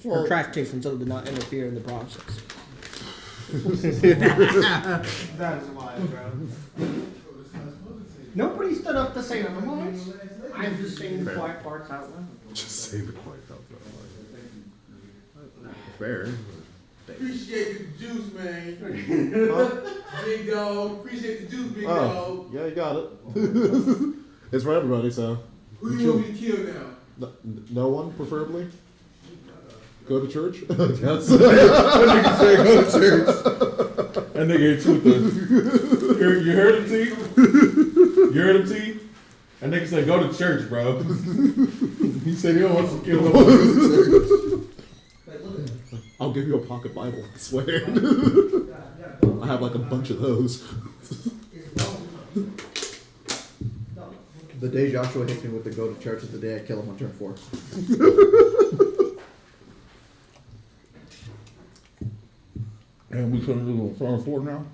Or trash chasing so to not interfere in the process. That is wild, bro. Nobody stood up to say otherwise. I'm just saying the quiet parts out loud. Just say the quiet out loud. Fair. Appreciate the juice, man. Big dog. Appreciate the juice, big dog. Yeah, you got it. It's for everybody, so. Who do you want me to kill now? No one, preferably. Go to church. Yes. That nigga said go to church. That nigga hit you with the. You heard him, T? You heard him, T? That nigga said go to church, bro. He said he don't want to kill nobody. I'll give you a pocket Bible, I swear. I have like a bunch of those. The day Joshua hits me with the go to church is the day I kill him on turn 4. And we couldn't do it on 4 now?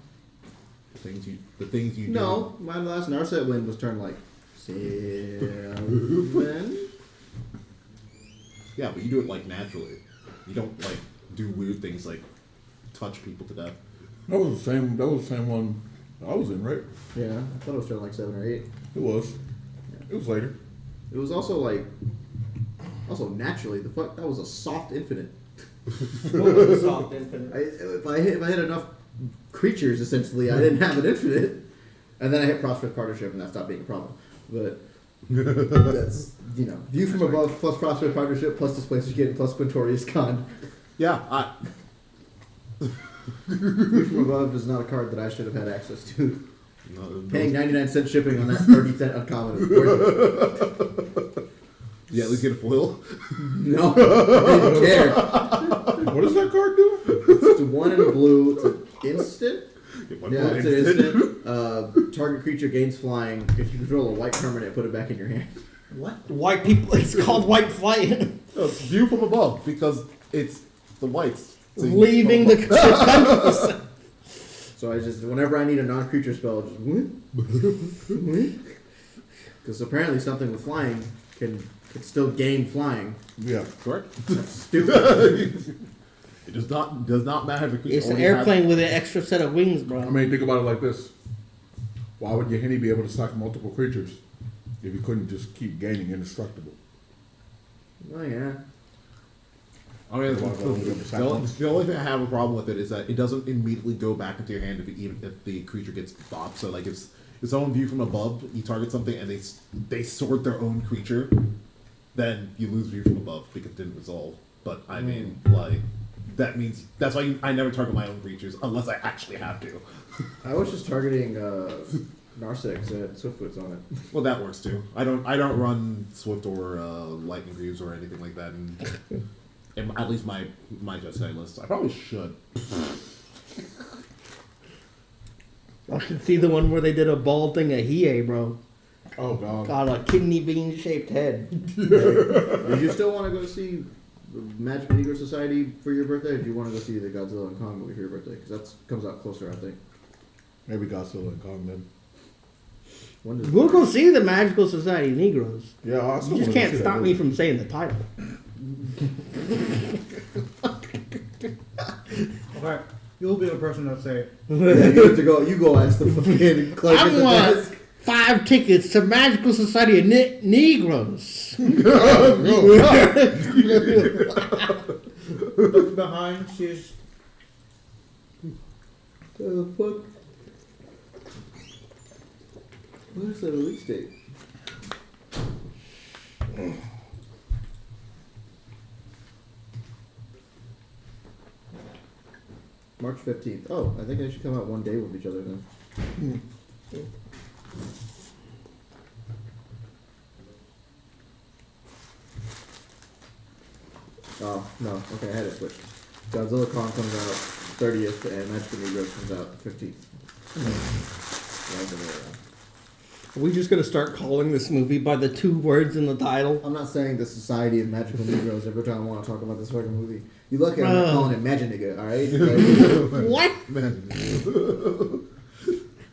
The things you do. No, my last Narset win was turn like 7. Yeah, but you do it like naturally. You don't like do weird things like touch people to death. That was the same one I was in, right? Yeah, I thought it was turn like 7 or 8. It was. It was later. It was also like, naturally, the fuck, that was a soft infinite. What was the soft infinite? If I hit enough creatures, essentially, I didn't have an infinite. And then I hit Prosperous Partnership, and that stopped being a problem. But that's, view from above plus Prosperous Partnership plus Displacer's Gate plus Quintorius Con. Yeah, View from above is not a card that I should have had access to. no, Paying 99-cent shipping on that 30-cent uncommon is worth it. Yeah, at least get a foil. No, I didn't care. What does that card do? It's 1 in blue. It's an instant. Yeah, It's an instant. Target creature gains flying. If you control a white permanent, put it back in your hand. What? White people. It's called white flight. No, it's view from above because it's the whites. So Leaving the country. So I just, whenever I need a non-creature spell, just because apparently something with flying can still gain flying. Yeah. correct. That's stupid. It does not matter if a creature It's an only airplane with an extra set of wings, bro. I mean, think about it like this. Why would your Henny be able to sack multiple creatures if you couldn't just keep gaining indestructible? Oh yeah. I mean, Why would it be able to sack one? the only thing I have a problem with it is that it doesn't immediately go back into your hand if the creature gets bopped. So like if its own view from above, you target something and they sort their own creature, then you lose view from above because it didn't resolve. But I mean, like that means that's why I never target my own creatures unless I actually have to. I was just targeting Narset because I had Swiftwoods on it. Well, that works too. I don't run Swift or Lightning Greaves or anything like that. In at least my Jeskai list. I probably should. I should see the one where they did a bald thing at Hiei, bro. Oh, God. Got a kidney bean shaped head. Did you still want to go see the Magical Negro Society for your birthday, or do you want to go see the Godzilla and Kong movie for your birthday? Because that comes out closer, I think. Maybe Godzilla and Kong then. When does We'll go see the Magical Society Negroes. Yeah, I still You just wanna can't see that stop me movie. from saying the title. Okay. You'll be the person that say, you go ask the fucking clerk at I the want desk. 5 tickets to Magical Society of Negroes. look behind, she's The fuck? Where's the release date? March 15th. Oh, I think they should come out one day with each other then. Oh, no. Okay, I had it switched. Godzilla Kong comes out 30th and Magical Negro comes out 15th. Are we just going to start calling this movie by the 2 words in the title? I'm not saying the Society of Magical Negroes every time I want to talk about this fucking movie. You lucky I'm not calling it Maginiga, alright? What? Man.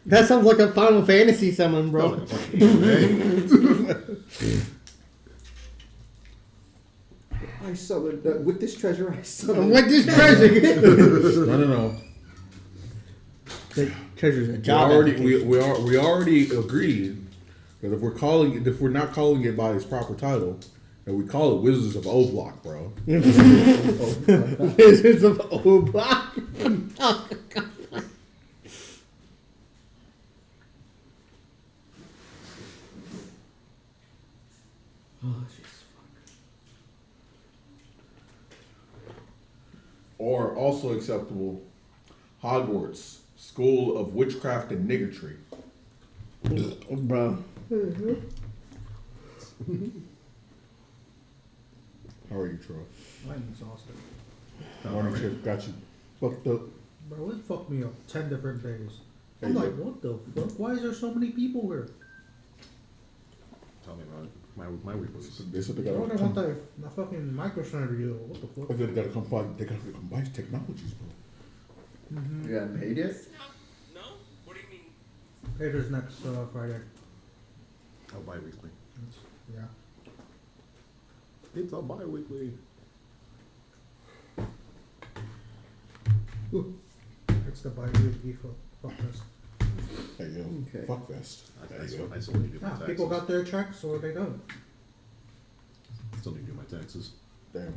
That sounds like a Final Fantasy summon, bro. I summoned with this treasure. I summoned. And what this treasure? No. The treasure's a We job. already application. we already agreed that if we're not calling it by its proper title, that we call it Wizards of O Block, bro. Wizards of Old Block. Oh, Jesus. Or also acceptable, Hogwarts School of Witchcraft and Niggertry. Bro. How are you, Troy? I'm exhausted. Morning shift got you fucked up. Bro, it fucked me up 10 different days. There I'm you like, what the fuck? Why is there so many people here? Tell me about it. My week was. They said they I gotta don't want come. the fucking Micro Center deal. What the fuck? They gotta combine. They gotta combine technologies, bro. You got paid yet? No? What do you mean? Haters next Friday. Oh, bi-weekly. Yeah. It's a bi-weekly. It's the bi-weekly fuck this. Hey yo, Okay. fuck fest. There you go. I still need to do my Yeah, taxes. people got their checks, or they don't. Still need to do my taxes. Damn.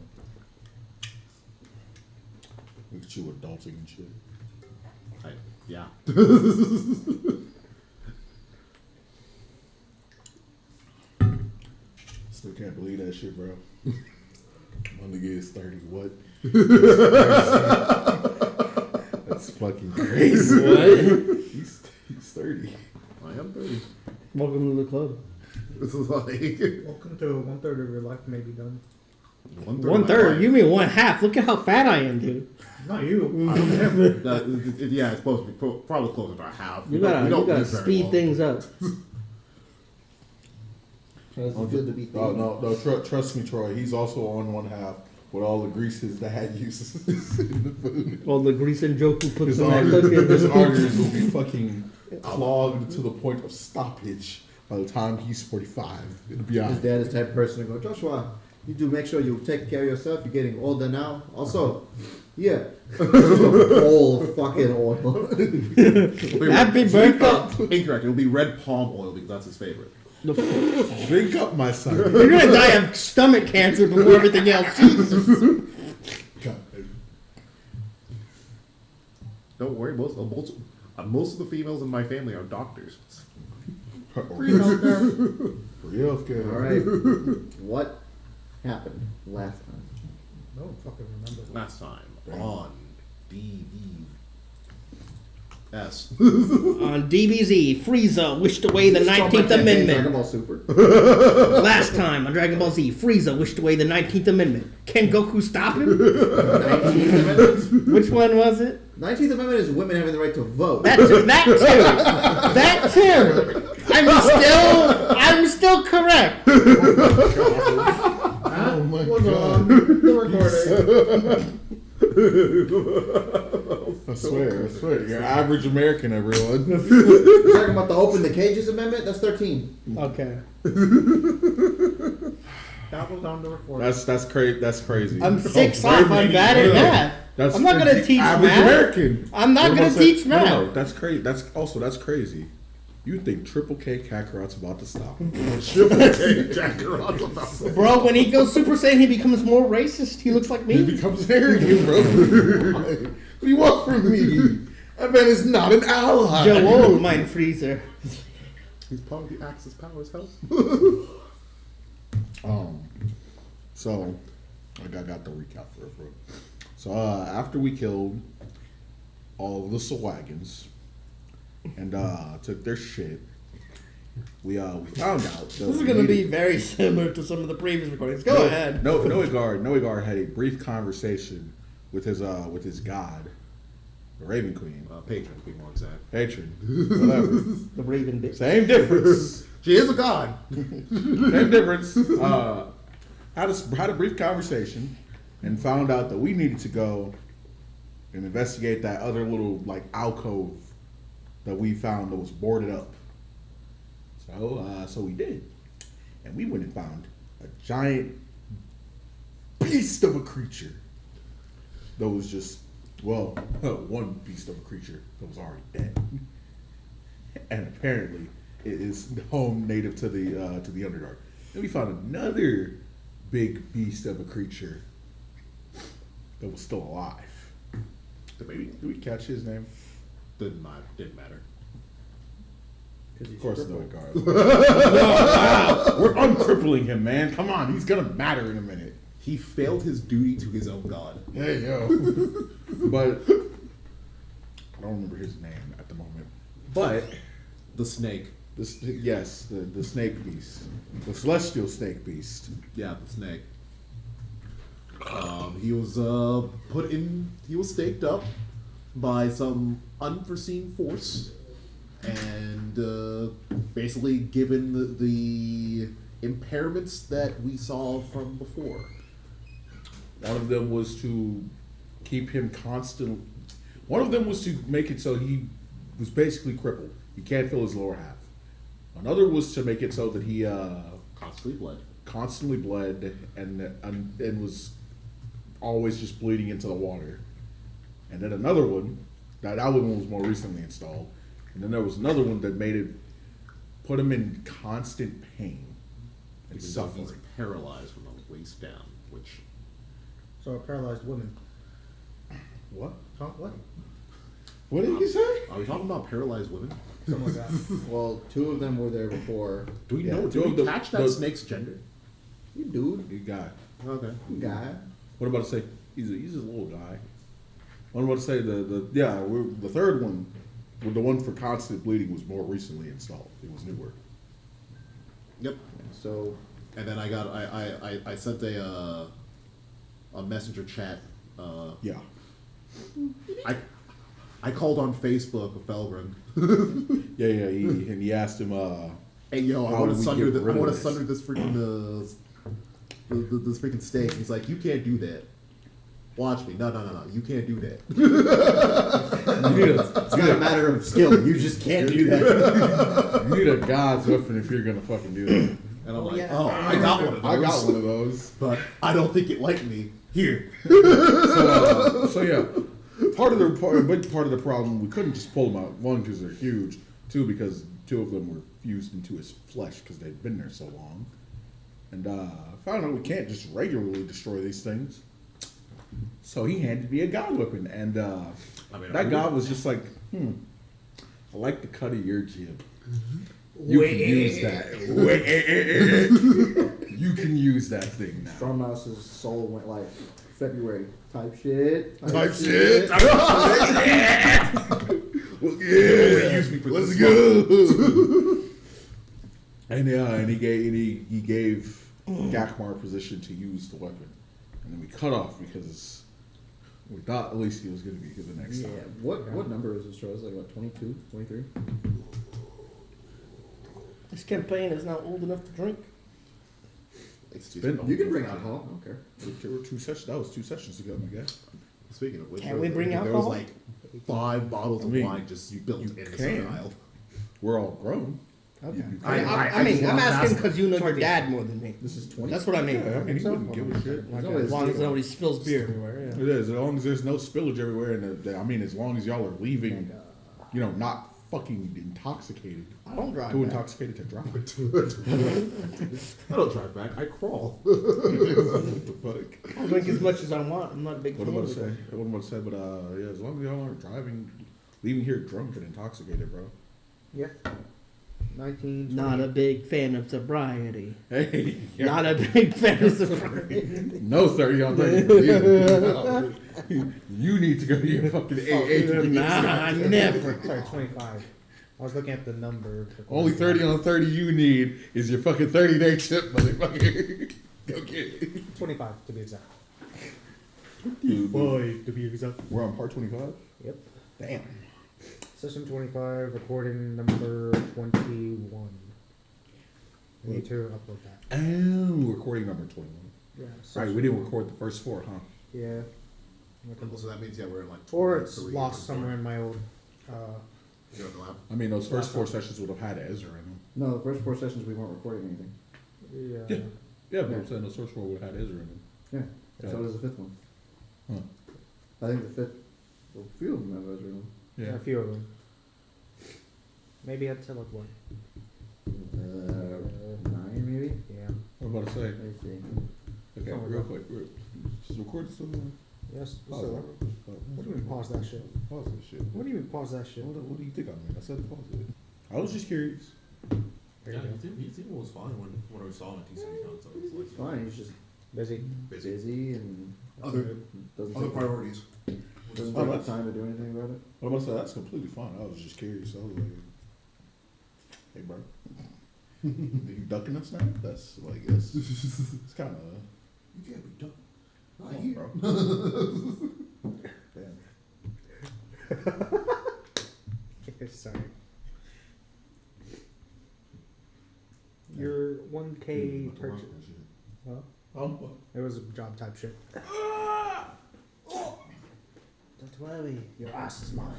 Look at you adulting and shit. Yeah. Still can't believe that shit, bro. My nigga is 30. What? That's fucking crazy. What? He's 30. I am 30. Welcome to the club. This is like Welcome to 1/3 of your life may be done. 1/3. One third. You mean one half? Look at how fat I am, dude. Not you. Yeah, it's supposed to be probably closer to a half. You We don't gotta live very speed long. things up. How's it feel to be Oh no, trust me, Troy. He's also on one half with all the grease his dad uses in the food. All the grease and joke who puts His in that cookie. his arteries will be fucking clogged to the point of stoppage by the time he's 45. It'll be His alright. dad is the type of person to go, Joshua, you do make sure you take care of yourself. You're getting older now. Also, yeah, just a bowl of fucking oil. Happy birthday. Incorrect. It'll be red palm oil because that's his favorite. Drink up, my son. You're gonna die of stomach cancer before everything else. Jesus. God. Don't worry, most of the females in my family are doctors. Free healthcare. Real good. All right, what happened last time? I don't fucking remember. Last time on DVS. On DBZ, Frieza wished away the 19th Dragon Amendment. Ball Super. Last time on Dragon Ball Z, Frieza wished away the 19th Amendment. Can Goku stop him? 19th Amendment. Which one was it? 19th Amendment is women having the right to vote. That too. That too. I'm still correct. Oh my What's god. on the recording? I swear. You're average American, everyone. You're talking about the Open the Cages Amendment? That's 13. Okay. That was on the recording. That's crazy. That's crazy. I'm 6 off. very I'm many- bad at no, math. That's I'm not gonna the teach average math. American. I'm not What gonna am I saying? teach math. No, that's crazy. That's crazy. You think Triple K Kakarot's about to stop? Bro, when he goes Super Saiyan, he becomes more racist. He looks like He me. becomes arrogant, bro. What do you want from me? That man is not an ally. Joel, mein Freezer. He's part of the Axis Powers help. So I got the recap for it. So after we killed all of the Sawagons and took their shit, we found out. This is gonna be very similar to some of the previous recordings. Go ahead. Noegard had a brief conversation with his god, the Raven Queen, Patron, to be more exact. patron, whatever. The Raven bitch. Same difference. She is a god. Same difference. Had a brief conversation and found out that we needed to go and investigate that other little like alcove that we found that was boarded up. So we did, and we went and found a giant beast of a creature that was just, well, one beast of a creature that was already dead. And apparently it is home native to the Underdark. Then we found another big beast of a creature that was still alive. Did we catch his name? Didn't matter. Of course not, Carl. No, wow. We're uncrippling him, man. Come on, he's gonna matter in a minute. He failed his duty to his own god. Hey, yo. But I don't remember his name at the moment. But The snake. the snake beast, the celestial snake beast. Yeah, the snake. He was he was staked up by some unforeseen force, and basically given the impairments that we saw from before. One of them was to keep him constant. One of them was to make it so he was basically crippled. He can't feel his lower half. Another was to make it so that he Constantly bled. and was always just bleeding into the water. And then another one, that one was more recently installed. And then there was another one that put him in constant pain and Even though suffering. he's paralyzed from the waist down, which So a paralyzed woman. What? Huh? What? What did he say? are we talking about paralyzed women? Something like that. Well, two of them were there before. Do we Yeah, know? two Did of we the- catch that the- snake's gender? You dude, Good guy. Okay. guy. What about to say? He's a little guy. What about to say the third one, the one for constant bleeding, was more recently installed. It was newer. Yep. So And then I sent a messenger chat. Yeah. I called on Facebook with Felgren. Yeah. He asked him. Hey yo, I How want do to we get sunder. rid I of want to this? sunder this freaking this freaking steak. He's like, you can't do that. Watch me. No. You can't do that. it's not a matter of skill. You just can't do that. You need a god's weapon if you're gonna fucking do that. And I'm like, yeah. oh, I got one of those. I got one of those. But I don't think it liked me. Here. So yeah, big part of the problem, we couldn't just pull them out. One, because they're huge. Two, because two of them were fused into his flesh because they'd been there so long. And found out we can't just regularly destroy these things. So he handed me a god weapon, and that god was just like, I like the cut of your jib. You can use that. You can use that thing now. Stormmouse's soul went like February type shit. Type shit. Use me for Let's this go. And he gave Gakmar permission to use the weapon, and then we cut off because we thought at least he was going to be here the next Yeah. time. What number is this show? Is it like what 22, 23? This campaign is not old enough to drink. Excuse Been me. You can bring alcohol. I don't care. There were 2 sessions. That was 2 sessions ago, my guy. Speaking of which, Can we bring there alcohol? was like 5 bottles of I mean, wine just built you in the can. second aisle. We're all grown. Okay. You I can. mean, I'm asking asking because you know your dad more than me. This is 20. That's what I mean. Yeah, I mean, he wouldn't give a shit. There's As always long as nobody spills beer everywhere. It is, as long as there's no spillage everywhere, and I mean, as long as y'all are leaving, not fucking intoxicated. I don't drive. Too back. intoxicated to drive. I don't drive back. I crawl. What the fuck? I'll drink as much as I want. I'm not a big What fan am I of to it. say? What am I to say? But yeah, as long as y'all aren't leaving here drunk and intoxicated, bro. Yeah. 19. Not a big fan of sobriety. Hey, Not a big fan of sobriety. no 30 on 30 for you. You need to go to your fucking AA. Nah, never. Sorry, 25. I was looking at the number. Only 30 on 30 you need is your fucking 30-day chip, motherfucker. Go get it. 25 to be exact. Dude, Boy, to be exact. we're on part 25? Yep. Damn. Session 25, recording number 21. We need to upload that. Oh, recording number 21. Yeah. Right, we didn't record the first 4, huh? Yeah. So that means we're in like. Or it's 23 lost or somewhere in my old. You don't know how- I mean, those first 4 sessions would have had Ezra in them. No, the first 4 sessions we weren't recording anything. Yeah. Yeah, but I'm saying those first 4 would have had Ezra in them. Yeah. So does the fifth one. Huh. I think the fifth. Well, a few of them have Ezreal. Yeah. A few of them. Maybe up to like what? 9 maybe. Yeah. What am I about to say? Let me see. Okay, Oh, real yeah. quick. Just record this. Yes. Pause So, it. what do you mean pause that shit? Pause this shit. What do you mean pause that shit? What do you think I mean? I said pause it. I was just curious. There Yeah, you go. he seemed was fine when we saw him at TCCon, so it's like It's fine. He's just Busy. busy and Other doesn't other take, priorities. doesn't Oh, take the that's- time to do anything about it. What am I saying? That's completely fine. I was just curious. I was like, hey, bro. You ducking us now? That's like, it's kind of. You can't be done. Not Come on, here. bro. Damn. Sorry. Your 1K purchase. Well, it was a job type shit. Don't worry, your ass is mine.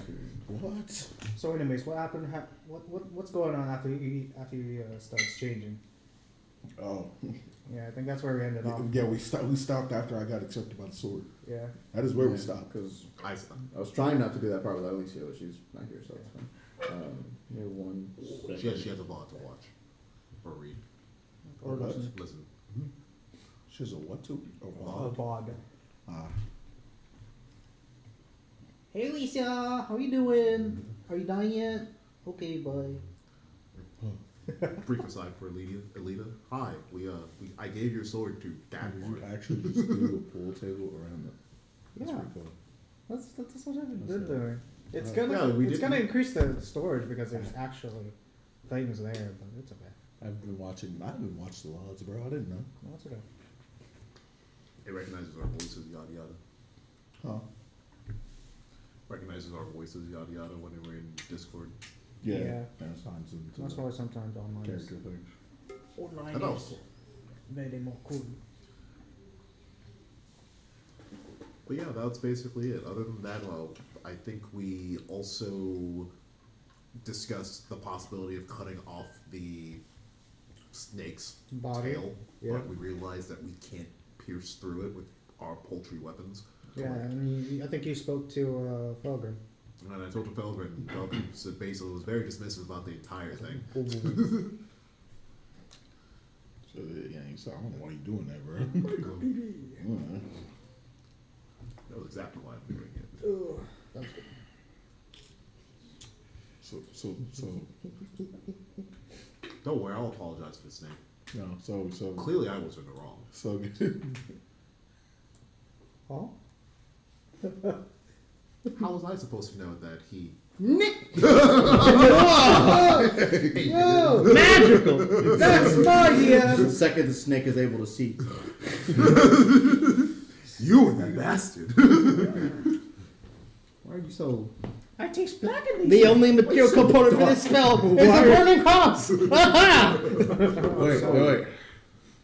What? So, anyways, what happened? What's going on after you starts changing? Oh, Yeah, I think that's where we ended off. yeah. We stopped after I got accepted by the sword. Yeah. That is where we stopped. Because I I was trying not to do that part with Alicia, but she's not here, so it's fine. Maybe one. she has a lot to watch or read. Or What? listen. Listen. She's a what to? A A what? bod. Ah. Hey Lisa, how you doing? Are you dying yet? Okay, bye. Brief aside for Alita. Hi, I gave your sword to Dad. Did you actually just do a pool table around it? That's Yeah. pretty cool. That's what I've That's been doing. It's Yeah, gonna we it's didn't- gonna increase the storage because there's actually things there, but it's okay. I've been watching. I haven't watched the odds, bro. I didn't know. No, it's okay. It recognizes our voices, yada yada. Huh? Recognizes our voices, yada yada, when we're in Discord. Yeah. Yeah. And assigns them to That's the why sometimes online is character things. online That is was cool. very more cool. But yeah, that's basically it. Other than that, well, I think we also discussed the possibility of cutting off the snake's Body. tail, Yeah. but we realized that we can't pierce through it with our poultry weapons. Yeah, and I think you spoke to Felgren. And I told Felgren, so basically was very dismissive about the entire thing. So yeah, he said, I don't know why you doing that, bro. Mm. That was exactly why I'm doing it. So Don't worry, I'll apologize for the snake. no. So Clearly, I was in the wrong. so Huh? How was I supposed to know that he? Whoa! Magical! That's magia! The second the snake is able to see. You were that bastard. Why are you so? I taste black in these. The only material component for this spell is a burning cross. wait.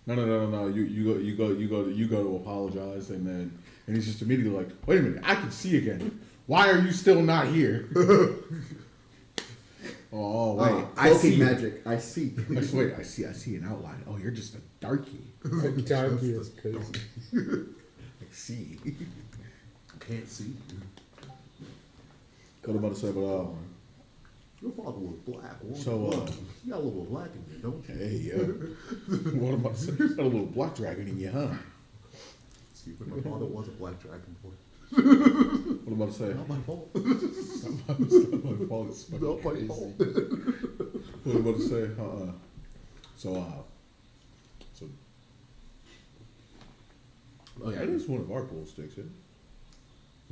No. You go to apologize, and he's just immediately like, wait a minute, I can see again. Why are you still not here? Oh wait, I Cloaking see. magic. I see. Wait, I see an outline. Oh, you're just a darkie. Darky is crazy. I see. Can't see. What about to say, but Your father was black. So, you got a little black in you, don't you? hey, what about to say? Got a little black dragon in you, huh? Excuse me, my father was a black dragon boy. What about to say? Not my fault. It's not my fault. It's fucking Not my crazy. fault. What about to say? So Oh yeah, that is one of our pool sticks, yeah.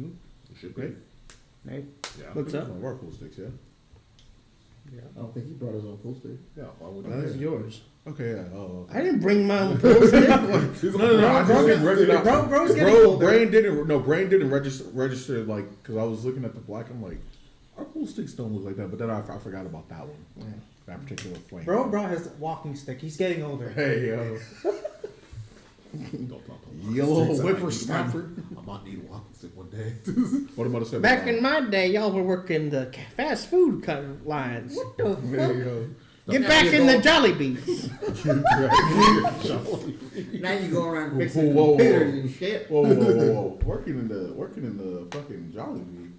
it should be. Right? Nate? Yeah. What's up? One of our pool sticks, yeah. Yeah. I don't think he brought his own pool stick. Yeah. Why would That is I? yours. Okay, yeah. Oh. I didn't bring my own pool stick. No. I just didn't recognize. Bro's getting older. Brain didn't register like because I was looking at the black. I'm like, our pool sticks don't look like that. But then I forgot about that one. That particular flame. Bro has a walking stick. He's getting older. Hey yo. Don't talk about You little whippersnapper. I might need a walking stick one day. What about to say? Back in my day, y'all were working the fast food kind of lines. What the Hey, fuck? yo. Get back in the Jollibee. Now you go around fixing Whoa, whoa, whoa. computers and shit. Whoa. Working in the fucking Jollibee.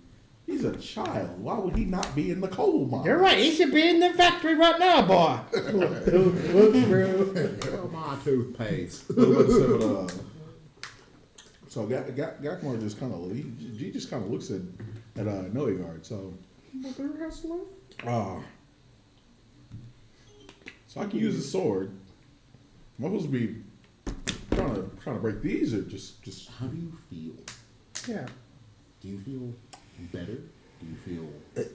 He's a child. Why would he not be in the coal mine? You're right. He should be in the factory right now, boy. My toothpaste. So Gakmar just kind of he just kind of looks at Noegard. So so I can use a sword. Am I supposed to be trying to break these or just? How do you feel? Yeah. Do you feel better? Do you feel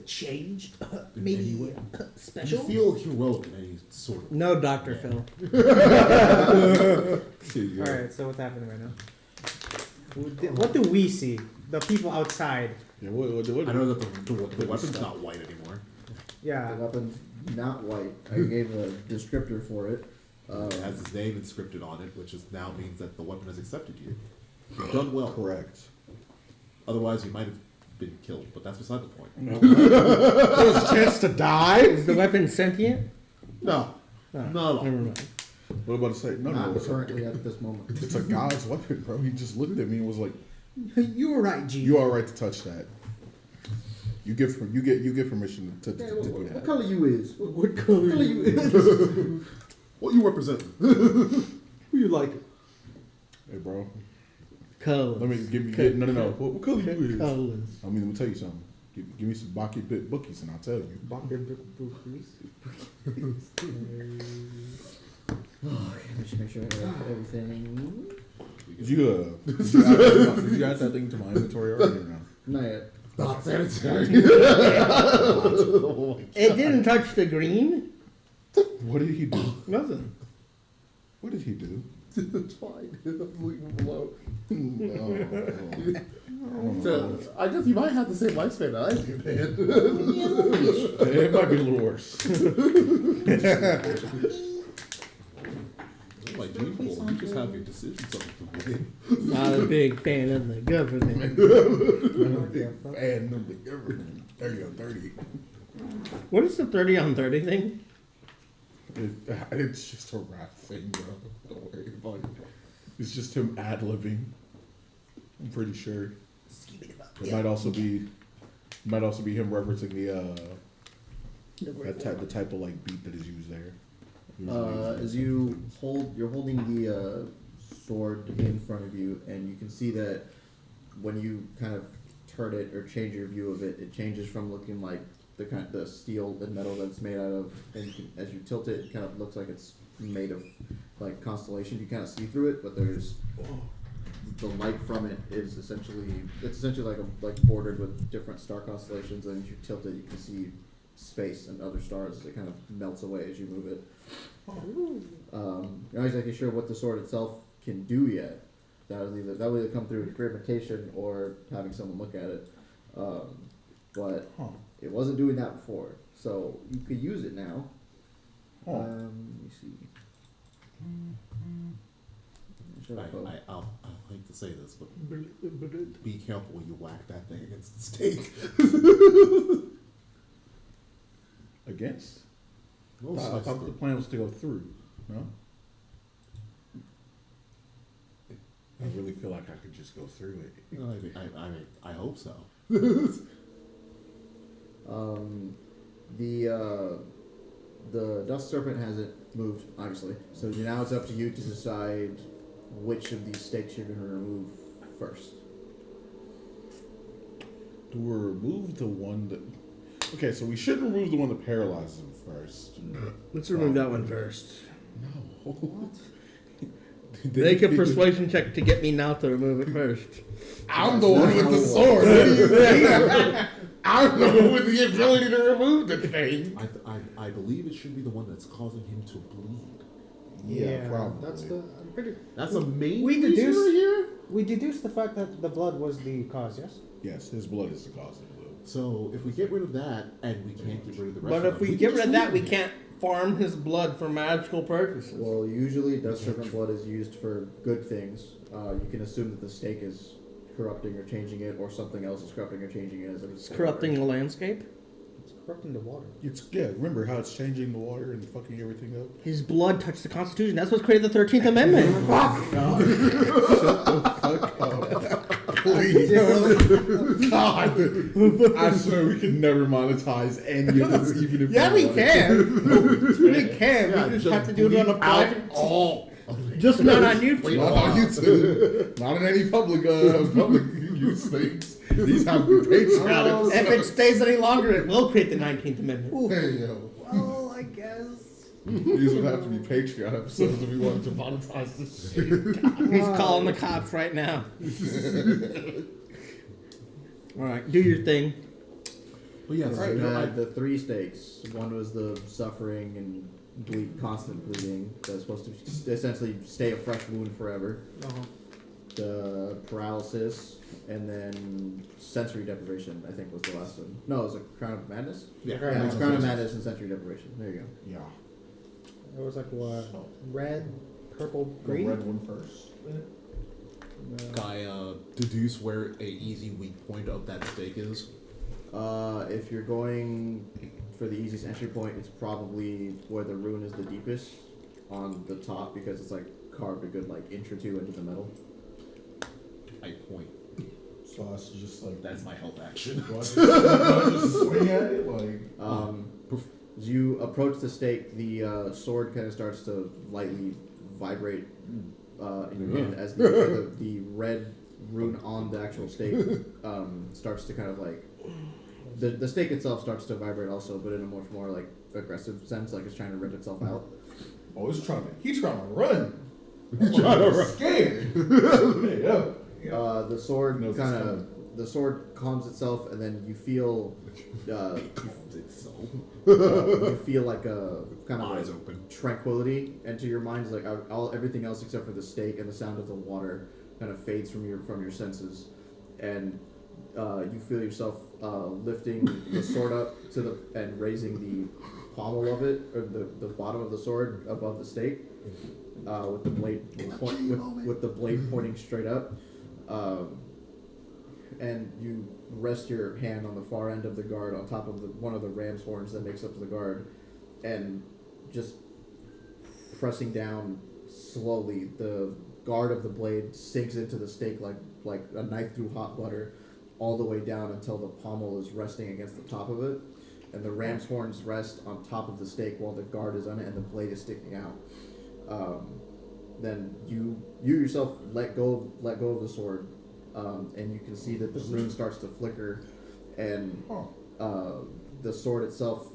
Changed? in any way? Do you Special? feel heroic in any sort of No, Dr. Phil. All right. So what's happening right now? What do we see? The people outside. Yeah, what? I know that the weapon's not white anymore. Yeah. The weapon's not white. I gave a descriptor for it. It has his name inscripted on it, which is now means that the weapon has accepted you. You've done well. Correct. Otherwise, you might have been killed, but that's beside the point. There was a chance to die. Is the weapon sentient? No. Not at all. Never mind. What about to say? No, Not it's currently at this moment. a guy's weapon, bro. He just looked at me and was like, You were right, G. "You are right to touch that. You get permission to Hey, do what that." color you is? What color? What color you is? What you represent? Who you like? Hey, bro. Colors. Let me no. What color you is? Colors. I mean, let me tell you something. Give me some Baki bit bookies and I'll tell you. Okay, let me just make sure I have everything. Did you add that thing to my inventory already or no? Not yet. Not sanitary. It didn't touch the green? What did he do? Nothing. What did he do? It's fine. I'm leaving him alone. Oh. So, I guess you might have the same lifespan that I do, man. It might be a little worse. Like, you just have your decisions on the way. Not a big fan of the government. And the government. 30 on 30. What is the 30 on 30 thing? It's just a rap thing, bro. Don't worry about it. It's just him ad-libbing. I'm pretty sure. It might also be him referencing the type of like beat that is used there. As you're holding the sword in front of you, and you can see that when you kind of turn it or change your view of it, it changes from looking like the steel and metal that it's made out of, and as you tilt it, it kind of looks like it's made of like constellation. You kind of see through it, but there's the light from it is essentially like bordered with different star constellations, and as you tilt it, you can see space and other stars as it kind of melts away as you move it. You're not exactly sure what the sword itself can do yet. That will either come through experimentation or having someone look at it. But it wasn't doing that before, so you could use it now. Let me see. I'll hate to say this, but be careful when you whack that thing against the stake. Against? Well, I thought the plan was to go through. No? I really feel like I could just go through it. I hope so. The dust serpent hasn't moved, obviously. So now it's up to you to decide which of these stakes you're going to remove first. Do we remove the one that... Okay, so we should remove the one that paralyzes him first. Let's remove that one first. No. What? Make a persuasion check to get me now to remove it first. I'm the one with the sword. What do you think? I'm the one with the ability to remove the thing. I believe it should be the one that's causing him to bleed. Yeah, probably. I'm pretty. That's a main We reason deduce we're here. We deduce the fact that the blood was the cause. Yes. Yes, his blood is the cause of the blue. So if we get rid of that and we can't get rid of the rest But of if them, we can get just rid of that, leave we him. can't farm his blood for magical purposes. Well, usually dust serpent blood is used for good things. You can assume that the stake is corrupting or changing it, or something else is corrupting or changing it. It's corrupting the landscape. It's corrupting the water? Remember how it's changing the water and fucking everything up? His blood touched the Constitution. That's what created the 13th Amendment. Fuck up. Please. God. I swear we can never monetize any of this, even if Yeah, we wanted. can. We can. Yeah, We just have to do it on a bleep private. out all. Just not on YouTube. Not on YouTube. Not in any public use things. These have to be Patreon If it stays any longer, it will create the 19th Amendment. Hey, yo. Well, I guess. These would have to be Patreon episodes if we wanted to monetize this shit. He's calling the cops right now. All right, do your thing. But yeah, So you had the 3 stakes. One was the suffering and constant bleeding. That's supposed to essentially stay a fresh wound forever. The paralysis, and then sensory deprivation, I think was the last one. No, it was a Crown of Madness? Yeah. Yeah, it's Crown of Madness and sensory deprivation. There you go. Yeah. It was like what? Red, purple, green? The red one first. I deduce where a easy weak point of that stake is. If you're going for the easiest entry point, it's probably where the rune is the deepest on the top because it's like carved a good like inch or two into the metal. I point. So that's just like That's my help action. do I just swing at it like As you approach the stake, the sword kind of starts to lightly vibrate in your hand as the red rune on the actual stake starts to kind of like the stake itself starts to vibrate also, but in a much more like aggressive sense, like it's trying to rip itself out. oh, he's trying to run. He's trying to run. Scared. Hey, yo. The sword Knows kind it's of the sword calms itself, and then you feel you feel like a kind of Eyes like open. tranquility enter your mind. Like everything else except for the stake and the sound of the water kind of fades from your senses, and you feel yourself lifting the sword up to the and raising the pommel of it or the bottom of the sword above the stake with the blade with the blade pointing straight up. And you rest your hand on the far end of the guard on top of one of the ram's horns that makes up the guard, and just pressing down slowly, the guard of the blade sinks into the stake like a knife through hot butter, all the way down until the pommel is resting against the top of it, and the ram's horns rest on top of the stake while the guard is on it and the blade is sticking out. Then you yourself let go of the sword. And you can see that the rune starts to flicker, and the sword itself,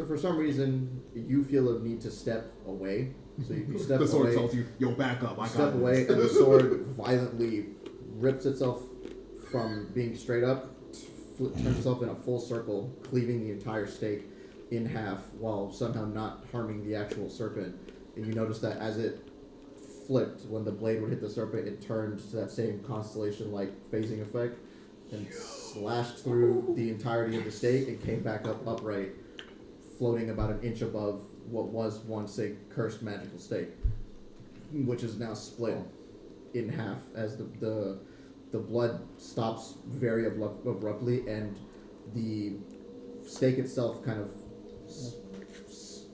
for some reason, you feel a need to step away. So you step The sword away, tells you, "Yo, back up. I step got away, this." and the sword violently rips itself from being straight up, turns itself in a full circle, cleaving the entire stake in half, while somehow not harming the actual serpent. And you notice that as it flipped, when the blade would hit the serpent, it turned to that same constellation-like phasing effect and slashed through the entirety of the stake and came back up upright, floating about an inch above what was once a cursed magical stake, which is now split in half as the blood stops very abruptly, and the stake itself kind of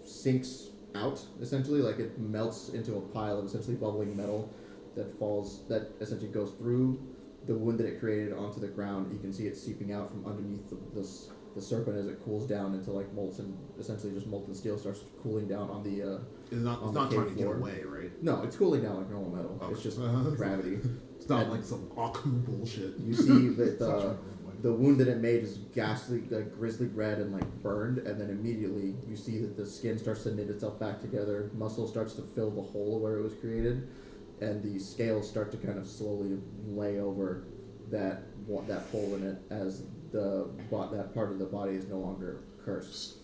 sinks out, essentially, like it melts into a pile of essentially bubbling metal that essentially goes through the wound that it created onto the ground. You can see it seeping out from underneath the serpent as it cools down into like essentially just molten steel starts cooling down on the It's not on the trying to cave get floor. away, right? No, it's cooling down like normal metal. Oh. It's just gravity. It's not And like some Aku bullshit. you see that the wound that it made is ghastly, grisly red and like burned, and then immediately you see that the skin starts to knit itself back together, muscle starts to fill the hole where it was created, and the scales start to kind of slowly lay over that hole in it as that part of the body is no longer cursed.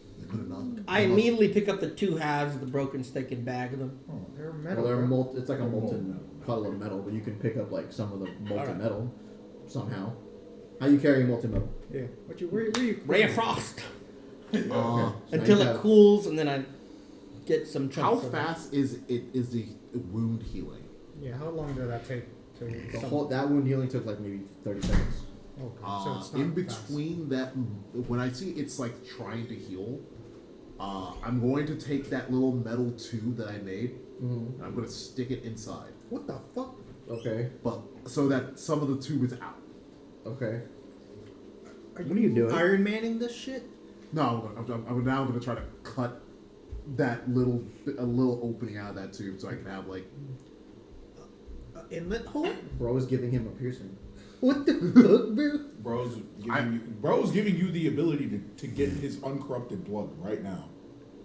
I immediately pick up the two halves of the broken stick and bag them. They're metal. Well, bro. it's like a molten puddle of metal, but you can pick up like some of the molten Alright. metal somehow. How you carry molten metal? Yeah. Where you? Ray of Frost Uh, So now until you it have- cools, and then I get some how chunks of it. fast is the wound healing? Yeah. How long did that take? That wound healing took like maybe 30 seconds. Okay, so it's not In fast. between that, when I see it's like trying to heal, I'm going to take that little metal tube that I made. And I'm going to stick it inside, What the fuck? Okay. but so that some of the tube is out. Okay. Are What are you doing? Iron Manning this shit? No, I'm now going to try to cut that little opening out of that tube so I can have like. Inlet hole? Bro is giving him a piercing. What the fuck, bro? Bro's giving you the ability to get his uncorrupted blood right now.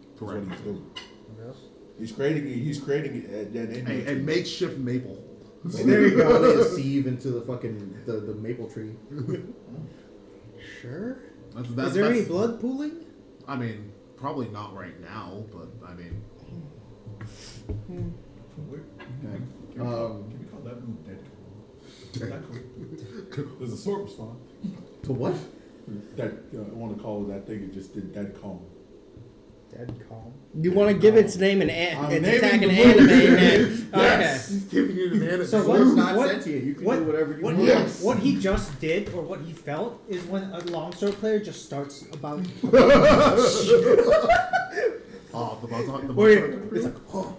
That's Correct. what he's doing. He's creating A makeshift maple. There you go. They sieve into the fucking the maple tree. Sure. That's Is there any blood pooling? I mean, probably not right now, but I mean, Okay. Can we call that move dead? There's a sword response. To what? That I want to call that thing. It just did dead calm. Dead calm. You want to give its name an I'm its naming attack the an movie. anime name? Yes. he's giving you an anime. So Sword's what- not what- sentient. You can what- do whatever you What, want. Yes. what he just did, or what he felt, is when a longsword player just starts about. Oh, the buzz. Wait, it's like, oh,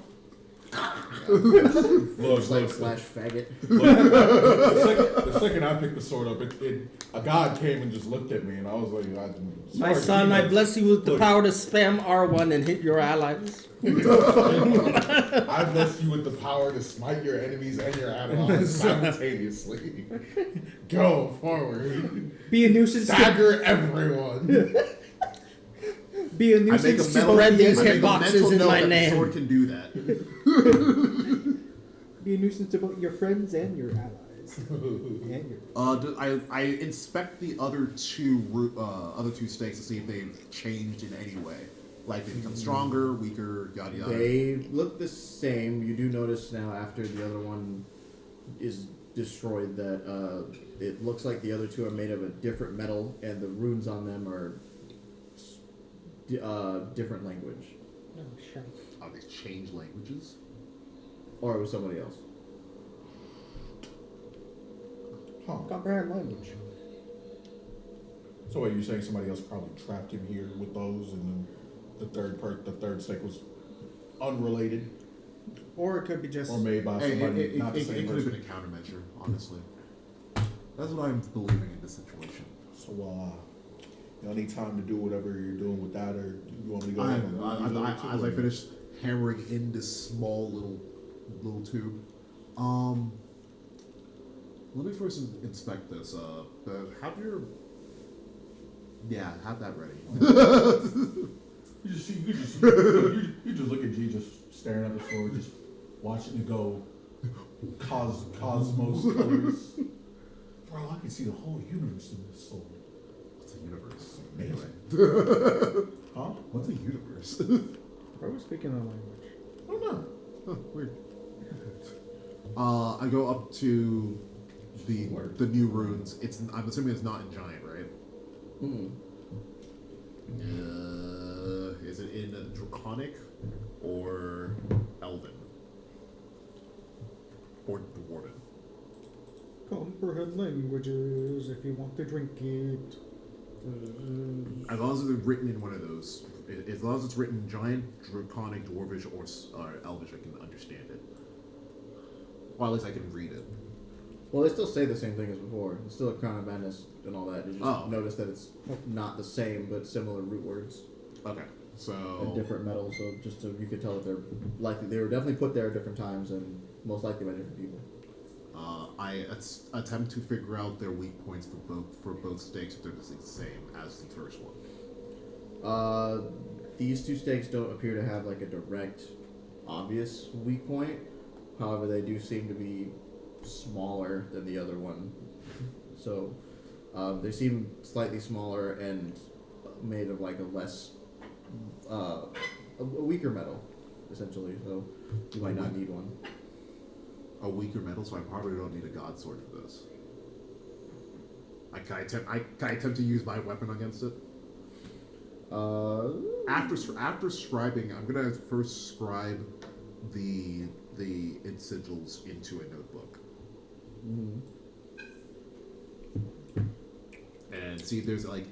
Look, Like slash faggot. the second I picked the sword up, a god came and just looked at me, and I was like, My son, I bless you with the power to spam R1 and hit your allies. I bless you with the power to smite your enemies and your allies simultaneously. Go forward. be a nuisance. To, Stagger everyone. be a I make a nuisance to mental, Spread both. these I make a hitboxes mental in note my that name. The sword can do that. Be a nuisance to both your friends and your allies. And your. I inspect the other two stakes to see if they've changed in any way, like they become stronger, weaker, yada yada. They look the same. You do notice now after the other one is destroyed that it looks like the other two are made of a different metal, and the runes on them are different language, Oh, shit. Oh, they change languages. or it was somebody else. Huh. Comprehend language. So, what, you're saying somebody else probably trapped him here with those, and then the third stake was unrelated Or it could be just. or made by somebody It not the could same have person? been a countermeasure, honestly. That's what I'm believing in this situation. So, y'all need time to do whatever you're doing with that, or you want me to go ahead and run these other two, As I or- finish hammering in this small little tube, let me first inspect this. Have that ready. You just look at G just staring at the sword, just watching it go cosmos colors. Bro, I can see the whole universe in this sword. What's a universe? Amazing. Anyway, Huh? what's a universe? Bro, we're speaking a language. I don't know. Oh, weird. I go up to the new runes. I'm assuming it's not in giant, right? Hmm. Is it in draconic or elven or dwarven? Comprehend languages if you want to drink it. As long as it's written in one of those, as long as it's written giant, draconic, dwarvish, or elvish, I can understand it. Or at least I can read it. Well, they still say the same thing as before. It's still a Crown of Madness and all that. You just Oh. notice that it's not the same, but similar root words Okay, so and different metals. So just so you could tell that they're likely they were definitely put there at different times and most likely by different people. I attempt to figure out their weak points for both stakes if they're the same as the first one. These two stakes don't appear to have like a direct, obvious weak point. However, they do seem to be smaller than the other one. So they seem slightly smaller and made of like a less, a weaker metal, essentially. So you might not need one. A weaker metal, so I probably don't need a god sword for this. Can I attempt to use my weapon against it? After scribing, I'm gonna first scribe the sigils into a notebook. and see if there's like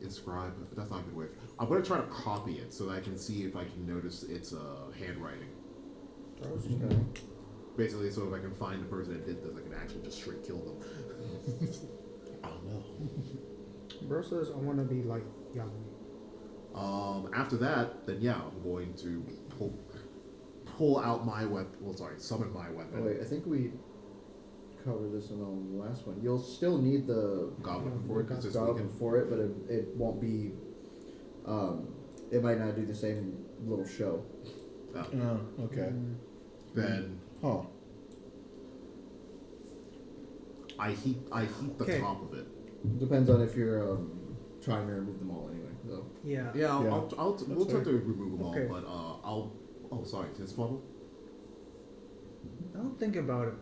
inscribe. That's not a good way. I'm gonna try to copy it so that I can see if I can notice its handwriting. Basically, so if I can find the person that did this, I can actually just straight kill them. I don't know. Bro says I want to be like Yahweh. After that, then yeah, I'm going to pull out my weapon. Well, sorry, summon my weapon. Oh, wait, I think we covered this in the last one. You'll still need the God weapon for it because it's goblin weakened. for it, but it won't be. It might not do the same little show. Oh. Okay. Then Huh. I heat the Okay. top of it. Depends on if you're trying to remove them all anyway. So. Yeah. Yeah, Yeah. we'll try fair. to remove them all, Okay. but Oh, sorry, this bubble. Now think about it.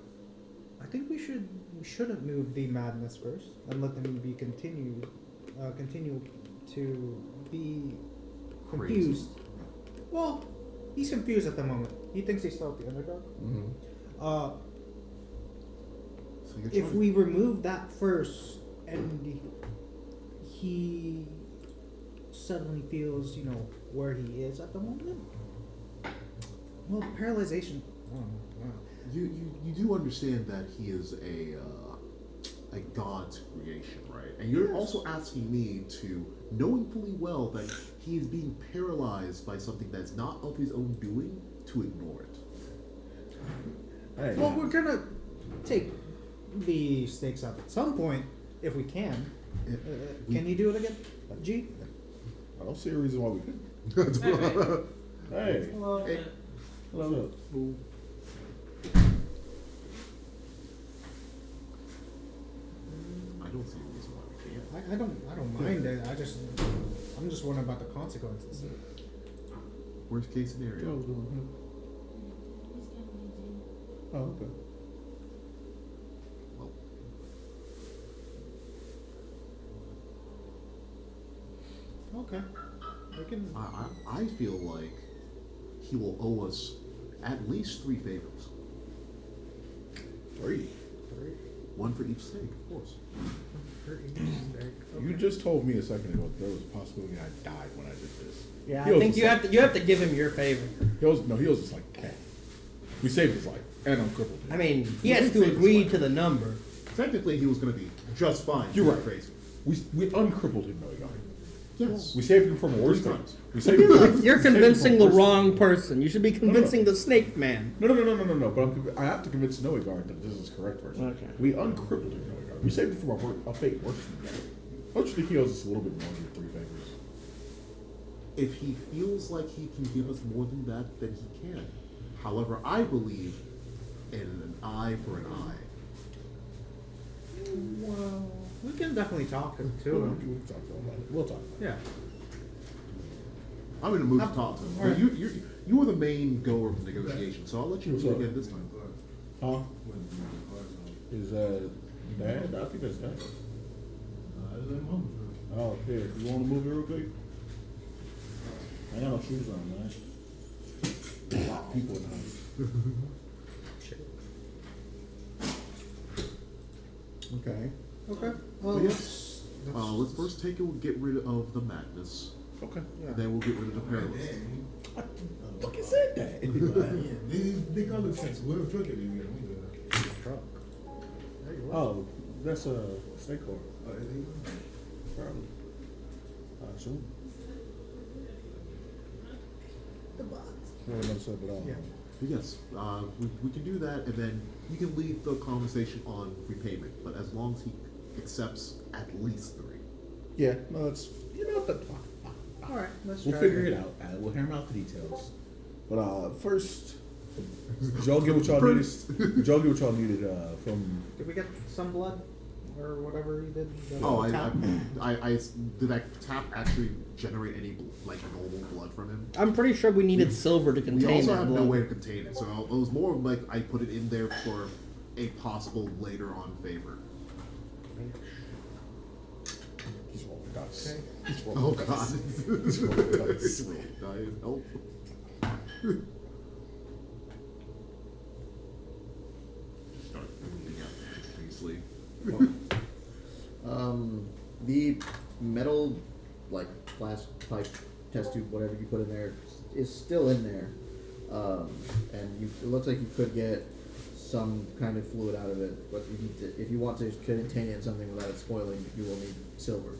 I think we shouldn't move the madness first and let them be continue to be confused. Well, he's confused at the moment. He thinks he's still the underdog. Mm-hmm. So you're If trying we remove that first and he suddenly feels, where he is at the moment, well, paralyzation. Oh, wow. you do understand that he is a god's creation, right? And you're also asking me to, knowing fully well that he is being paralyzed by something that's not of his own doing, to ignore it. Hey. Well, we're gonna take the stakes up at some point if we can. Can you do it again, G? I don't see a reason why we couldn't. Hey. Well, Hey. Hello. I don't see a reason why we can't. I don't mind it. I'm just wondering about the consequences. Worst case scenario. Oh, okay. Well, Okay. We can. I feel like he will owe us at least 3 favors. 3. One for each stake, of course. You just told me a second ago that there was a possibility I died when I did this. Yeah, He I was think just you have to give him your favor. He was just like, hey, we saved his life and uncrippled him. I mean, he has to agree to the number. Technically, he was going to be just fine. You're You're right. crazy. we uncrippled him, Noigari. Yes. We saved him from a worse 3 thing. times. We I saved feel him like from- you're we saved him convincing from the a worse wrong person. You should be convincing the snake man. No. But I have to convince Noigard that this is correct first. Okay. We uncrippled him, Noigard. We saved him from a fate worse than that. Don't you think he owes us a little bit more than 3 favors? If he feels like he can give us more than that, then he can. However, I believe in an eye for an eye. Well, we can definitely talk to him. We'll talk about it. We'll talk about it. Yeah. I'm in a mood to talk to him. Alright. You were the main goer of the negotiation, so I'll let you What's do it up? again this time. Huh? Is Dad? I think that's Dad. Oh, here. You want to move it real quick? I got no shoes on, man. A lot of people in the house. Okay. Okay. But yes, let's first get rid of the madness, Okay. Yeah. then we'll get rid of the paralysis. Look, he said that. They call it sense. What a truck it is. Truck. Oh, that's a snake core. Oh, is he? Probably. Soon. Really not said, but Yeah. But yes, we can do that, and then you can lead the conversation on repayment, but as long as he accepts at least 3. yeah, no, that's that's fine. All right. Let's We'll try figure again. it out. We'll hammer out the details. But first, did y'all get what y'all First. needed? Did y'all get what y'all needed from? Did we get some blood or whatever you did? The Oh, tap? did that tap actually generate any normal blood from him? I'm pretty sure we needed silver to We contain also that have blood. no way to contain it, so it was more of like I put it in there for a possible later on favor. He's rolling dice. Okay. He's rolling Oh dice. god. He's rolling dice. Dice, help. Start moving up, obviously. The metal, like flask pipe, test tube, whatever you put in there, is still in there, and it looks like you could get some kind of fluid out of it. But if you want to contain it in something without it spoiling, you will need silver.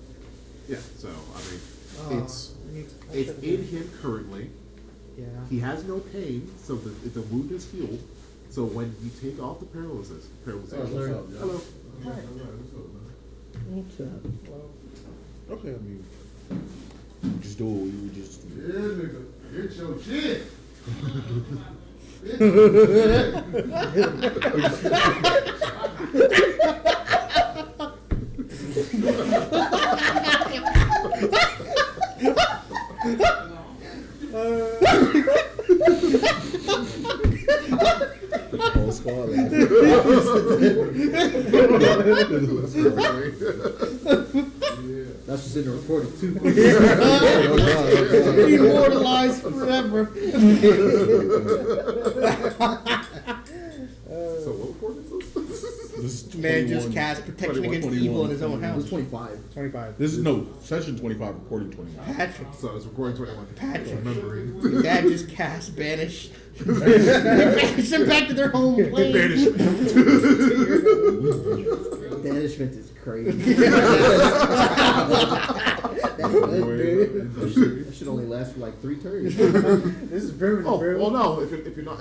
Yeah. So I mean, Oh, it's I need to- it's in him currently. Yeah. He has no pain, so the wound is healed. So when you take off the paralysis, sorry. hello. What's up? Okay, I mean, you just do what you just. Yeah, nigga. Get your shit. Whole squad. That's just in the recording too. Immortalized forever. So what report is this? This is Man just 21. cast protection 21, against 21, evil in his own 21. It was house. 25. 25. This is no session 25, recording 29. Patrick. So it's recording 21. Patrick. Remembering. Your dad just cast banish. Banish them back to their home plane. Banishment is crazy. That should only last for like 3 turns. This is permanent, Oh, bro. well, no. If you're not,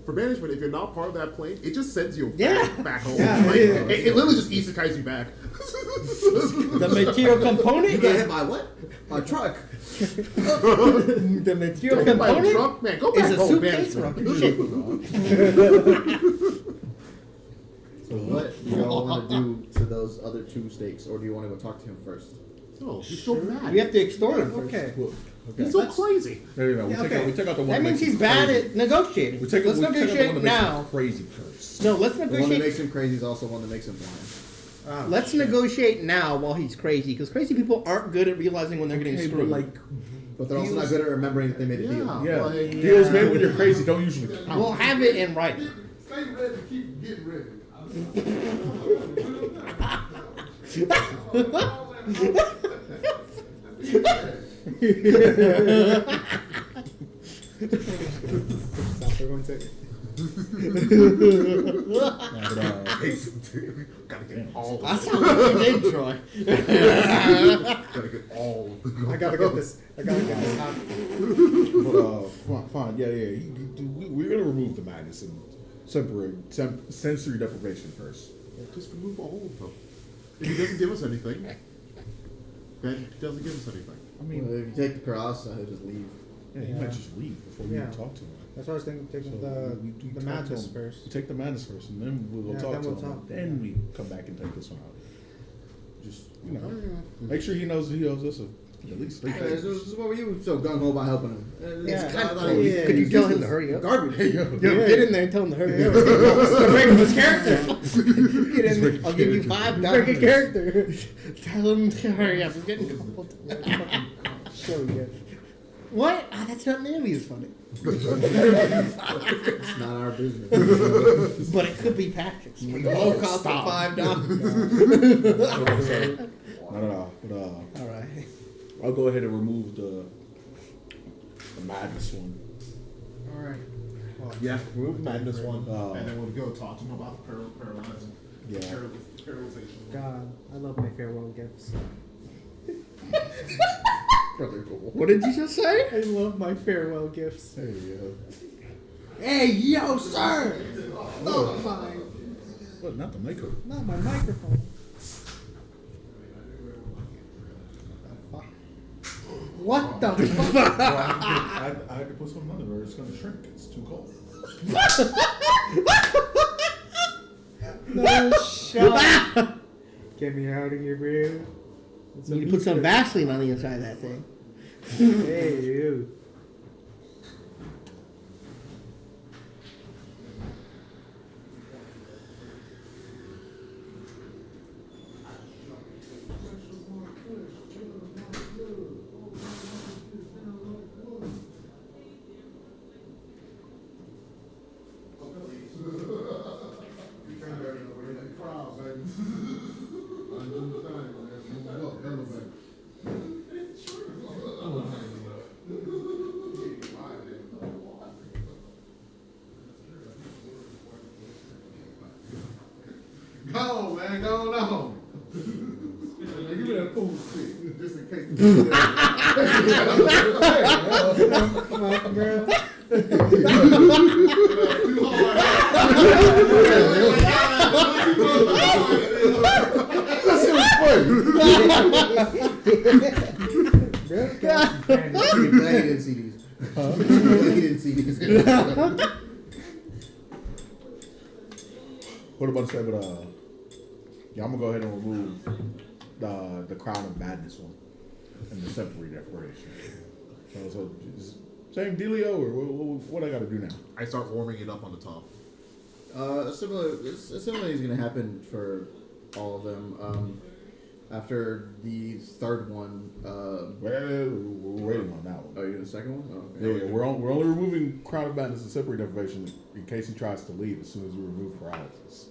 for banishment, if you're not part of that plane, it just sends you Yeah. back home. Yeah, Like, yeah. it literally just isekais you back. The material You component got is hit by what? A truck. the material Hit by a component truck, man. Go back is a home, suitcase. banishment. Rocky. Shit. So what do y'all want to do to those other 2 stakes, or do you want to go talk to him first? No, he's so mad. We have to extort him first. Okay. Look, He's okay. so crazy. No, we Yeah, take okay. out. We take out the one. That means makes he's him bad crazy. at negotiating. We Let's take out the one negotiate that makes him now. crazy first. No, let's The one that negotiate. makes him crazy is also one that makes him blind. Oh, Let's negotiate now while he's crazy, because crazy people aren't good at realizing when they're getting Okay, screwed. but like, But they're also not good at remembering that they made a deal. yeah, Like, deals made when you're crazy don't usually count. We'll have it in writing. Stay ready to keep getting ready. Stop for 1 second. Gotta get all. I sound like you did, Troy. Gotta get all. I gotta get this. I gotta get this out. But fine, yeah. We're gonna remove the madness and sensory deprivation first. Just remove all of them. If he doesn't give us anything, then he doesn't give us anything. I Well, mean, if you take the paralysis out, he'll just leave. yeah, he Yeah. might just leave before we Yeah. even talk to him. That's why I was thinking taking So we the talk to madness him. first. We take the madness first, and then we'll go Yeah, talk then to we'll him. talk. Then we come back and take this one out. Just make sure he knows he owes us at least 3 Hey, things. this is what were you so gung ho about helping him? Yeah. It's kinda like- Yeah. Could you he's tell him useless. to hurry up? Garbage. Yo, get in there and tell him to hurry up. Start breaking his character. Get in there. I'll give you $5. Break a character. Tell him to hurry up. He's getting cold. Show you. What? Ah, that's not nearly as funny. It's not our business. But it could be Patrick's. The whole cost of $5. No. But All right. I'll go ahead and remove the madness one. All right. Yeah, remove the madness one, Oh. and then we'll go talk to him about the paralyzing. Yeah. Paralyzation. God, I love my farewell gifts. Brother, cool. What did you just say? I love my farewell gifts. There you go. Hey, yo, sir. Not my, What? Not the maker. not my microphone. What the fuck? I had to put something under there. It's gonna shrink. It's too cold. No shot. Get me out of here, bro. It's You need to put some Vaseline on the inside of that thing. Hey, you. Crowd, baby. No. Give me that fool stick, just in case. Come on, bro. That shit was funny. I'm glad he didn't see these. He didn't see these. What about to say, but yeah, I'm gonna go ahead and remove the Crown of Madness one and the Separate Declaration. So just same dealio, or what I gotta do now? I start warming it up on the top. Similar is going to happen for all of them. After the third one, We're waiting on that one. oh, you're the second one? Oh, okay. Yeah, we're only removing Crown of Madness and Separate Deprivation in case he tries to leave as soon as we remove paralysis.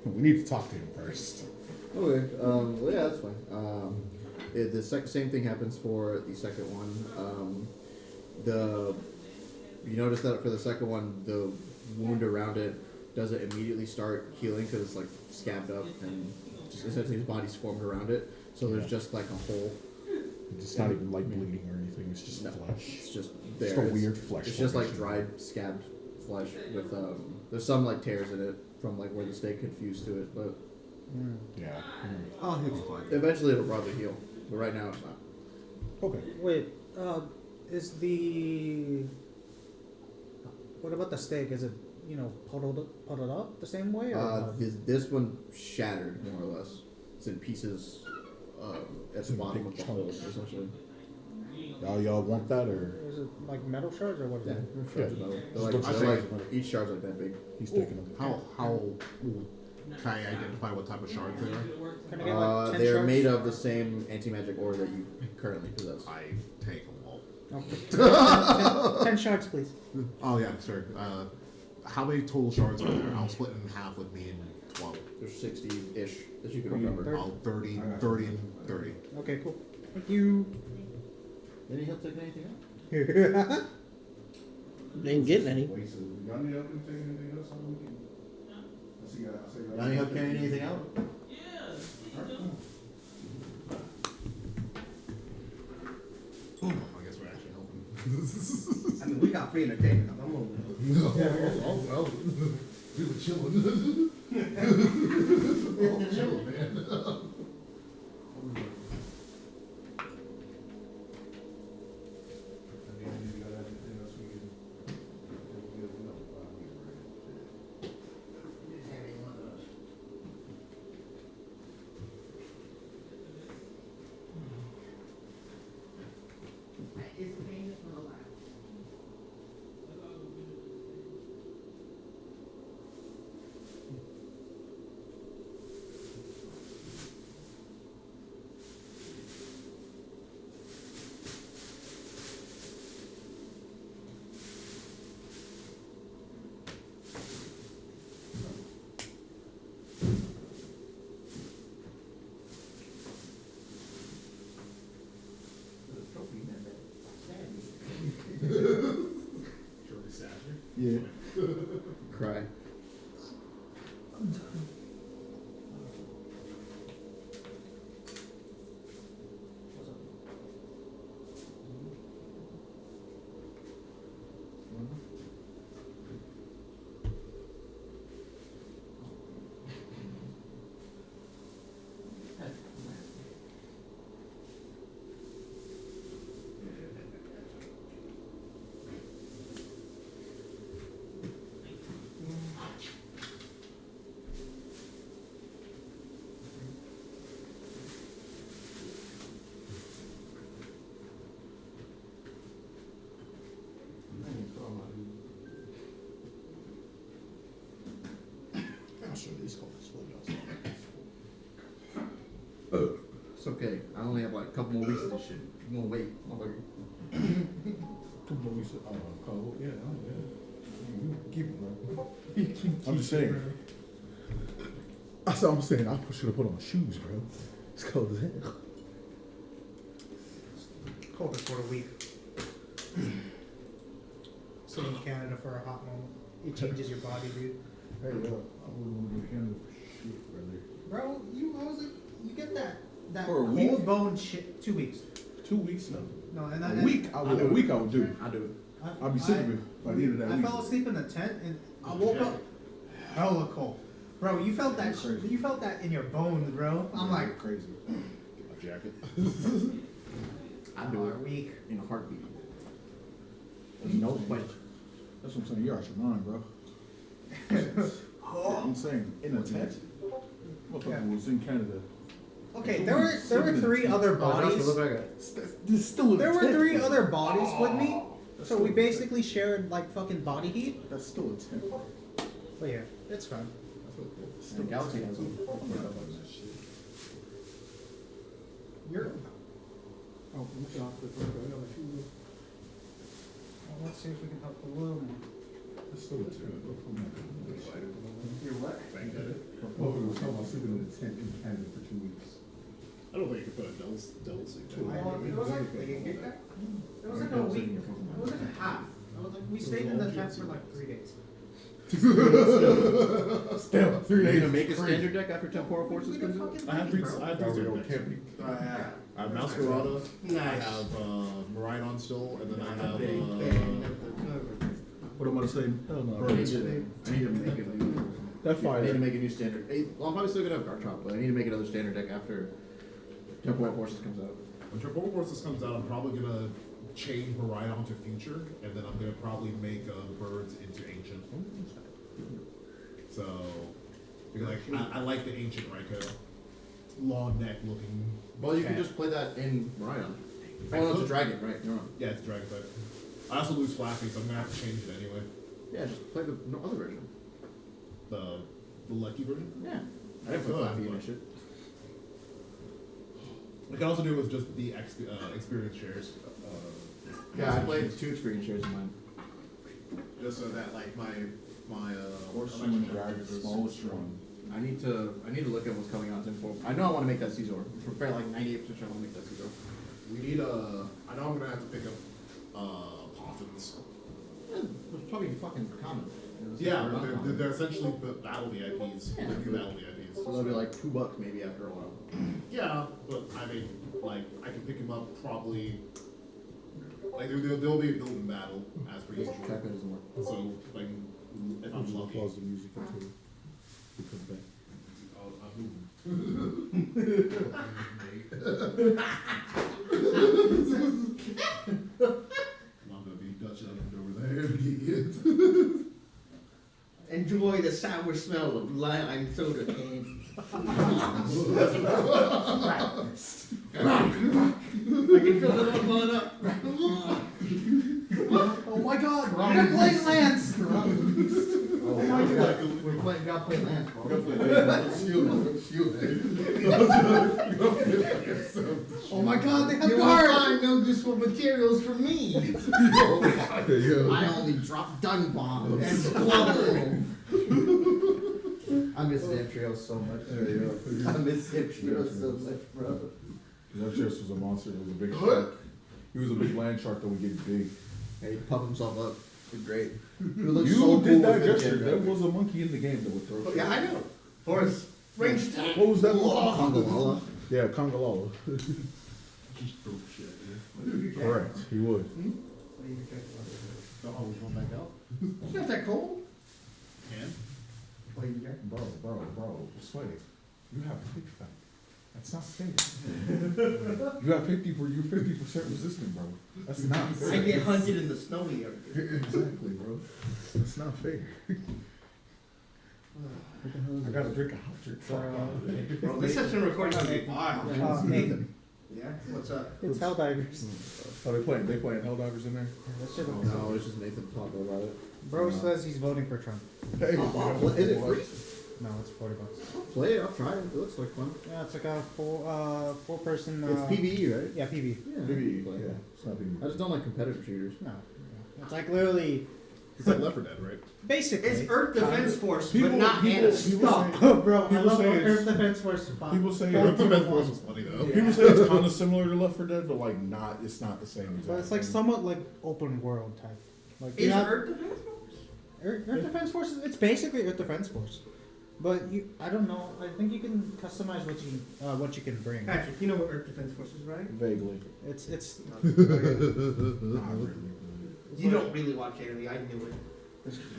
We need to talk to him first. Okay. Well, yeah, that's fine. The same thing happens for the second one. You notice that for the second one, the wound around it doesn't immediately start healing because it's like scabbed up and just essentially his body's formed around it. So there's just like a hole. It's not even like bleeding or anything. It's just No, flesh. it's just there. Just a weird flesh It's just like formation. dried, scabbed flesh with there's some like tears in it from like where the stake had fused to it, but Yeah. Oh, he'll be fine. eventually it'll probably heal. But right now it's not. Okay. Wait, is the... What about the steak? Is it, puddled up the same way? Or This one shattered more or less. It's in pieces at It's the in bottom big of the hole, chunks. essentially. Y'all want that, or is it like metal shards or what is Yeah, it? shards of metal. They're Just like, a they're bunch like of each shard's like that big. he's taking them? How can I identify what type of shards they are? Can I get like 10 They're shards? made of the same anti-magic ore that you currently possess. I take them all. Okay. 10 shards, please. Oh yeah, sure. How many total shards are there? I'll split it in half with me and 12. There's 60-ish that you can remember. I'll 30, 30, and 30. Okay, cool. Thank you. Any help taking anything out? Ain't getting any. Any help carrying anything out? I guess we're actually helping. I mean, we got free entertainment. I'm moving. We were chilling. Chilling, man. Yeah. Cry. I'll show you these colors. It's okay. I only have like a couple more weeks of this shit. I'm gonna wait, motherfucker. Cold, yeah, keep it, bro. I'm just saying. I'm saying I should have put on shoes, bro. It's cold as hell. Coldest for a week. So in Canada for a hot moment. It changes your body, dude. Hey, I wouldn't want to go to Canada for Shit, brother. Bro, you get that For a cold week? bone shit 2 weeks. 2 weeks now. No, and A week, I would do. I do it. I'd be sick of it if I needed that I week. fell asleep in the tent and I woke up hella cold. Bro, you felt that Crazy. you felt that in your bones, bro. I'm like, crazy. Get my jacket. I do it weak. in a heartbeat. No question. That's what I'm saying. You're out your mind, bro. I'm saying in a tent. Motherfucker Yeah. was in Canada. Okay, there were 3 other bodies. There's still a There were tent, 3 bro. other bodies with me, That's so still we a tent. basically shared like fucking body heat. That's still a tent. But yeah, it's fine. And Galaxy has them. You're. Oh, let's see if we can help a little more. That's still a tent. You're what? Motherfucker was talking about sleeping in a tent in Canada for 2 weeks. I don't think you could put a double sleep. It was like it was like a week. It was like a half. It was like we stayed in the tent for like 3 days. Still, 3 Are you days. gonna make a is standard deck after Temporal Forces We comes did out? fucking I have thinking, three. bro. I have Oh, three we different don't decks. camping. I have Masquerada. I have Maridon still, and then I have. What am I saying? Hell no. I need to make a new. That I fire. need to make a new standard. Well, I'm probably still gonna have Garchomp, but I need to make another standard deck after Temporal Forces comes out. When Triple Forces comes out, I'm probably gonna change Maridon to Future, and then I'm gonna probably make Birds into Ancient. So, because I like the Ancient Raikou. Long neck looking. Well, you can cat. just play that in Maridon. I Oh, no, it's a could. dragon, right? You're on. Yeah, it's Dragon type. I also lose Flappy, so I'm gonna have to change it anyway. Yeah, just play the other version. The lucky version. Yeah. I didn't put Good, Flaffy in but- that shit. I can also do it with just the experience shares. Yeah, I played 2 experience shares in mine. Just so that like my Horse election and dragon, is the smallest one. I need to look at what's coming out in Temporal. I know I want to make that Caesar. For fair, like 98% sure I want to make that Caesar. We need I know I'm gonna have to pick up Poffins. Yeah, it's probably fucking common. Yeah, Or but uncommon. they're essentially battle VIPs. Yeah. They're new battle VIPs. So they'll be like $2 maybe after a while. Yeah, but I mean, like I can pick them up probably. Like they'll be built in battle as per usual. Trackpad doesn't work. So like if I'm lucky, Pause the music until we come back. I'll I'm gonna be Dutch ovened over there. Enjoy the sour smell of lime soda cans. I can feel it all going up. Oh my god, we're playing Lance! Oh my god. We're playing, gotta play Lance, bro. Oh my god, they have You will guard! find no useful materials for me. I only drop dung bombs and squabble. I miss Zap Trio so much. I miss Zap Trio so much, bro. That chest was a monster. It was a big shark. He was a big land shark that would get big. Hey, he puffed himself up. It was great. It looked You so did cool that with the gesture. jet There pack. was a monkey in the game that would throw. Yeah, I know. Horse. Range attack. What was that? Kongolola. Yeah, Kongolola. Correct. He would. Oh, we going back out? It's not that cold. Can? Bro, sweaty. You have a big fight. That's not fair. You have 50% resistant, bro. That's not fair. I get hunted in the snowy area. Exactly, bro. That's not fair. I gotta drink a hot drink. Bro, this session recording on me. Nathan. Yeah? What's up? It's Helldivers. Oh, they playing Helldivers in there? That shit looks No, it's just Nathan talking about it. Bro says he's voting for Trump. Hey, What is it free? No, it's $40. Play it, I'll try it. It looks like fun. Yeah, it's like a four person. It's PvE, right? Yeah, PvE. Yeah. Maybe, play yeah. it. It's not being. I just don't like competitive shooters. No, it's like literally, It's like Left 4 Dead, right? basically. It's Earth Defense Force, People- but not people- Anna. people Stop. say- Bro, I People love say it's- Earth Defense Force. People say Earth Defense Force was funny though. People say it's kind of similar to Left 4 Dead, but like not. It's not the same. But it's like exact somewhat like open world type. Like Is you have Earth Defense Force? Earth Defense Force. It's basically Earth Defense Force. But I don't know. I think you can customize what you can bring. Patrick, you know what Earth Defense Force is, right? Vaguely. It's Not really. You don't really watch anime. I knew it.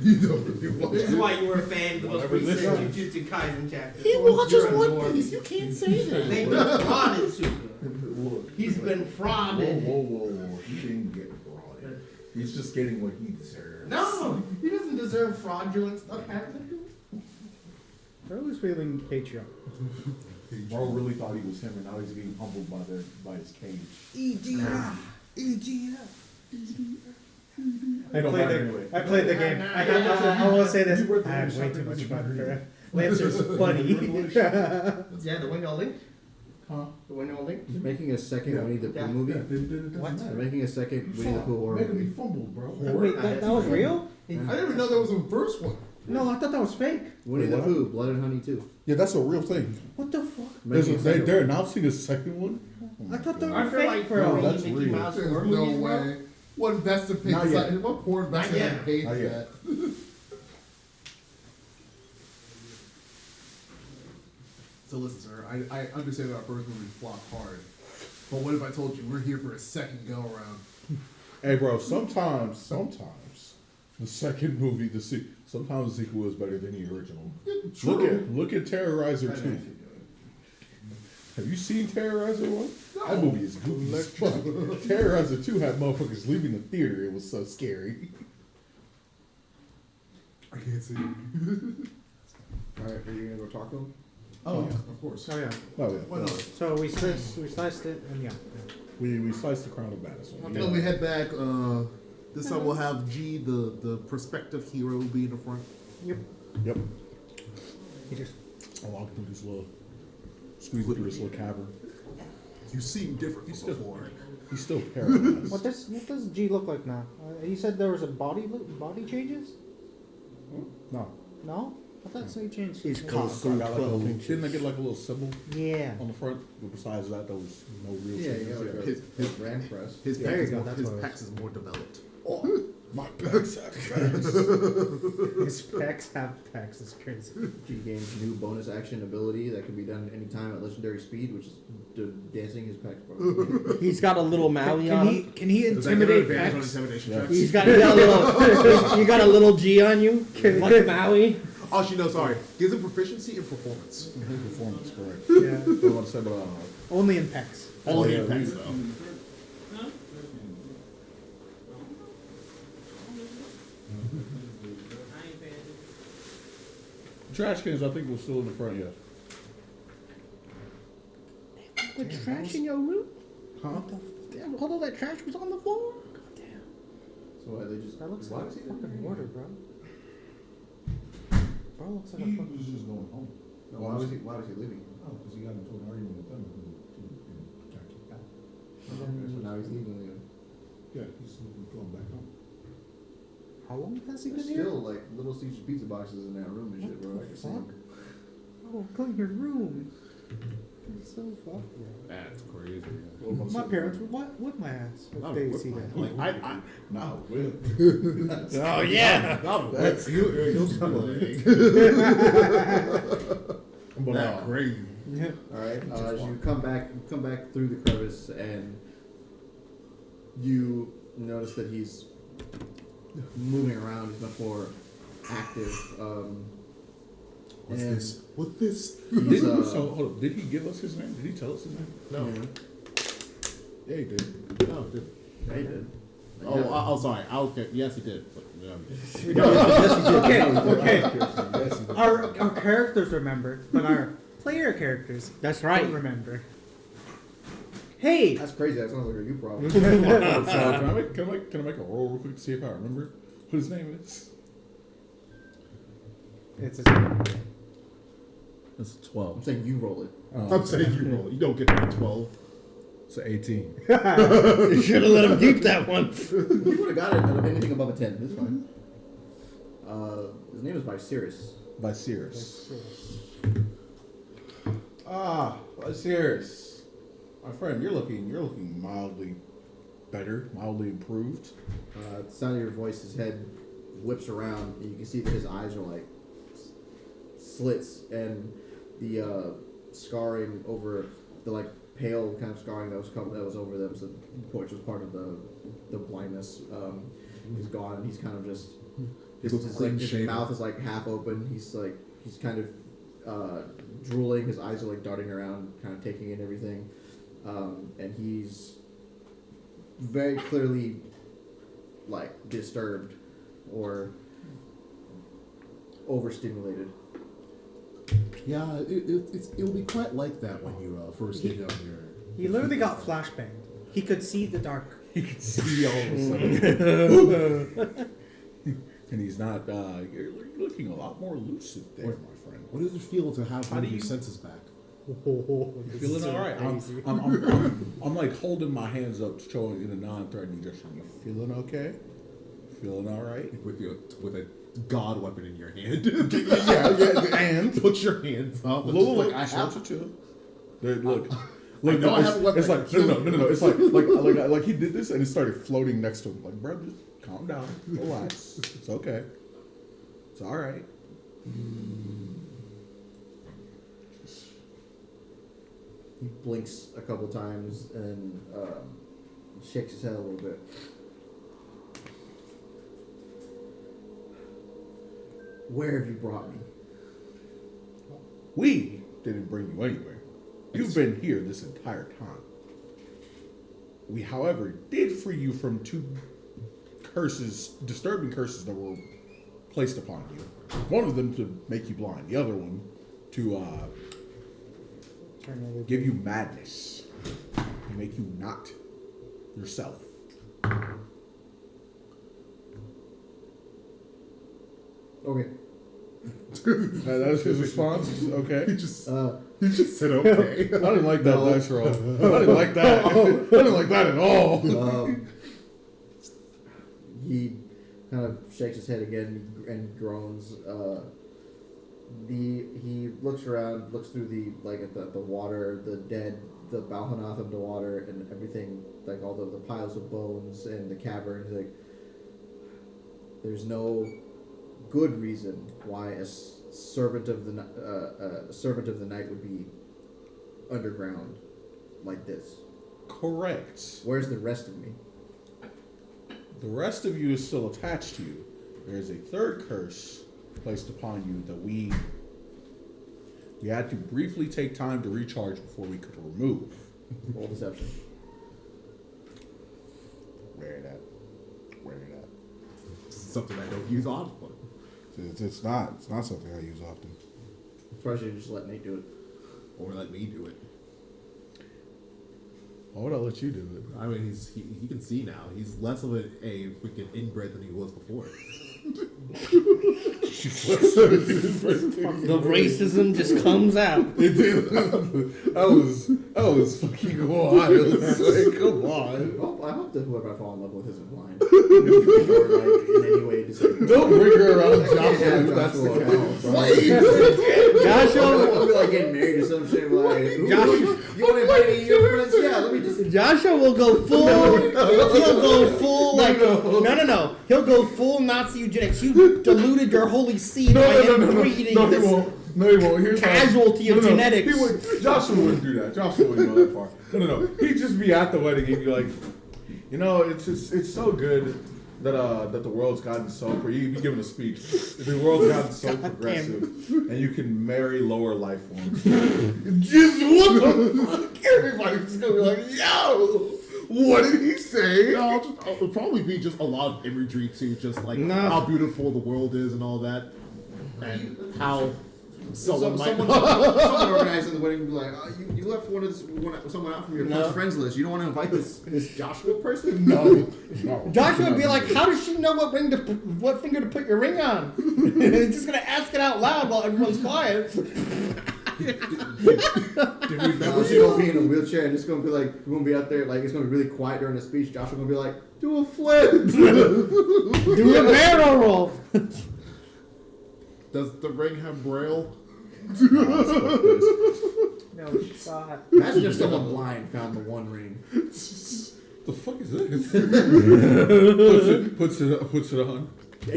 You don't really watch This is why you were a fan of the most Whatever this recent is. Jujutsu Kaisen chapter. He watches You're a One dork. Piece. You can't say that. They've been frauded, Super. He's been Whoa, frauded. whoa, whoa, whoa. He didn't get fraud. He's just getting what he deserves. No, he doesn't deserve fraudulent stuff happening to him. I was feeling patriotic. Bro really thought he was him, and now he's getting humbled by his cage. EGF. It don't matter anyway. I played the game. I will say this. I had way too much fun for it. Lancer's funny. Yeah, the one y'all linked? Huh? The one y'all linked? They're making a second Yeah. Winnie the Pooh Yeah. movie. What? They're making a second Winnie the Pooh horror Making me movie. fumble, bro. Wait, that was real? I didn't even know there was a first one. No, I thought that was fake. Winnie Wait, the what? Pooh, Blood and Honey 2. Yeah, that's a real thing. What the fuck? Making a second They're one. announcing a second one. I thought they I were feel fake, like bro. No, that's Mickey real. Mouse There's horror no movies, bro. way. What investor pays Not yet. that? What poor investor Not yet. pays Not yet. that? So listen, sir, I understand that our first movie flopped hard. But what if I told you we're here for a second go around? Hey, bro. Sometimes the second movie, sometimes the sequel is better than the original. Look at Terrorizer 2. Have you seen Terrorizer 1? That movie is goofy as fuck. Terrorizer 2 had motherfuckers leaving the theater. It was so scary. I can't see. Alright, are you gonna go talk to him? Oh, yeah, of course. Oh yeah. Oh yeah. Why not? So we sliced it and yeah. We sliced the crown of Madison. Then we head back. This time we'll have G, the prospective hero, be in the front. Yep. Yep. He just I walked through this little, squeezed through this little cavern. You seem different He's from still before. He's still paralyzed. what does G look like now? He said there was a body changes. No. No, I thought so. He changed. He's I caught through got like a little, 12 inches. didn't I get like a little symbol Yeah. on the front? But besides that, there was no real Yeah, you symbol. got like His- his brand press. His There pecs you is go, more, that's his what it was. pecs is more developed. My pecs have pecs. His pecs have pecs. It's crazy. She gains new bonus action ability that can be done anytime at legendary speed, which is dancing his pecs. Bro. He's got a little Maui on him. Can he Does that give her intimidate advantage on pecs? intimidation Yeah. checks? He's got you got a little G on you, like a Maui. Oh, she knows. Sorry, gives him proficiency in performance. Performance, correct. Yeah. What do I want to say about Only in pecs. Only yeah, in pecs, though. trash cans? I think was still in the front. Yeah. The trash in your room? Huh? Damn, all of that trash was on the floor? So why they just That looks why like a was he fucking mortar, bro. Bro looks like a He fucking. was just going home. No, why was he leaving? Oh, because he got into an argument with them and got kicked out. So now he's leaving. Yeah, he's going back home. How long has he been There's here? still like Little Caesars pizza boxes in that room and shit, bro. I can see Fuck. him. Oh, clean your room. It's so fucked, bro. That's crazy. My parents would whip my ass if they see that. Like I No, will. Oh, yeah. that's you. But That crazy. All right. As you come back through the crevice, and you notice that he's moving around. He's much more active. What's and this? What's this? He's, so hold up. Did he give us his name? Did he tell us his name? No. Yeah, he did. No. Did. yeah, he did. Oh, sorry. Okay. Yes, he did. But, Okay. Our characters remember, but our player characters That's don't right. remember. Hey, That's crazy. That sounds like a you problem. So, can I make a roll real quick to see if I remember what his name is? it's a It's 12. I'm saying you roll it. I'm saying you roll. You don't get that 12. It's 18. You should have let him keep that one. You would have got it out of anything above a 10. It's fine. His name is Viserys. Viserys. Viserys. My friend, you're looking mildly better, mildly improved. At the sound of your voice, his head whips around, and you can see that his eyes are like slits and the scarring over the like pale kind of scarring that was over them, so which was part of the blindness, is gone, and he's kind of just his mouth is like half open. He's kind of drooling. His eyes are like darting around, kind of taking in everything, and he's very clearly like disturbed or overstimulated. Yeah, it'll be quite like that when you first get on your. He literally got flashbanged. He could see the dark. He can see all of a sudden. And he's not, you're looking a lot more lucid there, my friend. What does it feel to have How one do of your you- senses back? Feeling all right. I'm like holding my hands up, showing in a non-threatening gesture. You feeling okay? Feeling all right? With a god weapon in your hand. yeah, and put your hands up. look, I have to chill. Look, it's like no. It's like he did this and it started floating next to him. Like, bro, just calm down, relax. It's okay. It's all right. He blinks a couple times and shakes his head a little bit. Where have you brought me? We didn't bring you anywhere. You've been here this entire time. We, however, did free you from 2 curses, disturbing curses that were placed upon you. One of them to make you blind. The other one to give you madness and make you not yourself. Okay. That's his response. Okay. He just said okay. I didn't like that dice roll. I didn't like that. I didn't like that at all. He kind of shakes his head again and groans. He looks around, looks through at the water, the dead, the Balhanath of the water, and everything, like all the piles of bones and the caverns. Like, there's no good reason why a servant of the night would be underground like this. Correct. Where's the rest of me? The rest of you is still attached to you. There is a third curse placed upon you that we had to briefly take time to recharge before we could remove. Roll deception. Where it at? Something I don't use often. It's not something I use often. I'm surprised you just let Nate do it. Or let me do it. Why would I let you do it? I mean, he can see now. He's less of a freaking inbred than he was before. The racism just comes out. That was fucking wild. Like, come on. Oh, I hope that whoever I fall in love with isn't blind. Or like in any way disabled. Don't bring her around Joshua. Yeah, That's the Joshua. Joshua, I'll be like getting married or some shit. Like, Joshua, you want to invite any of your friends? Yeah, let me just. Joshua will go full. He'll go full like no. He'll go full Nazi eugenics. You diluted your holy seed by him breeding No, he this won't. No, he won't. Here's casualty of genetics. Joshua wouldn't do that. Joshua wouldn't go that far. No. He'd just be at the wedding and be like, it's so good that the world's gotten so. You'd be giving a speech. The world's gotten so progressive, and you can marry lower life forms. Just what the fuck? Everybody's gonna be like, yo. What did he say? No, it'll probably be just a lot of imagery too, just like how beautiful the world is and all that, and how someone organizing the wedding would be like, you left someone out from your close friends list. You don't want to invite this Joshua person? No. Joshua would be like, how does she know what finger to put your ring on? He's just gonna ask it out loud while everyone's quiet. She's gonna be in a wheelchair and it's gonna be like, we're gonna be out there, like it's gonna be really quiet during the speech. Joshua gonna be like, do a flip, Do a barrel roll. Does the ring have braille? No shot. Imagine if someone blind found the one ring. The fuck is this? puts it on.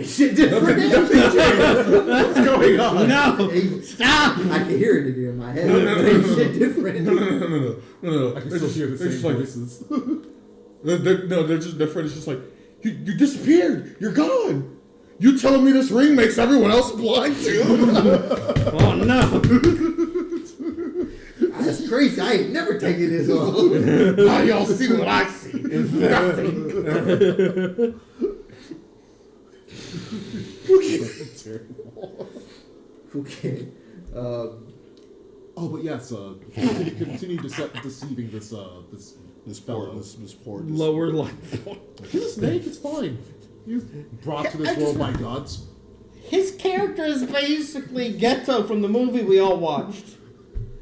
Shit different. What's going on? No! Hey, Stop! I can hear it in my head. But ain't shit different. No. I can They're still just- hear the they're same just like- voices. Their friend is just like, you disappeared. You're gone. You telling me this ring makes everyone else blind too? Oh no! That's crazy. I ain't never taken this off. Now y'all see what I see. It's nothing. Okay. Oh, but yes, continue deceiving this fellow. This poor. Lower life. He's a snake. It's fine. He's brought to this world by gods. His character is basically Ghetto from the movie we all watched.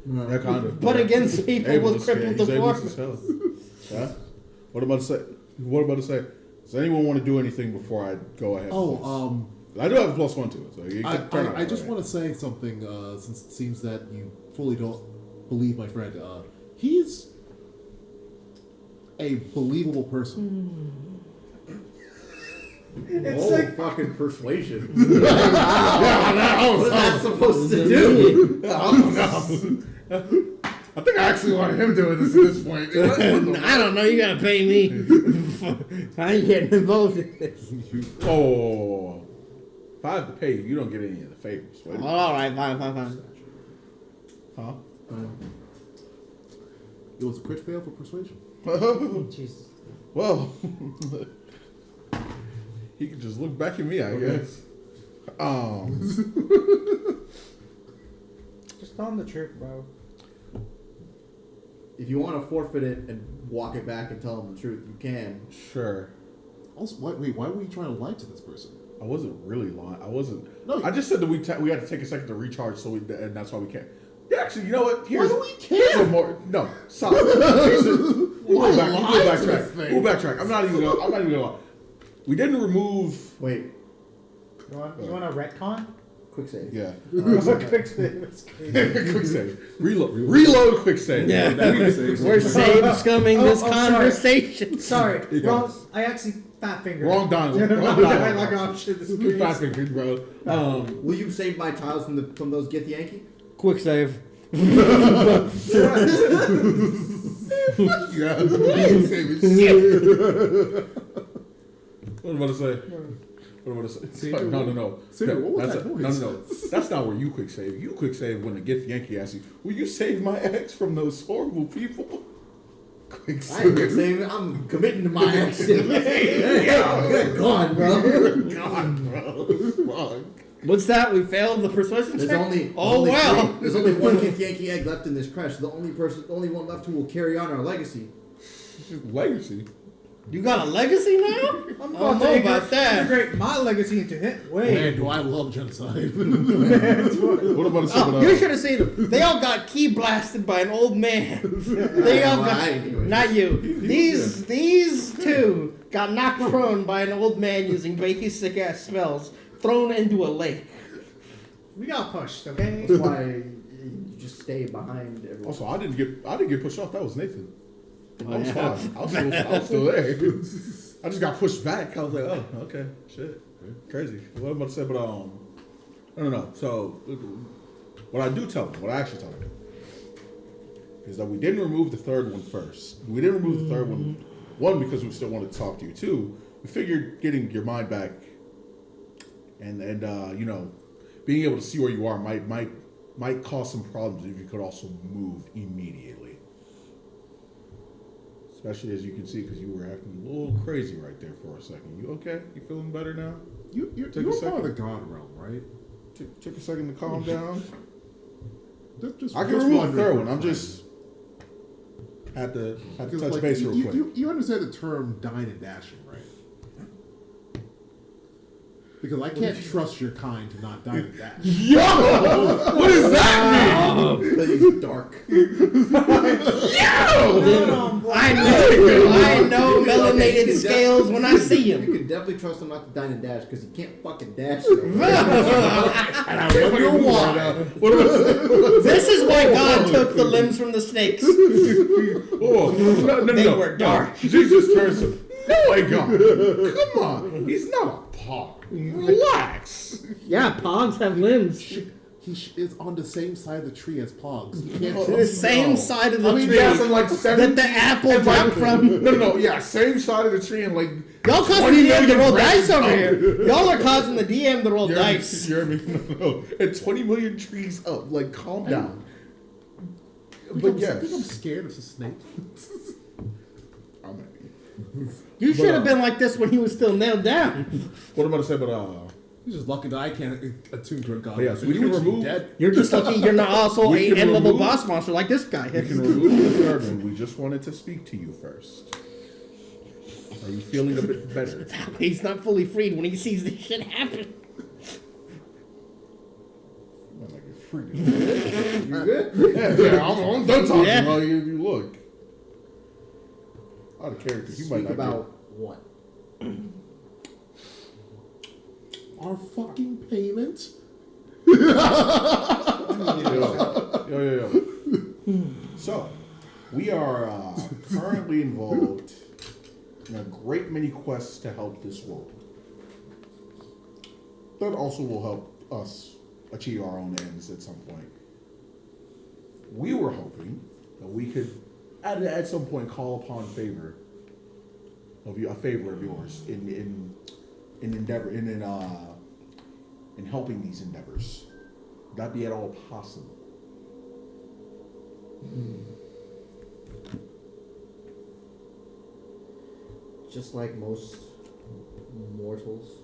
Yeah, kind of. But against people Able with to crippled he's able to deformity. sell. Yeah. What about to say? Does anyone want to do anything before I go ahead? Oh, I do have a +1 to it, so you can turn I just want to say something, since it seems that you fully don't believe my friend. He's a believable person. It's like fucking persuasion. What's that supposed to do? I think I actually want him doing this at this point. I don't know, you gotta pay me. I ain't getting involved in this. Oh, if I have to pay you, you don't get any of the favors. Right? Alright, fine. Huh? It was a crit fail for persuasion. Jesus. Well, he could just look back at me, I guess. Just tell him the truth, bro. If you want to forfeit it and walk it back and tell them the truth, you can. Sure. Also, why were you trying to lie to this person? I wasn't really lying. I wasn't. No, I just said that we had to take a second to recharge, and that's why we can't. Yeah, actually, you know what? Here's do we here's care? a more. No, stop. We'll backtrack. We'll backtrack. I'm not even gonna lie. We didn't remove. Wait, You want a retcon? quick save. Yeah. Quick save. That's crazy. Quick save. Reload. Quick save. Yeah. We're saves coming this conversation. Sorry, You wrong. guys. I actually fat fingered. Wrong dialogue. Yeah, Wrong dialogue. like, oh shit, this is Good crazy. fast finger, bro. Will you save my tiles from those Gith Yankee? Quick save. Yeah. What am I about to say? No. Savior, what was That's that no. noise? That's not where you quick save. You quick save when the Gith Yankee asks you, "Will you save my ex from those horrible people?" Quick I ain't save. quick saving. I'm committing to my action. Good gone, bro. God, bro. Fuck. What's that? We failed the persuasion There's check? only there's only one Gith Yankee egg left in this crash. The only one left who will carry on our legacy. Legacy. You got a legacy now? I don't know about that. Integrate my legacy into hit. Wait. Man, do I love genocide. What about a Oh, you should have seen them. They all got key blasted by an old man. They all Well, got, I ain't doing it. not you. These two got knocked prone by an old man using basic ass spells, thrown into a lake. We got pushed, okay? That's why you just stay behind everyone. Also, I didn't get pushed off. That was Nathan. I was Yeah. fine. I was still there. I just got pushed back. I was like, oh, okay, shit, crazy. What am I about to say? But no. So what I do tell them, what I actually tell them, is that we didn't remove the third one first. We didn't remove the third one. One, because we still wanted to talk to you. Two, we figured getting your mind back and being able to see where you are might cause some problems if you could also move immediately. Especially as you can see, because you were acting a little crazy right there for a second. You okay? You feeling better now? You're Take a part second. of the god realm, right? Took a second to calm down. Just I can just remove the wondering third for one. I'm fun. just had to Because, touch like, base real quick. You understand the term dine and dashing, right? Because I can't trust your kind to not dine and dash. Yo! What does that Because he's dark. I know melanated scales when I see You him. can definitely trust him not to dine and dash because he can't fucking dash. mean? And I wonder why. This is why God took the limbs from the snakes. Oh, no. They were dark. Jesus turns to Oh my god. Come on. He's not a pog. Relax. Yeah, Pogs have limbs. He is on the same side of the tree as Pogs. He can't The same side of the tree yes, and like 70, that the apple and like, dropped from. No, yeah, same side of the tree and like. Y'all causing 20 the DM to million roll branches dice over up. here. Y'all are causing the DM to roll dice. You hear me? No. And 20 million trees up. Like, calm down. But I yes. think I'm scared of the snake. You should have been like this when he was still nailed down. What am I going to say about He's just lucky that I can't attune to a god. Yes, So we you can would be remove- dead. You're just lucky you're not also We a can end-level remove- boss monster like this guy. we can remove the turban. We just wanted to speak to you first. Are you feeling a bit better? He's not fully freed when he sees this shit happen. I'm like, you're freaking. You good? Yeah, I'm done talking Yeah. while you look. Out of character. You might Speak not about what? Our fucking payment. Yo. So, we are currently involved in a great many quests to help this world. That also will help us achieve our own ends at some point. We were hoping that we could, at some point, call upon a favor of yours in helping these endeavors. Would that be at all possible? Just like most mortals.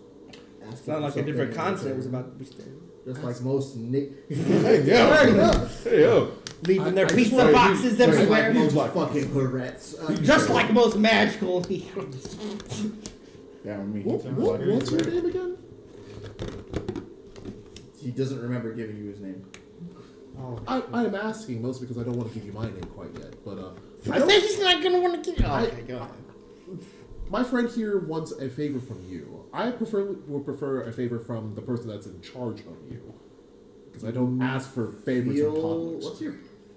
It's not like a different concept was about to be stated. Just like most Hey, yo. Leaving their I just pizza wanna- boxes Just like everywhere. most Like- fucking Tourette's. Just like most magical. Yeah, me. What's your name again? He doesn't remember giving you his name. I am asking mostly because I don't want to give you my name quite yet. But I I don't. think he's not gonna want to kill. I- Okay, go ahead. My friend here wants a favor from you. I would prefer a favor from the person that's in charge of you, because I don't ask for favors from toddlers.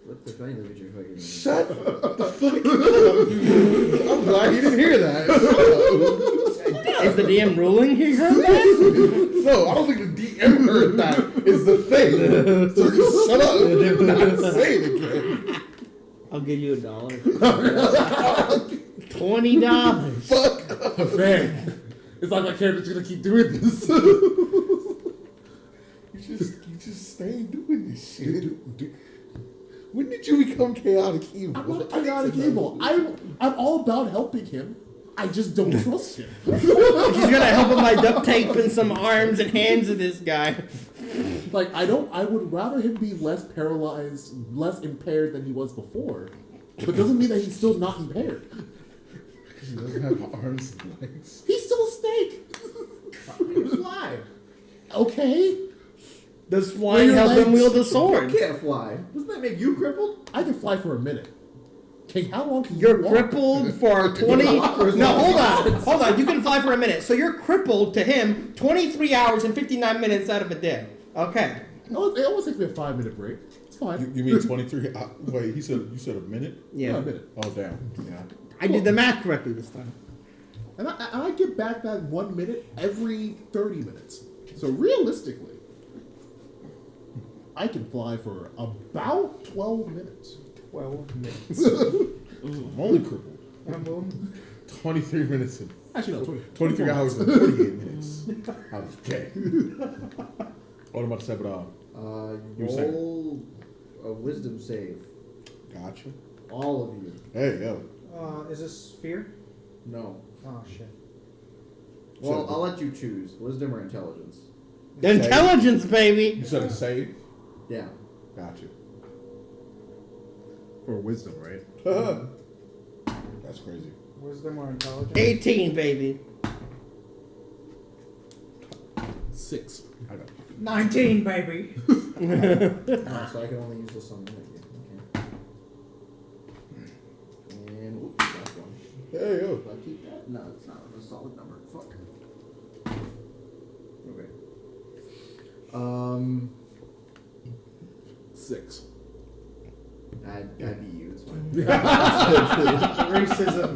What's the name of your fucking name? Shut the fuck up. I'm glad you didn't hear that. Is the DM ruling? He heard that? No, I don't think the DM heard that is the thing. So just shut up and not say it again. I'll give you $1. $20. Fuck. Man, it's like my character's gonna keep doing this. You just stay doing this shit. When did you become chaotic evil? I'm not chaotic evil. I'm all about helping him. I just don't trust him. He's gonna help him by duct taping some arms and hands of this guy. Like I would rather him be less paralyzed, less impaired than he was before. But doesn't mean that he's still not impaired. He doesn't have arms and legs. He's still a snake. You fly. Okay. Does flying help him wield the sword? You can't fly. Doesn't that make you crippled? I can fly for a minute. Okay, how long can You're you walk? crippled for 20. No, hold on. You can fly for a minute. So you're crippled to him 23 hours and 59 minutes out of a day. Okay. It almost takes me a 5-minute break. It's fine. You mean 23? Wait, you said a minute? Yeah, a minute. Oh damn. Yeah. I did the math correctly this time. And I get back that 1 minute every 30 minutes. So realistically, I can fly for about 12 minutes. 12 minutes. I'm only crippled. 23 minutes and Actually, no, 23 hours and 48 minutes out of the day. What am I about to say about You were saying? Roll a wisdom save. Gotcha. All of you. Hey, yo. Is this fear? No. Oh shit. Well, I'll let you choose. Wisdom or intelligence. Intelligence, baby. You said a save? Yeah. Gotcha. For wisdom, right? That's crazy. Wisdom or intelligence? 18, baby. 6. I got you. 19, baby. So I can only use this on one. Okay. And whoops, that's one. Hey, yo. Do I keep that? No, it's not a solid number. Fuck. Okay. 6. I'd be you. It's fine. Racism.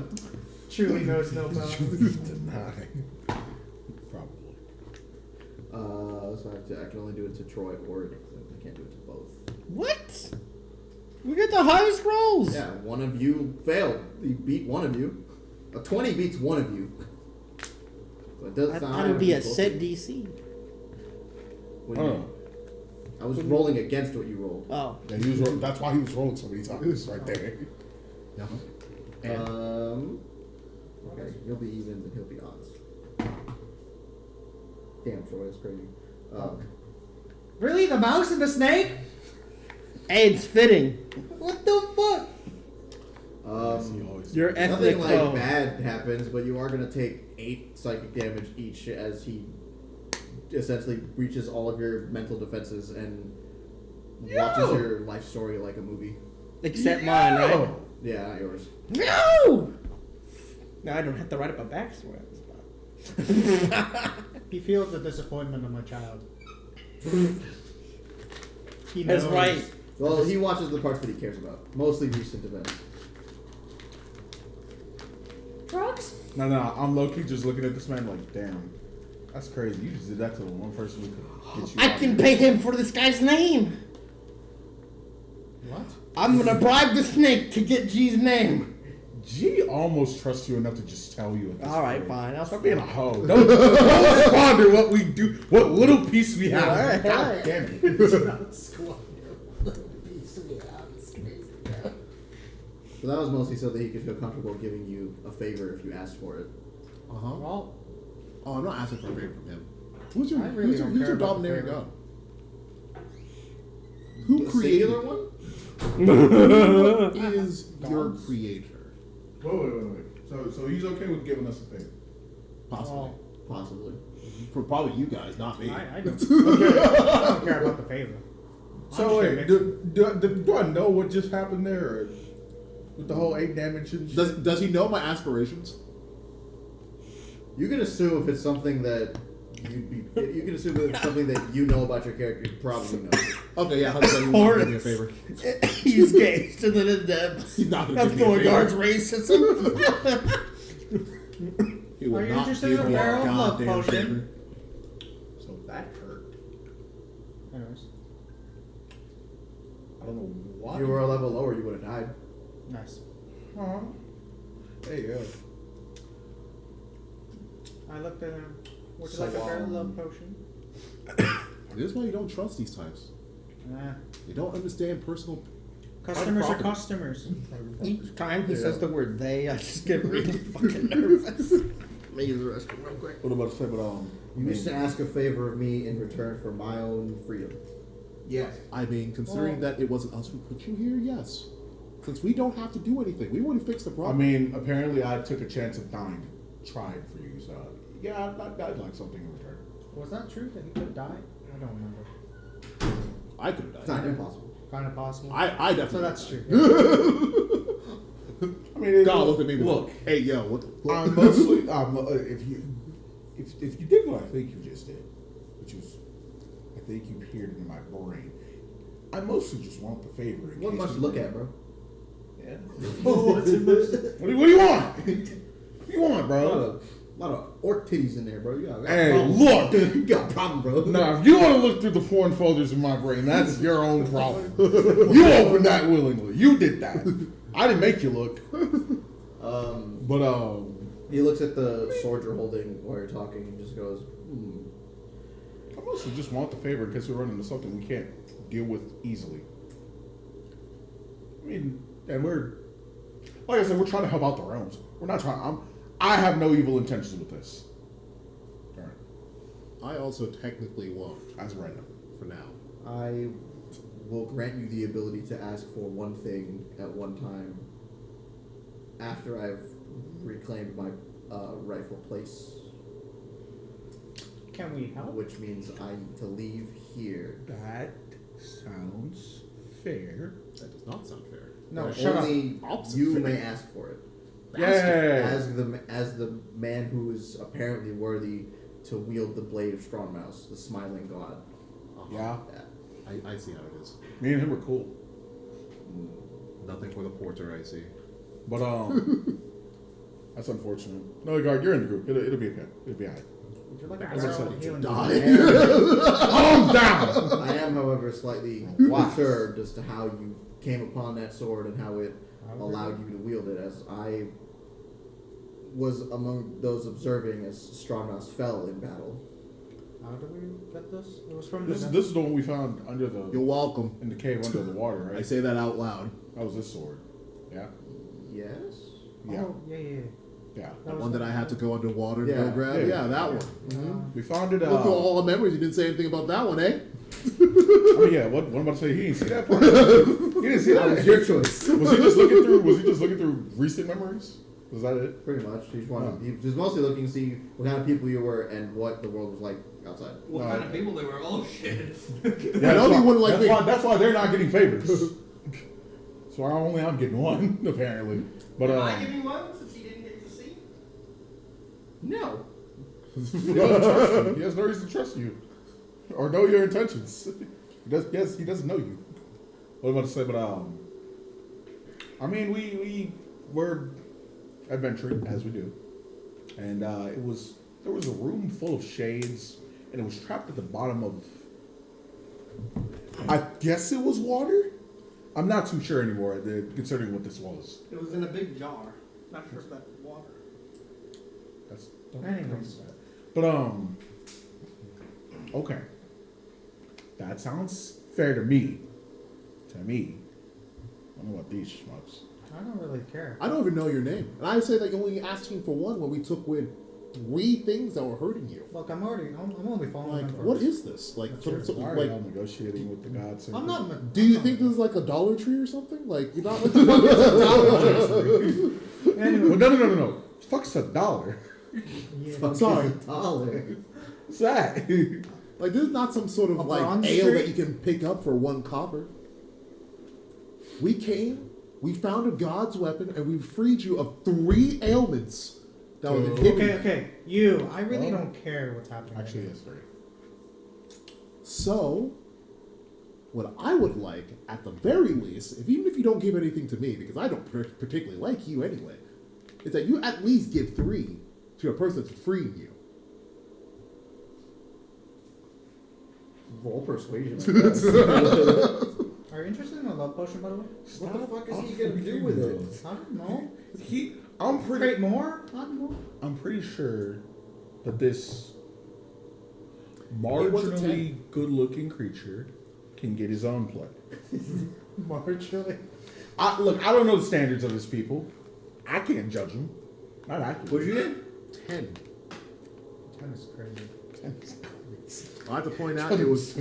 Truly knows no bounds. Deny. Probably. So I can only do it to Troy or Nick. I can't do it to both. What? We got the highest rolls. Yeah, one of you failed. He beat one of you. A 20 beats one of you. So it does I sound thought it would be a both of set you. DC. When Oh. you- I was rolling against what you rolled. Oh. Yeah, he was that's why he was rolling so many times right there. Yeah. Okay, you'll be evens and he'll be odds. Damn, Troy, that's crazy. Really? The mouse and the snake? Hey, it's fitting. What the fuck? He always- Your ethnic Nothing foe. like bad happens, but you are gonna take 8 psychic damage each as he essentially breaches all of your mental defenses and watches your life story like a movie. Except mine, right? Yeah, not yours. No! Now I don't have to write up a backstory on this spot. He feels the disappointment of my child. He That's knows. right. Well, he watches the parts that he cares about, mostly recent events. Drugs? No, I'm low key just looking at this man like, damn, that's crazy. You just did that to the one person who could get you. I out can of pay here. him for this guy's name. What? I'm gonna bribe the snake to get G's name. G almost trusts you enough to just tell you. At this All right, point. fine. I'll Stop being a hoe. Don't squander what we do, what little piece we have. All right, God all right. damn it. So that was mostly so that he could feel comfortable giving you a favor if you asked for it. Uh huh. Well, Oh, I'm not asking for a favor from him. Who's your I really don't who's care your about the dominating favor. god? Who The created singular one? Who is your creator? Wait. So he's okay with giving us a favor. Possibly. Possibly. For probably you guys, not me. I don't care about the favor. So I'm wait, just do I know what just happened there? Or with the whole 8 damage and shit? Does he know my aspirations? You can assume if it's something that you can assume if it's something that you know about your character, you probably know. Okay, yeah, 100%. He won't give me a favor. He's gauged into the depths. He's not gonna That's give me a going favor. guards racism. He will Are you not interested give in a me barrel of love goddamn potion? favor. So that hurt. Anyways, I don't know why. If you were a level lower, you would have died. nice. Huh? There you go. I looked at him. Would you So, like a barrel of love potion? This is why you don't trust these types. Nah. They don't understand personal. Customers are property. customers. Each time he says the word they, I just get really fucking nervous. Let me use the restroom real quick. What about to say? But You used to ask a favor of me in return for my own freedom. yes. I mean, considering that it wasn't us who put you here, yes. Since we don't have to do anything, we want to fix the I problem. mean, apparently I took a chance of dying, tried for you. So yeah, I'd like something in return. Was that true that he could die? I don't remember. I could have It's died. not impossible. Kind of possible. I definitely. So that's died. true. I mean, God looked at me. Look, Hey, yo, what the fuck? I'm mostly if you did what I think you just did, which was I think you peered into my brain. I mostly just want the favor. in What case much we to look were- at, bro? Yeah. What do you want? What do you want, A bro? lot of orc titties in there, bro. You got a Hey, problem. look. You got a problem, bro. Now, if you want to look through the foreign folders in my brain, that's your own problem. You opened that willingly. You did that. I didn't make you look. But He looks at the sword you're holding while you're talking and just goes, I mostly just want the favor because we're running into something we can't deal with easily. I mean, and we're like I said, we're trying to help out the realms. We're not trying. I have no evil intentions with this. All right, I also technically won't as of right now. for now. I will grant you the ability to ask for one thing at one time after I've reclaimed my rightful place, Can we help? which means I need to leave here. That sounds fair. That does not sound fair. No, Right. shut up. Only Opposite you fair. may ask for it. Yeah. As the man who is apparently worthy to wield the blade of Strongmouse, the smiling god. Yeah. That. I see how it is. Me and him were cool. Nothing for the porter, I see. But That's unfortunate. No, guard, you're in the group. It'll be okay. It'll be alright. Would you like a That's barrel exciting of to healing? Calm down. I am, however, slightly Wow. perturbed as to how you came upon that sword and how it allowed you to wield it, as I was among those observing as Strongmouse fell in battle. How did we get this? It was from This the. is the one we found under You're the welcome. in the cave under the water, I right? say that out loud. That was this sword. Yeah. Yes? Yeah. Oh, yeah. Yeah. The one that I had to go underwater and Yeah. go grab? Yeah. Yeah, that one. Mm-hmm. We found it. Look through all the memories. You didn't say anything about that one, eh? Oh yeah. What I'm about to say? He didn't see that part. He didn't see That that. was your choice. Was he just looking through? Was he just looking through recent memories? Was that it? Pretty much. He was mostly looking to see what kind of people you were and what the world was like outside. What kind of people they were? Oh shit. I know you wouldn't like that's me. That's why they're not getting favors. So I'm getting one apparently. But Am I giving one since he didn't get to see? No. he doesn't trust you. He has no reason to trust you or know your intentions. He doesn't know you. What am I about to say? But I mean, we were adventuring as we do, and there was a room full of shades, and it was trapped at the bottom of. I guess it was water. I'm not too sure anymore, considering what this was. It was in a big jar. Not sure if that's water. That's Anyways. but okay. That sounds fair to me. I don't know about these schmucks. I don't really care. I don't even know your name. And I say that you're only asking for one when we took with 3 things that were hurting you. Look, I'm only following Like, them what first. is this? Like, That's some, Why are like, y'all negotiating with the gods? I'm not. do you think this is like a Dollar Tree or something? Like, you're not like the fuck is a Dollar Tree? Anyway, Well, no. Fuck's $1. yeah. Sorry. $1. What's that? Like, this is not some sort of A like Bronze ale Street? that you can pick up for 1 copper. We came, we found a god's weapon, and we freed you of 3 ailments that were inhibiting. Okay. You. I really don't care what's happening. right Actually, now. yes, 3. So, what I would like, at the very least, even if you don't give anything to me, because I don't particularly like you anyway, is that you at least give 3 to a person that's freeing you. Roll persuasion. I guess. Are you interested in a love potion, by the way? What the fuck is he gonna do with it? I don't know. I'm Create more? I don't know. I'm pretty sure that this It was a marginally good-looking creature can get his own play. Marginally. Look, I don't know the standards of his people. I can't judge them. Not accurate. What'd you get? 10. 10 is crazy. I have to point out it was.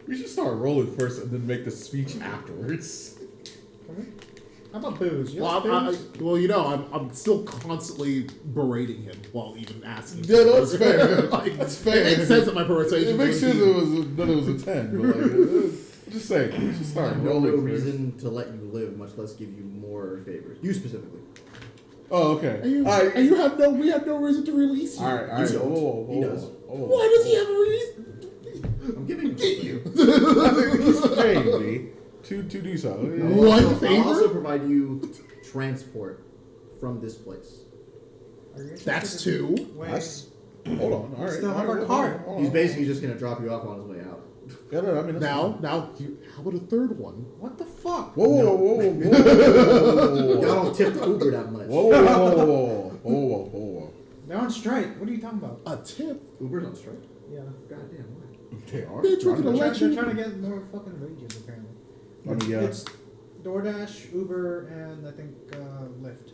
We should start rolling first and then make the speech afterwards. How about booze? You Well, like booze? well, you know, I'm still constantly berating him while even asking. Yeah, that's fair. Like, That's fair. It makes sense that my presentation. It makes sense that it was a 10, but like, just saying, we should start No rolling first. reason to let you live, much less give you more favors. You specifically. Oh, okay. And you, All right. and you have no, we have no reason to release you. All right. You don't. Whoa, He does. Why does he have a release? I'm giving you. Get you. He's paying me to do so. One I'll favor? also provide you transport from this place. Are you interested That's in- 2. Wait. That's, hold on. All right. Still have all right, our hold card. on, hold on. He's basically just gonna drop you off on his way out. Yeah, no, I mean, that's fine. Now, how about a 3rd one? What the fuck? Whoa. Y'all don't tip the Uber that much. Whoa. They're on strike. What are you talking about? A tip? Uber's on strike. Yeah. Goddamn, why? They are. Bitch, we're gonna They're let you. trying to get more fucking wages, apparently. I mean, yeah. It's DoorDash, Uber, and I think Lyft.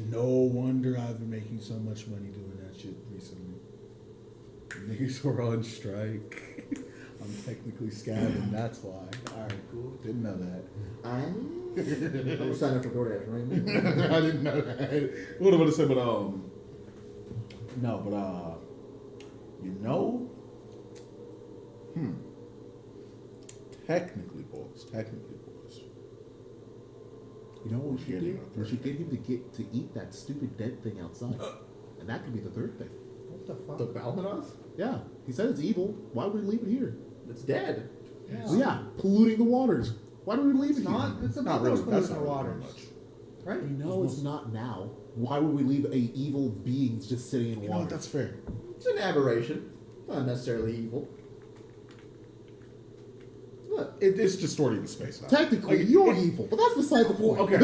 No wonder I've been making so much money doing that shit recently. Niggas were on strike. I'm technically scamming, that's why. Alright, cool. Didn't know that. I'm signing up for DoorDash right now. I didn't know that. What am I gonna say? But you know, technically, boys. You know what we should Getting do? a We should get him to eat that stupid dead thing outside. And that could be the 3rd thing. What the fuck? The Balthanoth? Yeah, he said it's evil. Why would we leave it here? It's dead. So yeah, polluting the waters. Why do we leave it It's here? not. It's Not above really. those That's polluted not really waters, much. right? We know it's not now. Why would we leave a evil beings just sitting in You know water? what? That's fair. It's an aberration, not necessarily evil. What? It's distorting the space. Technically, Like, you're evil, but that's beside the point. Okay.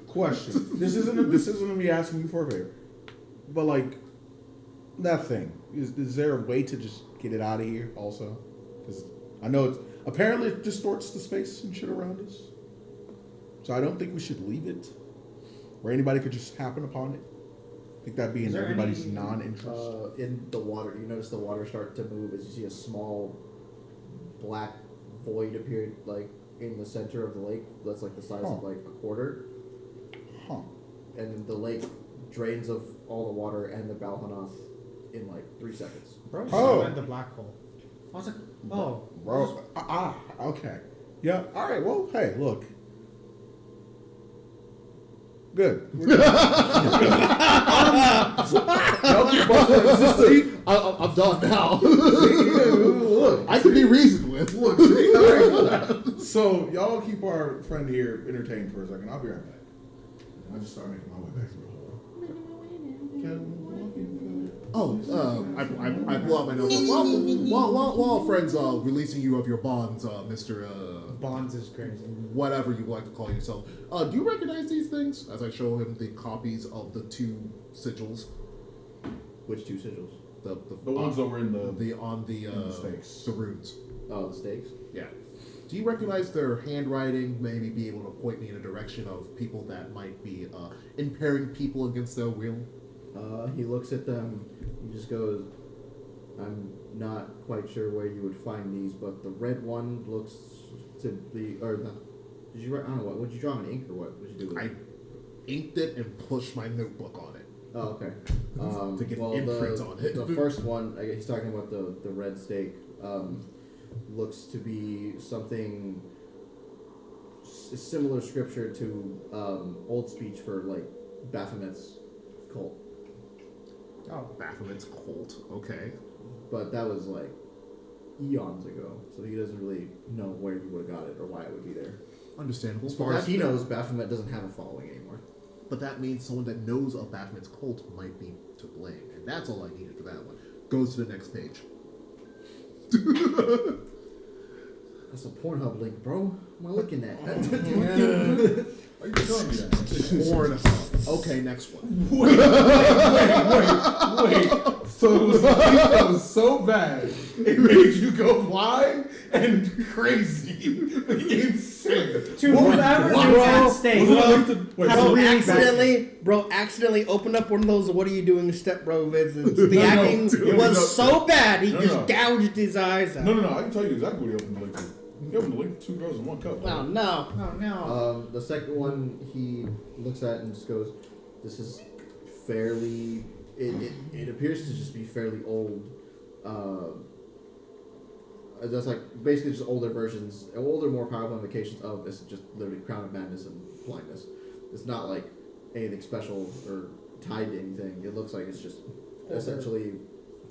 Question. This isn't me asking you for a favor, but like that thing is there a way to just get it out of here? Also, because I know it's apparently it distorts the space and shit around us. So I don't think we should leave it where anybody could just happen upon it. I think that'd be Is in there everybody's any, non-interest. In the water, you notice the water start to move as you see a small black void appear like in the center of the lake. That's like the size of like a quarter. Huh. And the lake drains of all the water and the Balhanath in like 3 seconds. Bro, Oh. went the black hole. I was like, oh, Bro, okay. Yeah, alright, well, hey, look. Good. We're good. Y'all keep on- see? I'm done now. Look, I can be reasoned with. look, see? Alright. So, y'all keep our friend here entertained for a second. I'll be right back. I'll just start making my way back. Oh, I pull out my notebook. While friends releasing you of your bonds, Mr. Bonds is crazy. Whatever you like to call yourself. Do you recognize these things? As I show him the copies of the 2 sigils. Which 2 sigils? The ones that were in the the stakes. the runes. Oh, the stakes? Yeah. Do you recognize their handwriting? Maybe be able to point me in a direction of people that might be impairing people against their will? He looks at them. He just goes, I'm not quite sure where you would find these, but the red one looks to be, or the, did you write, I don't know, what did you draw in ink or what? What did you do with I it? inked it and pushed my notebook on it. Oh, okay. To get imprint on it. The first one, I guess he's talking about the red stake, looks to be something similar scripture to old speech for like Baphomet's cult. Oh, Baphomet's cult. Okay. But that was like eons ago, so he doesn't really know where he would have got it or why it would be there. Understandable. As far as he knows, Baphomet doesn't have a following anymore. But that means someone that knows of Baphomet's cult might be to blame. And that's all I needed for that one. Goes to the next page. That's a Pornhub link, bro. What am I looking at? Why are you telling me that? Pornhub. Okay, next one. Wait. So it was a leak that was so bad, it made you go blind and crazy. Insane. Dude, whoever What? knew that steak. Was it a link to- wait, so- Accidentally opened up one of those "What are you doing?" step bro vids, and the No, acting dude, was no. so bad he No, just no. gouged his eyes out. No, I can tell you exactly what he opened the link to. He opened the link to 2 girls in 1 cup. Oh no! Oh no. The second one he looks at and just goes, "This is fairly. It appears to just be fairly old. That's like basically just older versions, older, more powerful invocations of this. Just literally Crown of Madness and blindness. It's not like anything special or tied to anything. It looks like it's just essentially.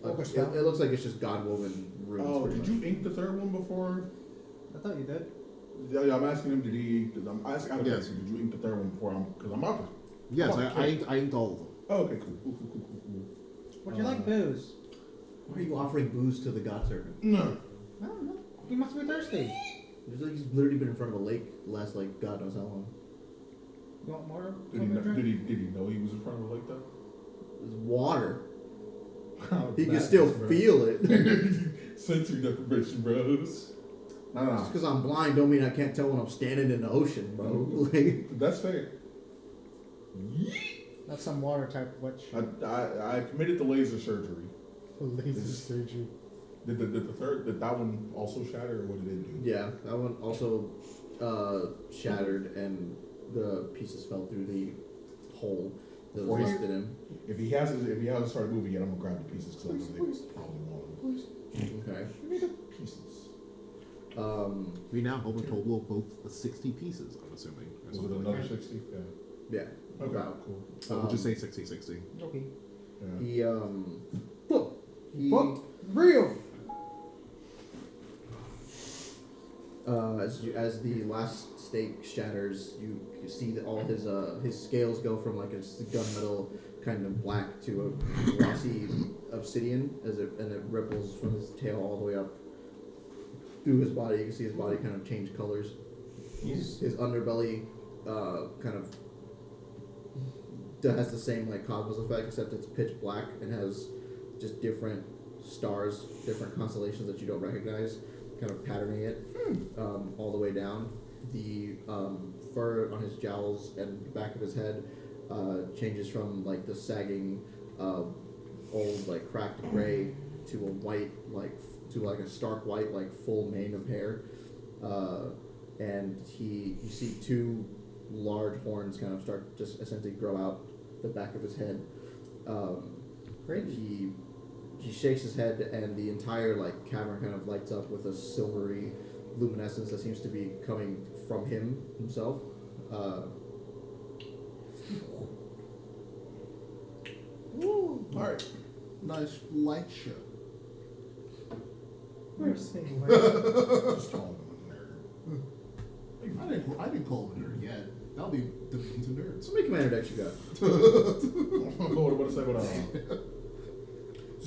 It looks like it's just God woven runes. Oh, pretty did much. you ink the 3rd one before? I thought you did. Yeah, I'm asking him, did he ink? I'm asking, Yes. did you ink the 3rd one before? Because I'm up. Yes, Oh, I inked all of them. Oh, okay, cool. Would you like booze? Why are you offering booze to the God servant? No. I don't know. You must be thirsty. It's like he's literally been in front of a lake the last like God knows how long. You want more? Did he know he was in front of a lake though? It's water. He can Madness, still bro. feel it. Sensory deprivation, bros. No. Just because I'm blind don't mean I can't tell when I'm standing in the ocean, bro. Like, That's fair. That's some water type witch. I committed to laser surgery. Laser This- surgery. Did that one also shatter, or what did it do? yeah, that one also shattered and the pieces fell through the hole that was left in him. If he hasn't started moving yet, I'm gonna grab the pieces because I know they probably want Okay. pieces. We now hold a total of both 60 pieces, I'm assuming. or Was it something another like that. 60? Yeah. Yeah. Okay, About. cool. So we'll just say 60-60. Okay. Yeah. He Real. as the last stake shatters, you see that all his scales go from like a gunmetal kind of black to a glossy obsidian and it ripples from his tail all the way up through his body. You can see his body kind of change colors. His underbelly kind of has the same like cosmos effect, except it's pitch black and has just different stars, different constellations that you don't recognize, kind of patterning it all the way down. The fur on his jowls and the back of his head changes from like the sagging old like cracked gray to a white like a stark white like full mane of hair, and you see two large horns kind of start just essentially grow out the back of his head. He shakes his head and the entire like cavern kind of lights up with a silvery luminescence that seems to be coming from himself. Alright. Nice light show. We're saying Just call him a nerd. I didn't call him a nerd yet. That'll be defeating to nerds. So many commander decks you got. Lord, what to say about Is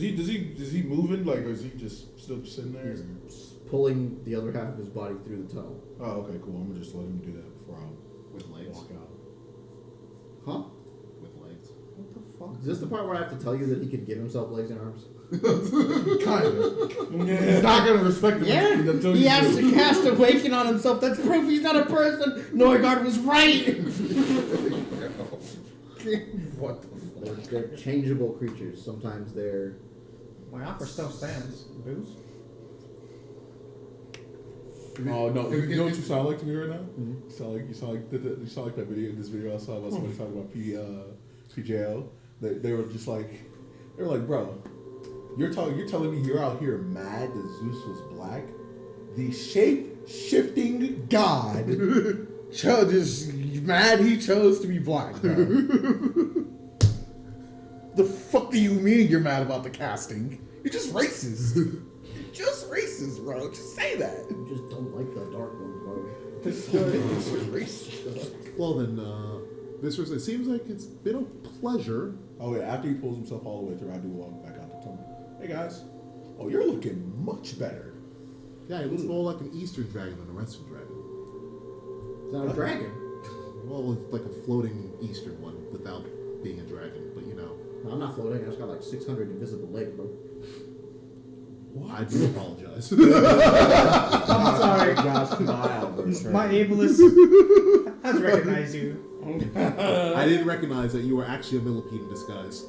he moving? Like, or is he just still sitting there? He's pulling the other half of his body through the tunnel. Oh, okay, cool. I'm gonna just let him do that before I With legs. walk out. Huh? With legs. what the fuck? Is this the part where I have to tell you that he can give himself legs and arms? Kind of. He's not gonna respect him until He you has do. to cast Awaken on himself. That's proof he's not a person. Norgard was right. What the fuck? They're changeable creatures. Sometimes they're My offer still stands. Booze? Oh no! You know what you sound like to me right now? Mhm. You sound like that video. This video I saw about somebody talking about PJL. They were just like, bro, you're telling me you're out here mad that Zeus was black? The shape-shifting god chose mad he chose to be black. Bro. The fuck do you mean you're mad about the casting? You're just racist. You're just racist, bro. Just say that. you just don't like the dark one, bro. It's racist. Well then, Viscerus, it seems like it's been a pleasure. Oh yeah, after he pulls himself all the way through, I do walk back out the tunnel. Hey guys. Oh, you're looking much better. Yeah, it looks more like an Eastern dragon than a Western dragon. It's not a dragon. Well, it's like a floating Eastern one without being a dragon, but you know. No, I'm not floating. I just got like 600 invisible legs, bro. I do apologize. I'm sorry. Josh, My ableist has recognized you. I didn't recognize that you were actually a millipede in disguise.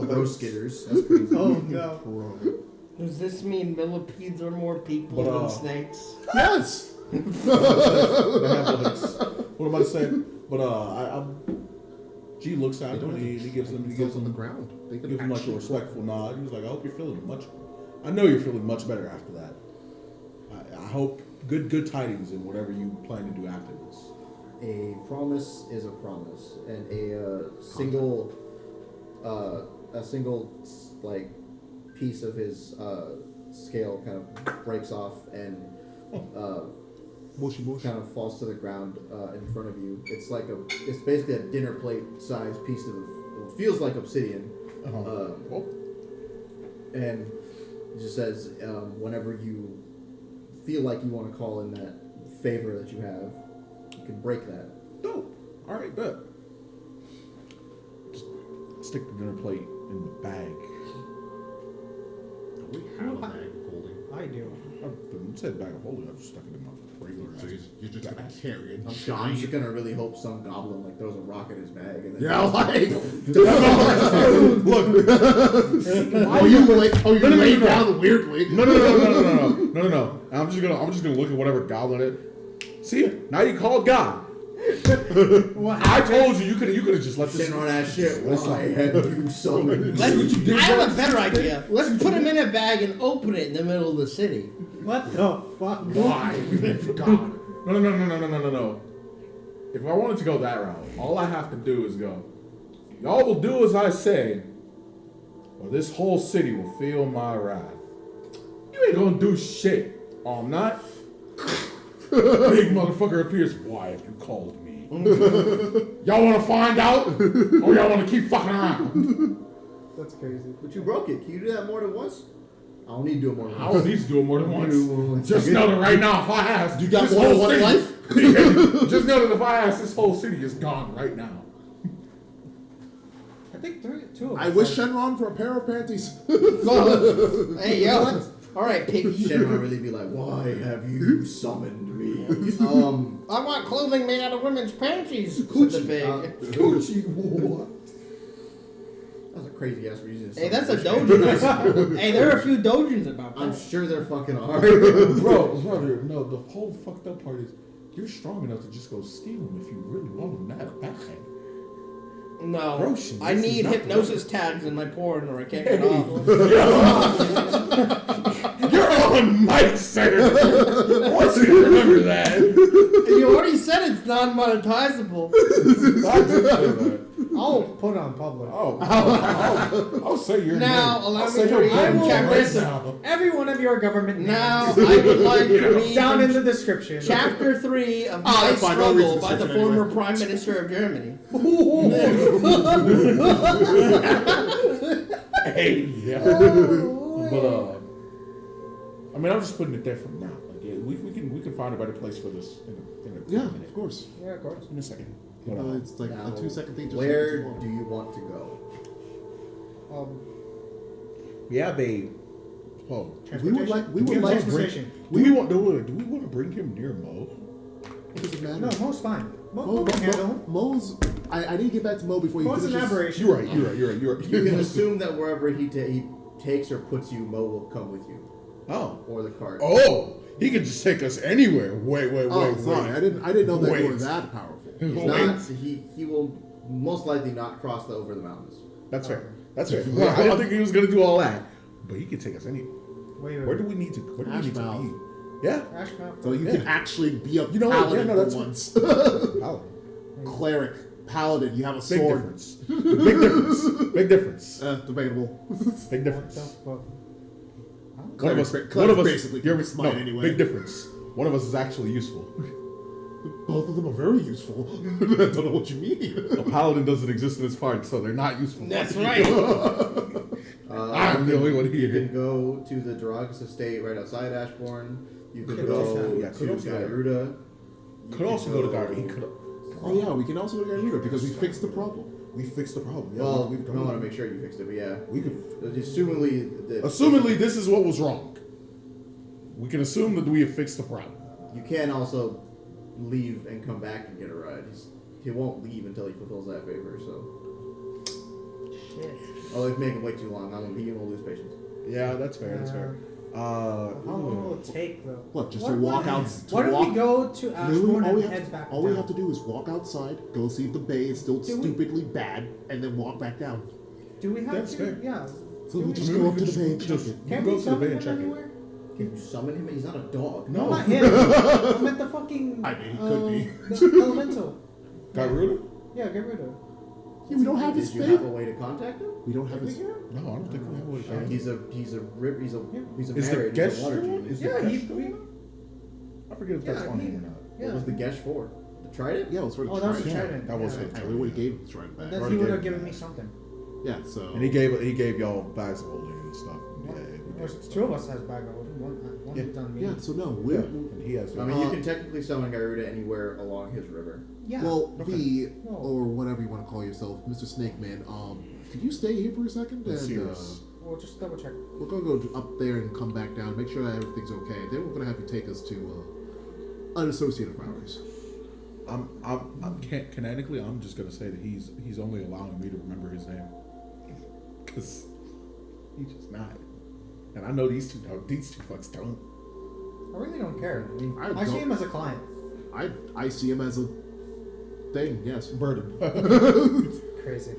Those skitters. That's crazy. Oh no. Does this mean millipedes are more people But, than snakes? Yes! They have legs. What am I saying? But G looks at him and he gives him on the ground. They could gives him like a actually respectful nod. He was like, I hope you're feeling much. I know you're feeling much better after that. I hope good tidings in whatever you plan to do after this. A promise is a promise, and a single like piece of his scale kind of breaks off and Moshi moshi. kind of falls to the ground in front of you. It's basically a dinner plate sized piece of it feels like obsidian, and it just says whenever you feel like you want to call in that favor that you have, you can break that. Dope. All right, bet. Just stick the dinner plate in the bag. We have a bag of holding. I do. I said bag of holding. I've just stuck it in my regular. So you're just gonna carry it. I'm just gonna really hope some goblin like throws a rock in his bag and then Yeah, like. Look. Oh, you lay down weirdly. No. I'm just gonna look at whatever goblin it. See, now you call it God. I told you could have just let this. sitting on that shit. Why have you summoned? I have a better idea. Let's put him in a bag and open it in the middle of the city. What the fuck? Why? God. No. If I wanted to go that route, all I have to do is go. Y'all will do as I say, or this whole city will feel my wrath. You ain't gonna do shit. Oh, I'm not. Big motherfucker appears. Why have you called me? Y'all want to find out, or y'all want to keep fucking around? That's crazy. But you broke it. Can you do that more than once? I don't need to do it more than I once. don't need to do it more than once. You- Just know that right now, if I ask, You got this more than whole one in city- life? Just know that if I ask, this whole city is gone right now. I think two of I us wish are- Shenron for a pair of panties. Hey, yo. All right, piggy. Shenron really be like, why have you summoned me? I want clothing made out of women's panties. Said the pig. Coochie, what? That's a crazy ass reason. to Hey, that's a summon dojin. Hey, there are a few dojins about I'm that. sure they're fucking hard. Brother, no, the whole fucked up part is you're strong enough to just go steal them if you really want them that bad. No, Roshan, I this is need not hypnosis tags in my porn or I can't get off. You're on mic, sir. I want you to remember that. You already said it's non-monetizable. I did say that. I'll put it on public. I'll say your Now, name. allow I'll me say to your read name chapter right seven. now. Every one of your government names. Now, I would like to read down from in the description. Chapter 3 of Oh, My that's fine. I'll read Struggle the by the description former anyway. Prime Minister of Germany. Hey, yeah. But I mean, I'm just putting it there for now. Like, yeah, we can find a better place for this in a Yeah, minute. of course. Yeah, of course. In a second. It's like Now, a 2-second thing. Just Where takes do too long. you want to go? Yeah, babe. Oh, We would like. We would like. Transportation. do we want to bring him near Mo? Does it matter? No, Mo's fine. Mo Mo, can handle him. Mo's. I need to get back to Mo before he Mo's an finishes. aberration. You're right. You can assume that wherever he takes or puts you, Mo will come with you. Oh. Or the cart. Oh, he can just take us anywhere. Wait. Oh, sorry. I didn't know that Wait. you were that powerful. He's Wait. not. He will most likely not cross over the mountains. That's fair. That's fair. Well, I didn't think he was gonna do all that, but he can take us anywhere. Wait. Where do we need to? Where do we need to Ashmouth. be? Yeah. Ashmouth. So you Yeah. can actually be a You know what? paladin Yeah, no, for that's- once. Paladin. Cleric, paladin. You have a Big sword. difference. Big difference. Big difference. Debatable. Big difference. Well, One of us. Cleric basically you're- can smite no, anyway. Big difference. One of us is actually useful. Both of them are very useful. I don't know what you mean. A paladin doesn't exist in this fight, so they're not useful. That's right. I'm the only one You can here. go to the Daragas estate right outside Ashbourne. You could Could go also- yeah, to could also go there. Garuda. You Could also go to Garden. He could. Oh yeah, we can also go to Garuda because we fixed the problem. We fixed the problem. Yeah, Well, we've I done want to it. make sure you fixed it, but yeah. We could. Assumingly, This is what was wrong. We can assume that we have fixed the problem. you can also leave and come back and get a ride. He won't leave until he fulfills that favor. So, shit. oh, if make him wait too long, he will lose patience. Yeah, that's fair. That's fair. How long will it take though? What? Just What- to walk what- out. Why don't we go to Literally, Ashbourne all and we head have back all down? we have to do is walk outside, go see if the bay is still Do we- stupidly bad, and then walk back down. Do we have That's to? fair. Yeah. So Do we we- just I mean, go we up to could the bay and just- check just- it. Can go we to the summon bay him and check it. anywhere? Can you summon him? He's not a dog. No. Not him. I'm at the fucking. I mean, he could be. The elemental. Garuda? Yeah, get rid of. Yeah, we don't have his Did you have a favor. way to contact him? We don't have Did we his. get him? No, I don't think we have one. He's a Is the married. Gesh He's a water one? genie. Is the Yeah, Gesh he. one? I forget if that's Yeah, on he- him or not. What Yeah. was the Gesh for? The trident? Yeah, it was for the Oh, that was a trident. trident. that was yeah. it. I already gave him the trident And back. then Already he would gave have it given back. me something. Yeah, so. And he gave y'all bags of holding and stuff. Yeah, we There's did. two of us has bag of holding. One Yeah. done me. Yeah, so no, we. Yeah, and he has. I mean, you can technically summon Garuda anywhere along his river. Yeah. Well, Okay. or whatever you want to call yourself, Mr. Snake Man. Could you stay here for a second? And, Serious. We'll just double check. we're gonna go up there and come back down, make sure that everything's okay. Then we're gonna have you take us to an associate of ours. Canonically, I'm just gonna say that he's only allowing me to remember his name, cause he's just not. And I know these two fucks don't. I really don't care. I mean, I I see don't- him as a client. I see him as a thing. Yes. Burden. Crazy.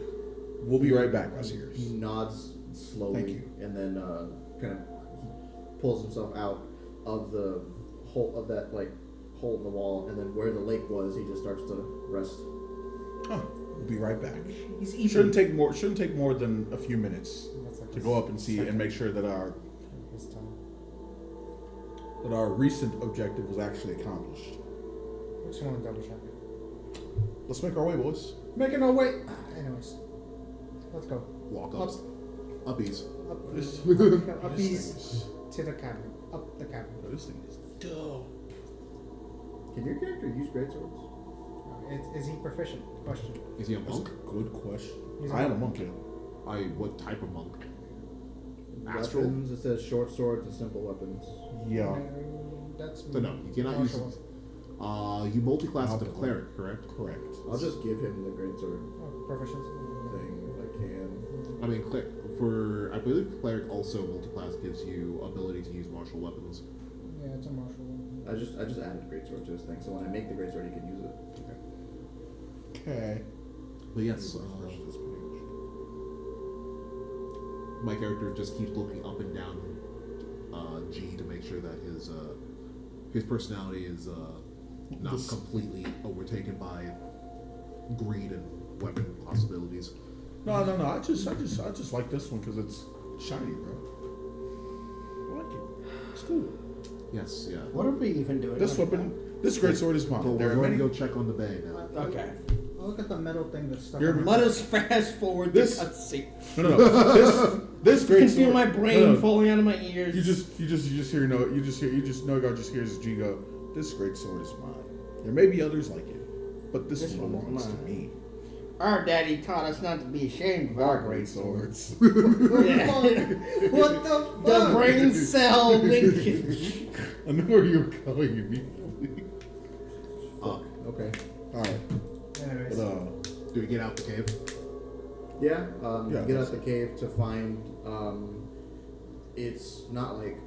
We'll be right back, us He here. nods slowly Thank you. and then kind of he pulls himself out of the hole of that hole in the wall, and then where the lake was, he just starts to rest. Oh, we'll be right back. He's eating. Shouldn't take more than a few minutes That's like to his go up and see second- and make sure that our his time. that our recent objective was actually accomplished. I just want to double check it. Let's make our way, boys. Making our way. Anyways, let's go. Walk up. Uppies. Up, This, up this these thing is, to the cabin. Up the cabin. this thing is dope. Can your character use greatswords? Is he proficient? Question. Is he a That's a monk? good question. He's I am a monk, yeah. What type of monk? Astral? Weapons, it says short swords and simple weapons. Yeah. That's So no, you cannot use. martial. You multi-class as a Alcohol. cleric, correct? Correct. I'll just give him the greatsword Proficiency. thing if I can. I mean, I believe cleric also multi-class gives you ability to use martial weapons. Yeah, it's a martial. I just added greatsword to his thing, so when I make the greatsword, he can use it. Okay. But yes, my character just keeps looking up and down G to make sure that his personality is not This- completely overtaken by greed and weapon possibilities. No. I just like this one because it's shiny, bro. I like it. It's cool. Yes, yeah. What are we even doing? This weapon, this greatsword is But mine. There we're are going many. to go check on the bay now. Okay. I'll look at the metal thing that's stuck. You're- on Let my- us fast forward This- the cutscene. No. This I can greatsword. feel my brain no. falling out of my ears. You just hear Nogar just hears G go, this great sword is mine. There may be others like it, but this one one is belongs to mine. me. Our daddy taught us not to be ashamed of our great swords. swords. Yeah. What the fuck? The brain cell linkage. I know where you were going immediately. Okay. Alright. Anyways. But, Do we get out the cave? Yeah, Yeah. you get out the cave to find, it's not like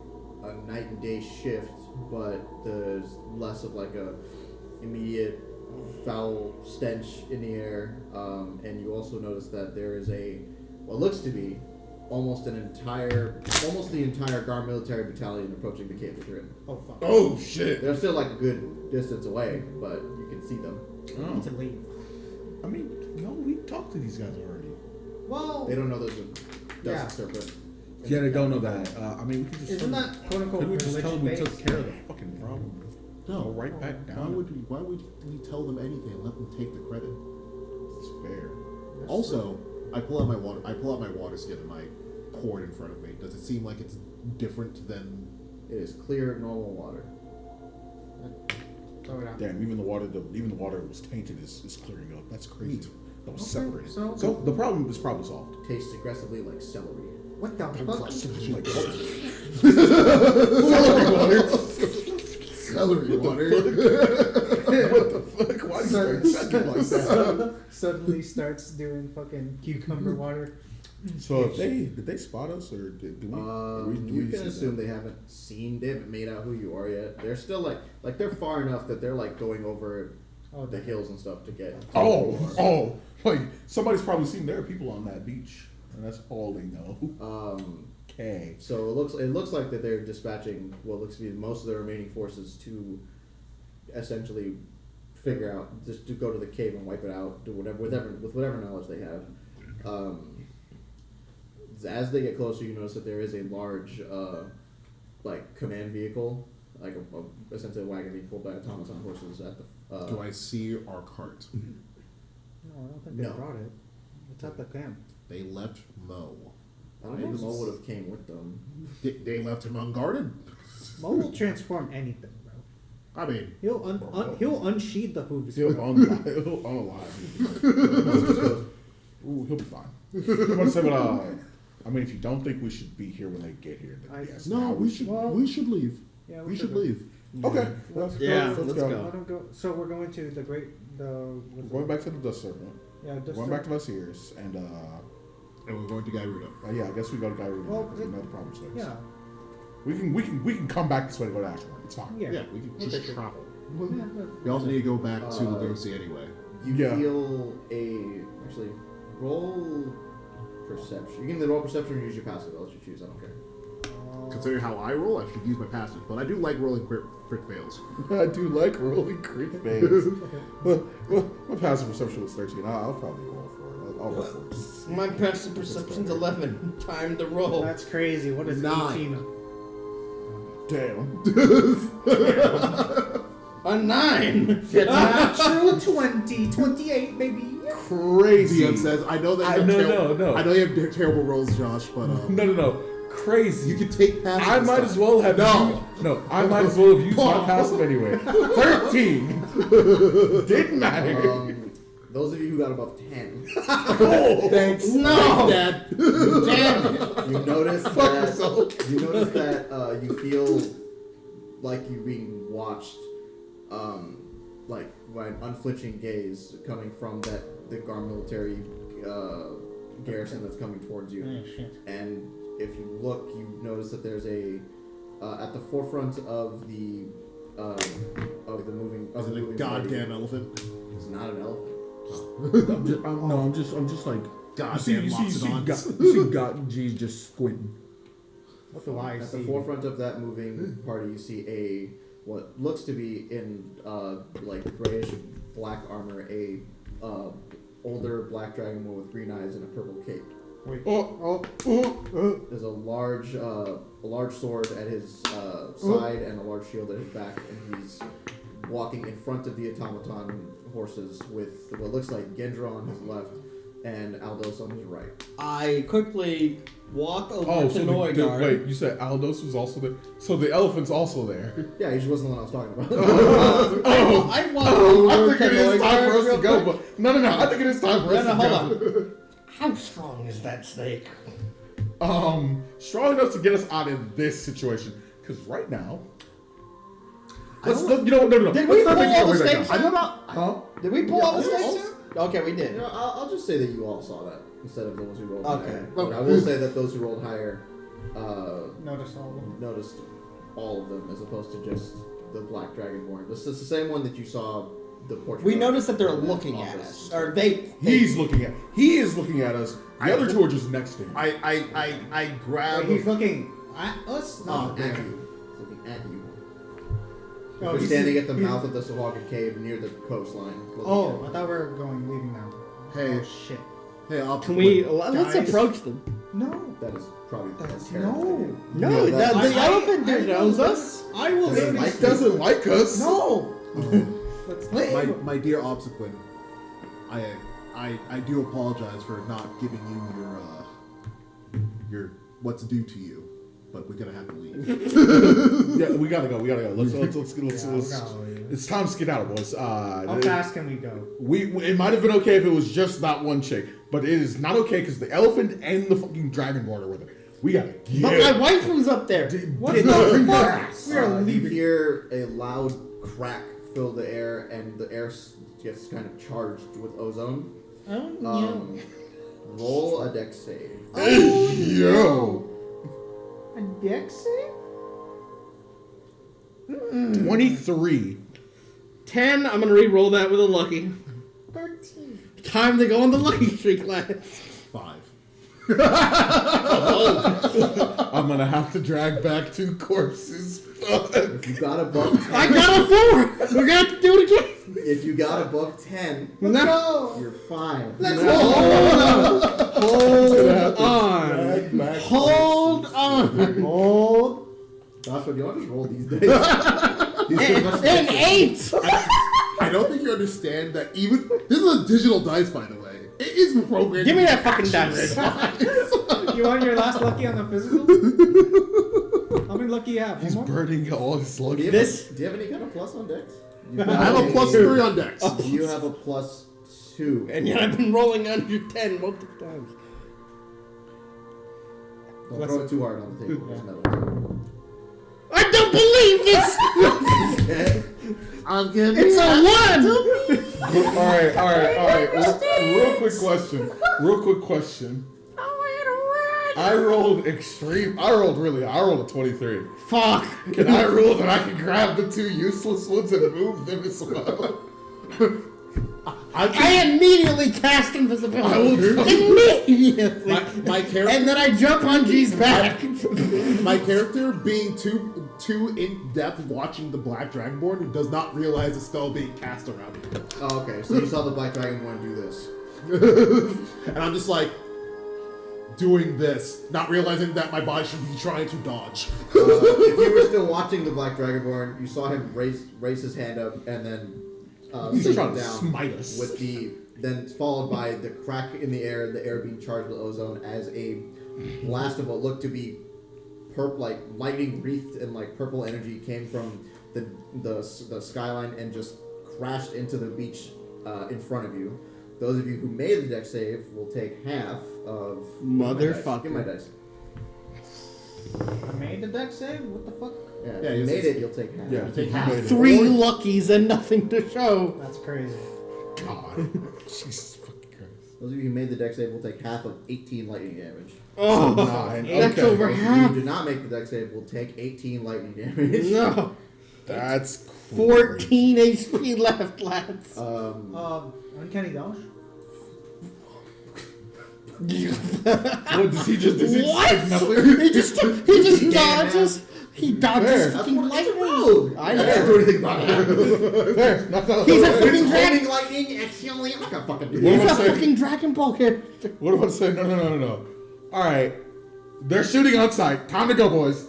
a night and day shift, but there's less of like a immediate foul stench in the air, and you also notice that there is what looks to be almost the entire Gar military battalion approaching the cave that you're in. Oh fuck. oh shit. They're still like a good distance away, but you can see them. I need to leave. I mean, no, we talked to these guys already. Well, They don't know there's a Yeah. dust serpent. Yeah, they don't know that. I mean, we can just isn't that quote unquote Couldn't we just tell them we religion took based? care of the fucking problem? No. Go right back Why down. would we tell them anything and let them take the credit? It's fair. Also, I pull out my water skin and I pour it in front of me. Does it seem like it's different than? It is clear, normal water. Throw it out. Damn, even the water that was tainted is clearing up. That's crazy. Neat. That was Okay, separated. so- So the problem is probably solved. Tastes aggressively like celery. What the fuck? Like, Celery water. what the fuck? Why do you start sucking like that? Suddenly starts doing fucking cucumber water. So did they spot us or did we? You can assume they haven't made out who you are yet. They're still like they're far enough that they're like going over Oh, the hills and stuff to get. Like somebody's probably seen there are people on that beach, and that's all they know. Okay. So it looks like that they're dispatching what looks to be most of their remaining forces to essentially figure out just to go to the cave and wipe it out, do whatever with whatever knowledge they have. As they get closer, you notice that there is a large like command vehicle, like essentially a wagon being pulled by automaton horses at the. Do I see our cart? No, I don't think they No. brought it. It's at the camp. They left Mo. I don't think Mo would have came with them. They left him unguarded. Mo will transform anything, bro. I mean, He'll unsheathe the hooves. He'll unalive. Ooh, he'll be fine. I'm gonna say, but I mean, if you don't think we should be here when they get here, then yes. no, now we should leave. Yeah, We should leave. Okay, let's Let's go. go. I don't go. So we're going to the We're going back to the Dust Serpent. Yeah, We're going back to Vasiris, and And we're going to Gyruda. yeah, I guess we go to Gyruda. Well, Because we know the problem space. Yeah. We can come back this way to go to Ashmore. It's fine. Yeah. Yeah, we can just Okay. travel. Yeah, We also need to go back to Uh, Lugosi anyway. You Yeah. feel actually roll perception. You can either roll perception or use your passive. I'll let you choose. I don't care. Considering how I roll, I should use my passive, but I do like rolling crit fails. I do like rolling crit fails. well, my passive perception was 13. I'll probably roll for it. I'll roll for it. My passive perception's 11. Time to roll. That's crazy. What is 9. 18? Damn. A 9. Natural 20, 28, baby. Crazy. DM says, I know that you have No. I know you have terrible rolls, Josh, but No. Crazy. you can take passes. I this might time. as well have No. I might as well have used my passive anyway. 13. Didn't matter. Those of you who got above 10, Thanks. No. Thanks, Dad. Damn it. you notice Fuck that yourself. you notice that you feel like you're being watched, like by an unflinching gaze coming from the Gar military garrison that's coming towards you. Oh, shit. And if you look, you notice that there's a at the forefront of the moving. Is it a moving goddamn elephant? party. It's not an elephant. I'm just like Goddamn you Loxodons. see God G's just squinting. What do I At see? the forefront of that moving party, you see what looks to be in like grayish black armor, a older black dragonborn with green eyes and a purple cape. Wait. There's a large sword at his side and a large shield at his back, and he's walking in front of the automaton horses with what looks like Gendra on his left and Aldos on his right. I quickly walk over to So Noidar. wait, you said Aldos was also there? So the elephant's also there. Yeah, he just wasn't the one I was talking about. I walk over I think it to is time for us Noidar to go, real quick. but no, I think it is time for us No, to hold go. on. How strong is that snake? Strong enough to get us out of this situation. Because right now, let's look. No. Did we Let's not pull make all our the way back stakes? down. I don't know. Huh? Did we pull Yeah, all the all- stakes? Okay, we did. You know, I'll just say that you all saw that instead of those who rolled Okay. higher. But I will say that those who rolled higher Notice all of them. noticed all of them as opposed to just the black dragonborn. This is the same one that you saw the portrait. We of noticed that they're in the looking at office. us. Or they. He is looking at us. The other two are just next to him. I grab. Wait, he's looking at us? No, No. at you. He's looking at you. Oh, We're he's- standing at the he's- mouth of the Sawaka cave near the coastline. looking Oh, at I thought we were leaving now. Hey. Oh, shit. Hey, I'll Can we. Let's Guys. approach them. No. you. That is probably That's terrible. no. No, that- the elephant dude knows will- us. I will Doesn't maybe. like Doesn't like us. No. Let's my dear Obsequin, I do apologize for not giving you your what's due to you, but we're gonna have to leave. Yeah, we gotta go. Let's Yeah, we let's gotta leave. it's time to skedaddle, boys. How fast can we go? It might have been okay if it was just that one chick, but it is not okay because the elephant and the fucking dragonborn are with her. We gotta get. But my wife was up there. What Did the not bring fuck? back. We are You leaving. hear a loud crack fill the air, and the air gets kind of charged with ozone. Oh, no. Roll a dex save. Yo, A dex save? 23. 10. I'm gonna re-roll that with a lucky. 13. Time to go on the lucky streak, lads. 5. I'm gonna have to drag back 2 corpses. Fuck. If you got above 10, I got a 4. We're gonna have to do it again. if you got above 10, Let's go. you're fine. Let's Hold Drag on. back. Hold on. Hold. Joshua, do you want to just roll these dice? These pretty much An 8. I don't think you understand that even this is a digital dice, by the way. It is programmed. Give me to that fucking actual dice. You want your last lucky on the physical? How many lucky you have? He's One more? burning all his Do you, lucky. have This- do you have any kind of plus on dex? I have a +3 on dex. You have a +2. And yet I've been rolling under 10 multiple times. Don't throw it too hard on the table. There's metal. I don't believe this. I'm gonna. It's a 1. All right. Real quick question. I rolled a 23. Fuck. Can I rule that I can grab the 2 useless ones and move them as well? I immediately cast invisibility. I will do Immediately. My character. And then I jump on G's back. My character being too in depth watching the Black Dragonborn who does not realize the spell being cast around him. Oh, okay. So you saw the Black Dragonborn do this. And I'm just like, doing this, not realizing that my body should be trying to dodge. If you were still watching the Black Dragonborn, you saw him raise his hand up and then He's sit trying to down smite us. with then followed by the crack in the air being charged with ozone as a blast of what looked to be like lightning wreathed and like purple energy came from the skyline and just crashed into the beach in front of you. Those of you who made the deck save will take half of Motherfucker. Give my dice. I made the deck save? What the fuck? Yeah, Yeah, if you it's- made it, you'll take half. Yeah, Take you half. made it. 3 luckies and nothing to show. That's crazy. God. Jesus fucking Christ. Those of you who made the deck save will take half of 18 lightning damage. Oh, 9. that's Okay. over Those of you half. who did not make the deck save will take 18 lightning damage. No. That's 14 HP left, lads. Uncanny Dodge? What does he just? Does he What? just nothing? He just Yeah, dodges. He dodges There. fucking It's a lightning. rogue. I can't know. do anything about it. There. No. He's a It's fucking dragon. holding lightning, actually. I'm not gonna fucking do What He's am a I saying? fucking Dragon Ball character. What do I say? No. All right. They're shooting on sight. Time to go, boys.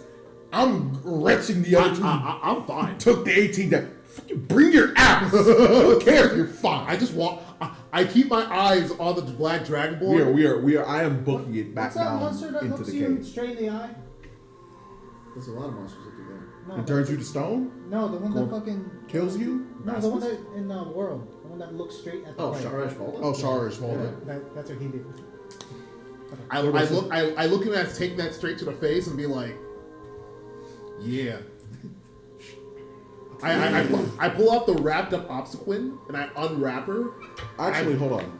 I'm wrenching the other two. I'm fine. Took the 18 down. Fucking bring your ass. I don't care if you're fine. I just walk. I keep my eyes on the Black Dragonborn. We are. I am booking it back What's that down monster that into looks the you cave. straight in the eye? There's a lot of monsters that do that. No, It turns you to stone. no, the one that Or fucking... Kills you. No, the one that in the world. The one that looks straight at the Oh, player. Sharash Volta? Oh, Sharish Yeah, Volta. that's what he did. I look at him as taking that straight to the face and be like, yeah. I pull out the wrapped up Obsequin and I unwrap her. Actually, hold on.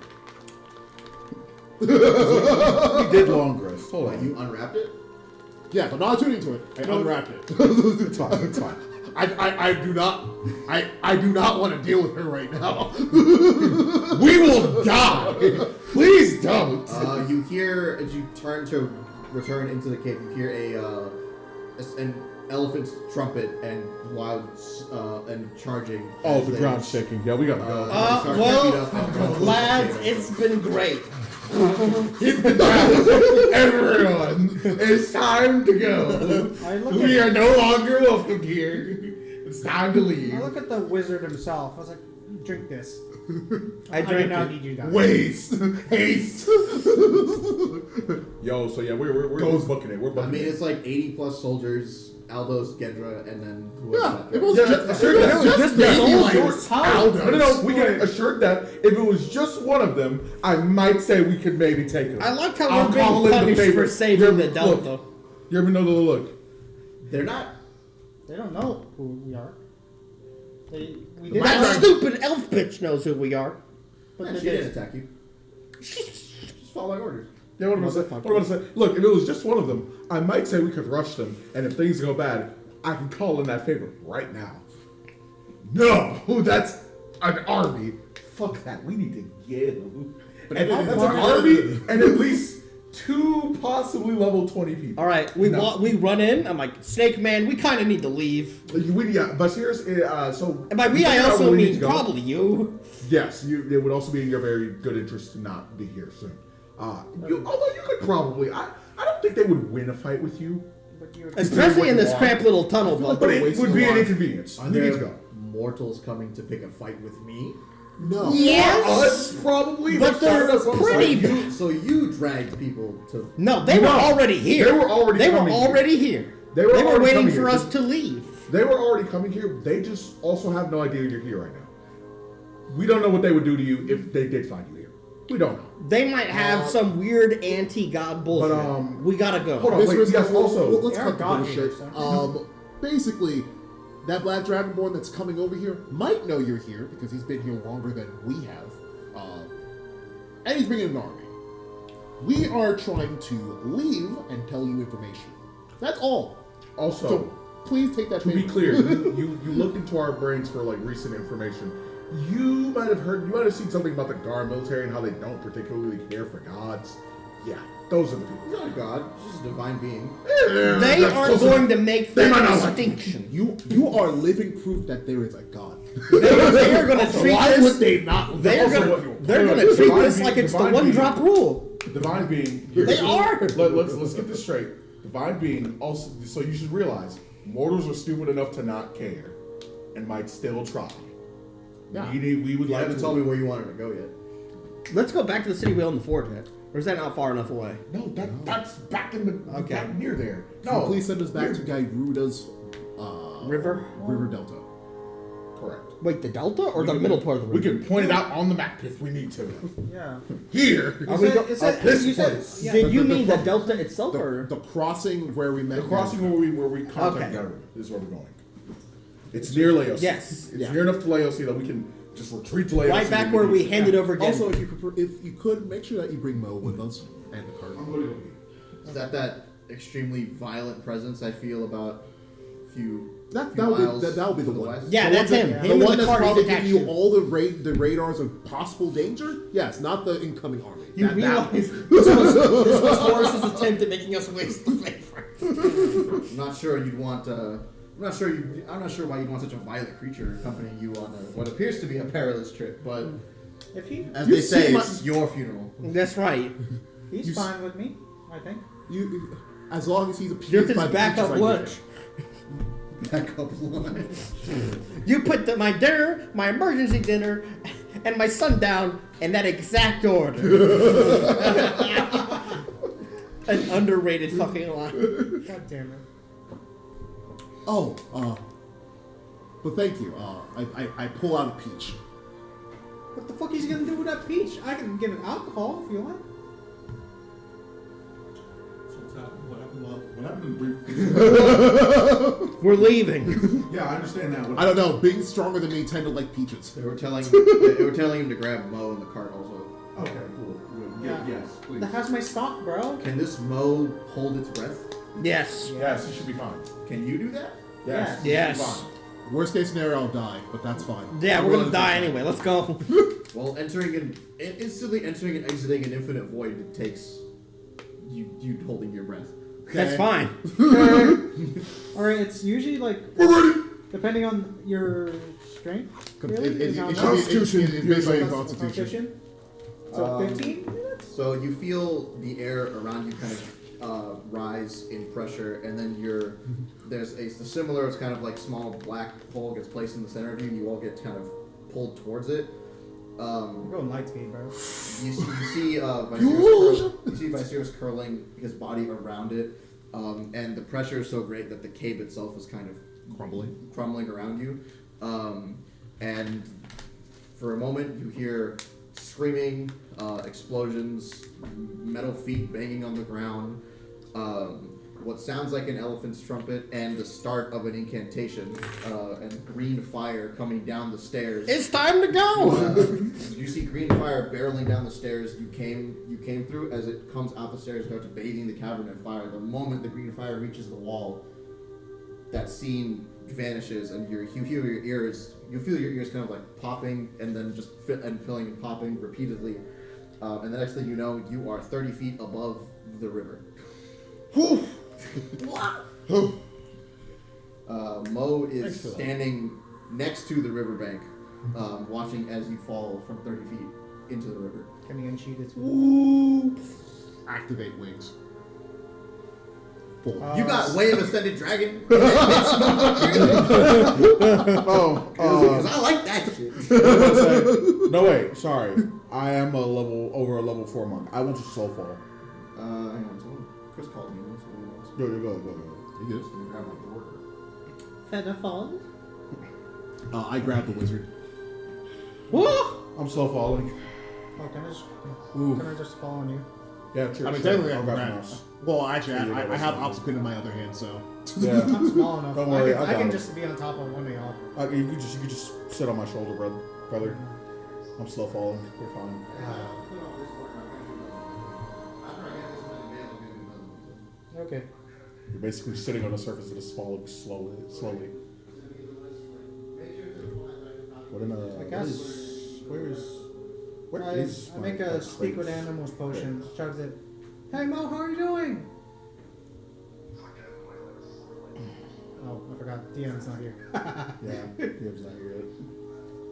We did long rest. Hold Wait, on. you unwrapped it? Yeah, I'm not tuning to it. I unwrapped it. It's fine. It's fine. I do not want to deal with her right now. We will die. Please don't. You hear, as you turn to return into the cave, you hear an elephant's trumpet and loud and charging. Oh, as the they- ground's shaking. Yeah, we gotta go. they start well, picking up and run towards the Lads, cave. it's been great. Everyone, it's time to go. I look We at are no longer welcome here. It's time to leave. I look at the wizard himself. I was like, drink this. I do drank not it. need you guys. Waste, haste. Yo, so yeah, we're booking it. We're I booking mean, it. it's like 80 plus soldiers, Aldos, Gendra, and then whoever Yeah, left. it was Yeah, just, sure, it that was was just just maybe the like soldiers. Aldos. No, we can assure that if it was just one of them, I might say we could maybe take him. I like how I'll we're call being in the punished favorite. for saving the Look, Delta. You ever know the look? They're not. They don't know who we are. We did That not- stupid elf bitch knows who we are. but Yeah, they she did. didn't attack you. Just follow my orders. Yeah, what am I saying? What am I saying? Look, if it was just one of them, I might say we could rush them, and if things go bad, I can call in that favor right now. No, that's an army. Fuck that. We need to get them. And that's an army and at least 2 possibly level 20 people. All right, we No. we run in. I'm like, Snake Man, we kind of need to leave. Yeah, but here's so. And by we, I figure out also where we need mean to go. probably you. Yes, it would also be in your very good interest to not be here soon. Although you could probably, I don't think they would win a fight with you, But you're Especially in this cramped little tunnel. like But they're but it wasting would be a an lot. inconvenience. Are You need there to go. mortals coming to pick a fight with me? No. yes, Us probably, but started they're us on pretty. site. So you dragged people to. No, they were No, already here. they were already They were coming here. already here. They were already waiting coming for here. us to leave. They were already coming here. They just also have no idea you're here right now. We don't know what they would do to you if they did find you here. We don't know. They might have some weird anti-god bullshit. But, we gotta go. hold on. This Wait, was- yes, also- let's They're cut the God bullshit. haters, Basically, that Black Dragonborn that's coming over here might know you're here because he's been here longer than we have, and he's bringing an army. We are trying to leave and tell you information. That's all. Also, So please take that. to be paper. clear, you looked into our brains for like recent information. You might have seen something about the Gar military and how they don't particularly care for gods. Yeah, those are the people. He's not a god, he's just a divine being. They are going to make They that might not like distinction. You are living proof that there is a god. They are going to treat Why this. would they not? They're Also, gonna what- they're hold on, gonna treat divine this being- like it's the divine one being- drop rule. Divine being. They are! Let's get this straight. Divine being also. So you should realize, mortals are stupid enough to not care, and might still try. Yeah. We would You like haven't to told me where you wanted to go yet. Let's go back to the city we own the fort at. Or is that not far enough away? No, that's back in the Okay. back near there. No, No, please send us back to Gyruda's River? River Delta. correct. Wait, the delta or the middle part of the We river? can point it out on the map if we need to. Yeah. Here. Are we go- this you said- place. yeah. Did you the mean the cro- delta itself, or The crossing where we met. The crossing where we contact Okay. government is where we're going. It's near Laos. Yes. It's near enough to Laos that we can just retreat to Laos. right back where we handed over again? Also, if you could make sure that you bring Mo with us and the cart. Is that extremely violent presence I feel about a few That few would miles be that would be the to one. west? Yeah, The that's one him. that- Him the and one the that's cart he's probably attached giving you to. all the radars of possible danger. Yes, not the incoming army. You That- realize this was Horus's attempt at making us waste the flavor. I'm not sure you'd want. I'm not sure why you'd want such a violent creature accompanying you on what appears to be a perilous trip. But If he, as You they say, see my- it's your funeral. That's right. he's You s- fine with me, I think. you, as long as he's appeased You're his by the backup creatures I give lunch. him. Backup line. You put my dinner, my emergency dinner, and my sundown in that exact order. An underrated fucking line. God damn it. Oh, but thank you. I pull out a peach. What the fuck is he gonna do with that peach? I can give it alcohol if you like. What happened to We're leaving. Yeah, I understand that. I don't know. Being stronger than me tend to like peaches. They were telling him to grab Mo in the cart also. Okay, cool. Good. Yeah. Yes, please. That has my stock, bro. Can this Mo hold its breath? Yes. Yes, he should be fine. Can you do that? Yes. Yes. he should be fine. Worst case scenario, I'll die, but that's fine. Yeah, we're gonna die anyway. Let's go. Well, instantly entering and exiting an infinite void takes you holding your breath. That's fine. Alright, it's usually like depending on your strength. Really? It is how should much? be it's based on your Constitution. constitution. So 15 minutes? So you feel the air around you kind of rise in pressure, and then there's a similar. It's kind of like small black hole gets placed in the center of you, and you all get kind of pulled towards it. I'm going light speed, bro. You see Viserys curling his body around it, and the pressure is so great that the cave itself is kind of crumbling around you. And for a moment, you hear screaming, explosions, metal feet banging on the ground, what sounds like an elephant's trumpet, and the start of an incantation, and green fire coming down the stairs. It's time to go. You see green fire barreling down the stairs you came through. As it comes out the stairs, starts bathing the cavern in fire. The moment the green fire reaches the wall, that scene vanishes, and you feel your ears kind of like popping, and then just filling and popping repeatedly. And the next thing you know, you are 30 feet above the river. Mo is standing next to the riverbank, watching as you fall from 30 feet into the river. Can he unsheath its Activate wings. You got Way of Ascended Dragon. Because I like that shit. No, wait, sorry. I am over a level 4 monk. I want to soul fall. Hang on, someone. Chris called me. Go. You good? Featherfall? I grab the wizard. I'm slow falling. Oh, can I just fall on you? Yeah, sure. I mean, sure. technically, I I'll can grab grab. mouse. Well, actually, Yeah, I have that's obstacle in my other hand, so. Yeah. I'm small enough. Don't worry, I I got can it. just be on top of one of y'all. You could just sit on my shoulder, brother. I'm slow falling. We're fine. Okay. You're basically sitting on the surface of the slowly. What in I guess where is I my make a speak with place? animals potion. Chugs it. Hey Mo, how are you doing? Oh, I forgot. DM's not here. Yeah, DM's not here yet.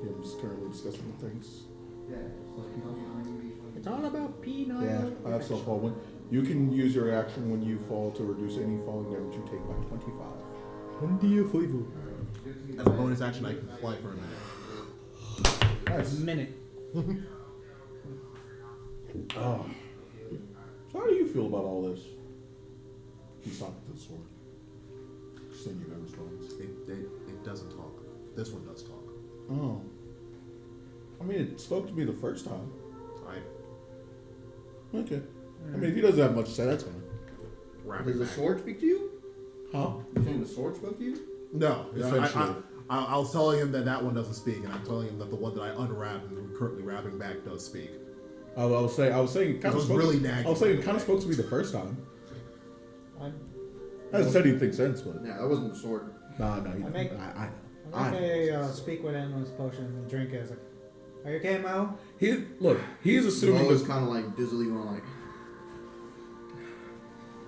DM's currently discussing things. It's all about penile. Yeah, I have self fall. You can use your action when you fall to reduce any falling damage you take by 25. 25. As a bonus action, I can fly for a minute. Nice. Minute. Oh. So how do you feel about all this? He's talking to the sword. Seeing you never responds. It doesn't talk. This one does talk. Oh. I mean, it spoke to me the first time. Okay. I mean, if he doesn't have much to say, that's fine. Does the sword speak to you? Huh? You think the sword spoke to you? No, Essentially. I was telling him that one doesn't speak, and I'm telling him that the one that I unwrapped and am currently wrapping back does speak. I was saying, it kind It of was really nagging. I was saying, it kind of spoke to me the first time. I hasn't said anything since, but Yeah, that wasn't the sword. no, I make- I I know. speak with endless potion and drink it. It's like, are you okay, Mo? He's assuming Mo was this. kind of like dizzily going like.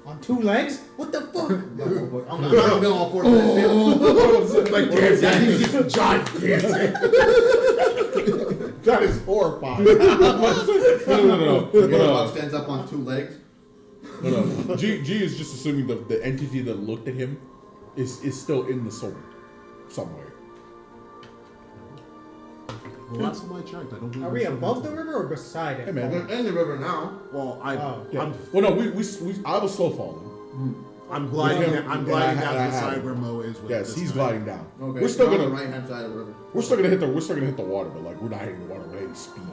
On 2 legs? What the fuck? I'm not all four legs. Like dancing, gigantic. That is horrifying. No. Bob stands up on 2 legs. No. G is just assuming the entity that looked at him is still in the sword somewhere. Well, last time I checked, I don't believe. Are we above the river or beside it? Hey man, We're in the river now. Well, Oh. yeah. Well, no, I was slow falling. I'm gliding. With him, I'm gliding and I down to the had side him. where Mo is. With Yes, this he's guy. gliding down. Okay, We're still on the gonna right hand side of the river. hit the water, but like we're not hitting the water with any speed.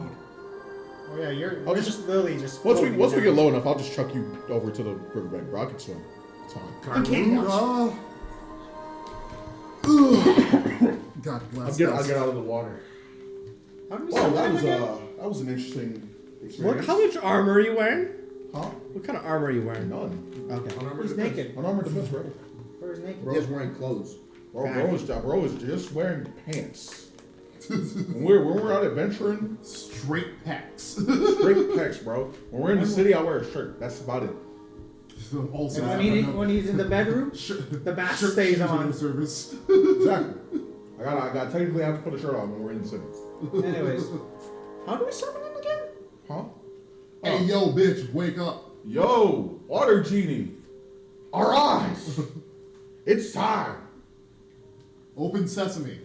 Oh yeah, you're I'll just just- literally just. Once we floating get down. low enough, I'll just chuck you over to the riverbank. Bro, I can swim. It's fine. Karuga. God bless. I'll get out of the water. How do we Wow, survive again? that was an interesting What? experience. How much armor are you wearing? Huh? What kind of armor are you wearing? None. Okay. He's naked. Unarmored defense, bro. Where's naked? He's wearing clothes. Bro is just wearing pants. when we're out adventuring, Straight pecs. straight pecs, bro. When we're in the city, I wear a shirt. That's about it. Also, And when he's in the bedroom, the back stays on. Service. Exactly. I got technically have to put a shirt on when we're in the city. Anyways, how do we summon him again? Huh? Hey, yo, bitch, wake up. Yo, water genie, arise! It's time. Open sesame.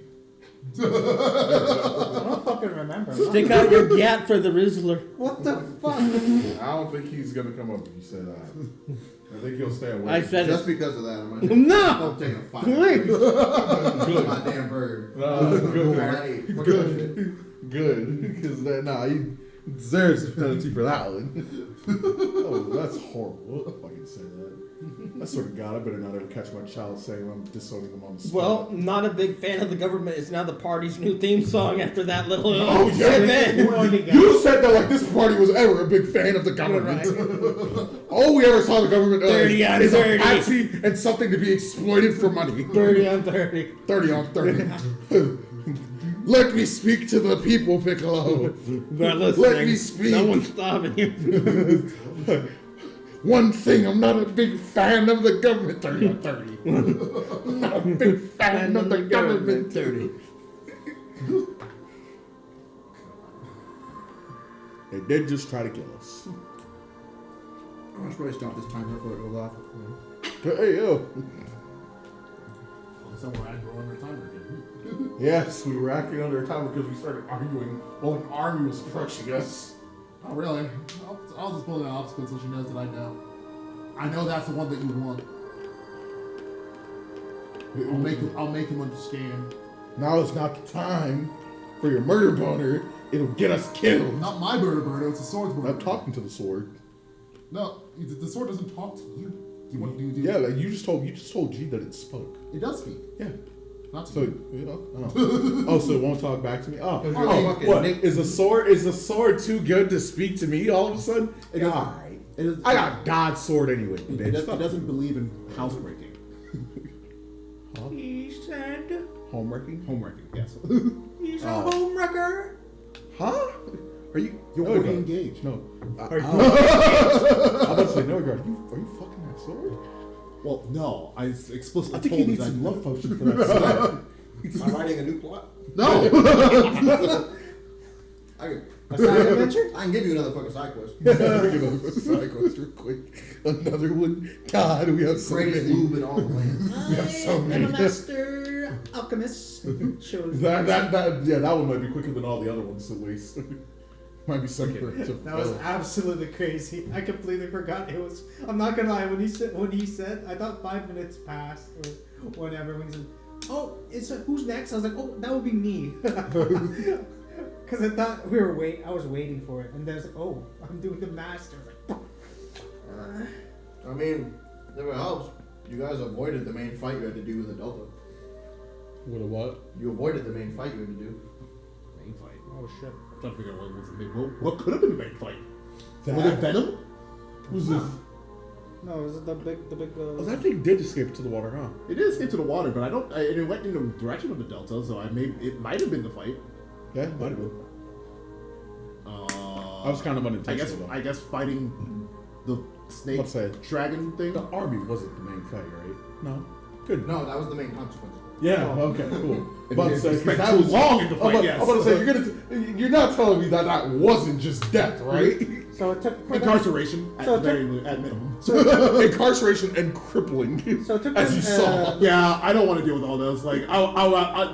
I don't fucking remember. Stick out your gat for the Rizzler. What the fuck? I don't think he's gonna come up if you say that. I think he'll stay away. I said Just it. because of that, I'm like, No! I'm taking a fight. Please. Good. My damn bird. Good. Alright, fuck Good. that shit. Good. Because he deserves a penalty for that one. Oh, that's horrible. What fucking say that? I swear to God, I better not ever catch my child saying I'm disowning them on the spot. Well, not a big fan of the government. It's now the party's new theme song after that little. Oh, yeah. event. You said that like this party was ever a big fan of the government. All we ever saw the government Dirty on is dirty. a patsy and something to be exploited for money. 30 on 30. 30 on 30. Let me speak to the people, Piccolo. But listen, Let me speak. No one's stopping you. One thing, I'm not a big fan of the government. 30 on 30. I'm not a big fan of the government. 30. They did just try to kill us. I should probably stop this timer before it goes off. Hey, yo. So we're under timer again. Yes, we were acting under a timer because we started arguing while an army was crushing us. Oh, really? I'll just pull an obstacle so she knows that I know. I know that's the one that you want. I'll make him understand. Now is not the time for your murder boner. It'll get us killed. Not my bird, it's the sword's bird. I'm talking to the sword. No, the sword doesn't talk to you. What do you do? Yeah, like you just told G that it spoke. It does speak. Yeah. Not to So you. you know, oh, so it won't talk back to me. Oh, Because you're fucking what Nick. is the sword too good to speak to me? All of a sudden, It doesn't- all right. It is- I got God's sword anyway, It bitch. doesn't believe in housebreaking. He said Homewrecking? Homewrecking, yes. he's a homewrecker. Huh? Are you? You're no, already God. engaged. No. Are you- I'm about to say no, God. Are you fucking that sword? Well, no, I explicitly I think told he needs that- some love potion for that sword. Am I writing a new plot? No! I could A side adventure? I can give you another fucking side quest. Side quest real quick. Another one. God, we have so Greatest many. lube in all the land. We have so I'm many. a master alchemist. Shows That one might be quicker than all the other ones at least. Might be similar to That was absolutely crazy. I completely forgot it was. I'm not gonna lie. When he said, I thought 5 minutes passed or whatever. When he said, "Oh, who's next?" I was like, "Oh, that would be me," because I thought I was waiting for it, and then it's like, "Oh, I'm doing the master." I was like, I mean, if it helps, you guys avoided the main fight you had to do with the Delta. What a what? You avoided the main fight you had to do. Main fight. "Oh shit." I'm trying to figure out what was the main. What could have been the main fight? That- Was it Venom? Who's this? No, is it the big? Oh, that thing did escape to the water, huh? It is into the water, but I don't. It went in the direction of the Delta, so it might have been the fight. Yeah, might have been. I was kind of unintentional. I guess fighting the snake Let's say dragon thing. the army wasn't the main fight, right? No. Good. No, that was the main consequence. Yeah. Okay. Cool. But you say, spent that too was long in the fight, I'm yes. about to say you're not telling me that wasn't just death, right? So it took. Incarceration at So at minimum. Incarceration and crippling, So it took as them, you saw. Yeah, I don't want to deal with all those. Like, I'll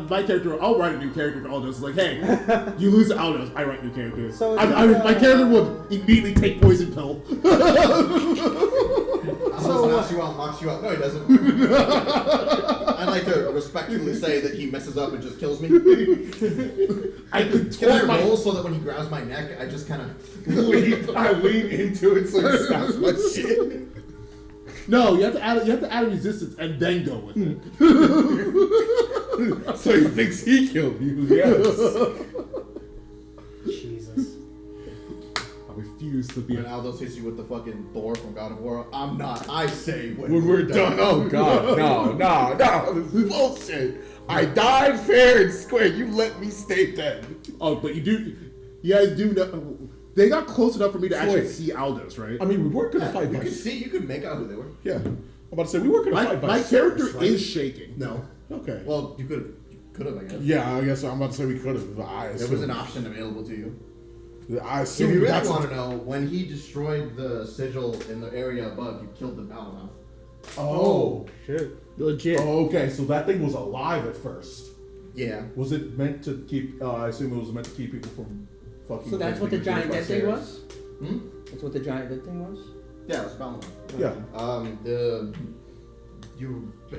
write a new character for all those. Like, hey, you lose all those, I write new characters. So My character would immediately take poison pill. Knocks you out, locks you out. No, he doesn't. I'd like to respectfully say that he messes up and just kills me. I could Can I taunt my roll so that when he grabs my neck, I just kind of... I lean into it so it stops my shit. No, you have to add resistance and then go with it. So he thinks he killed you. Yes. Jesus. I refuse to be And Aldo hits you with the fucking Thor from God of War. I'm not. I say When we're done. Oh God, no. This is bullshit. I died fair and square. You let me stay dead. Oh, but you guys do know. They got close enough for me to actually Wait. see Aldous, right? I mean, we weren't gonna fight You by. could make out who they were. Yeah, I'm about to say we weren't gonna fight by. My swords, character right? is shaking. No. Okay. Well, you could have, I guess. Yeah, I guess I'm about to say we could have. There was an option available to you. I If assume you really that's want to know, when he destroyed the sigil in the area above, you killed the Balamouth. Oh. Shit. Legit. Oh, okay. So that thing was alive at first. Yeah. Was it meant to keep? I assume it was meant to keep people from fucking. So that's what the getting giant by dead thing Ceres. was? Hmm? That's what the giant dead thing was? Yeah, it was Balamouth. Yeah.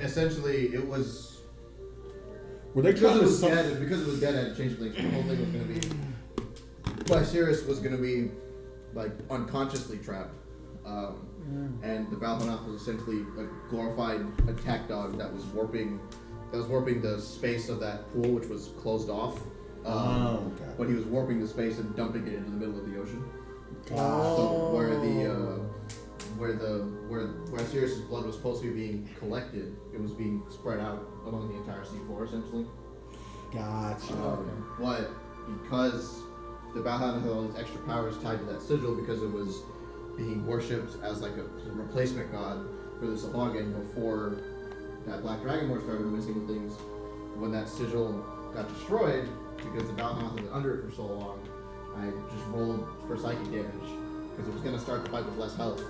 Essentially, it was... Were they Because trying it to? was dead, because it was dead, I had to change things. The whole thing was going to be... Lysiris was going to be, like, unconsciously trapped. And the Balmanath was essentially a glorified attack dog that was warping the space of that pool, which was closed off. Okay. But he was warping the space and dumping it into the middle of the ocean. Oh. So where Sirius's blood was supposed to be being collected, it was being spread out along the entire seafloor, essentially. Gotcha. But because the Balhamut had all these extra powers tied to that sigil, because it was being worshipped as like a replacement god for the Savagan before that Black Dragonborn started missing things, when that sigil got destroyed, because the Balhamut was under it for so long, I just rolled for psychic damage, because it was going to start the fight with less health,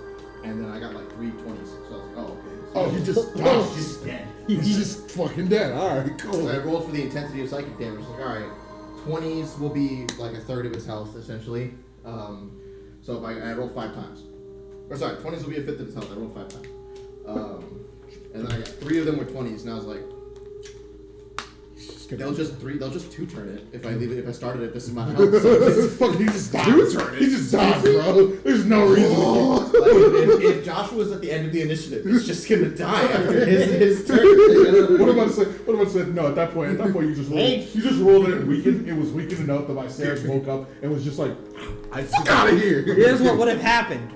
and then I got like 3 20s, so I was like, oh, okay. So Oh, he just he's died. just dead. He's just fucking dead. All right, cool. So I rolled for the intensity of psychic damage. Like, all right, 20s will be like a third of his health, essentially. So if I rolled 5 times. Or sorry, 20s will be a fifth of his health. I rolled 5 times. And then I got 3 of them were 20s, and I was like, they'll just 2-turn it if I leave it. If I started at this amount of health. So He just died. He just died, bro. There's no reason. like, if Joshua's at the end of the initiative, he's just gonna die after his turn. What am I to say? What am I to say? No, at that point, you just rolled. You just rolled it and weakened. It was weakened enough that my Sarah woke up and was just like, "I fuck out of here." Here's what would have happened.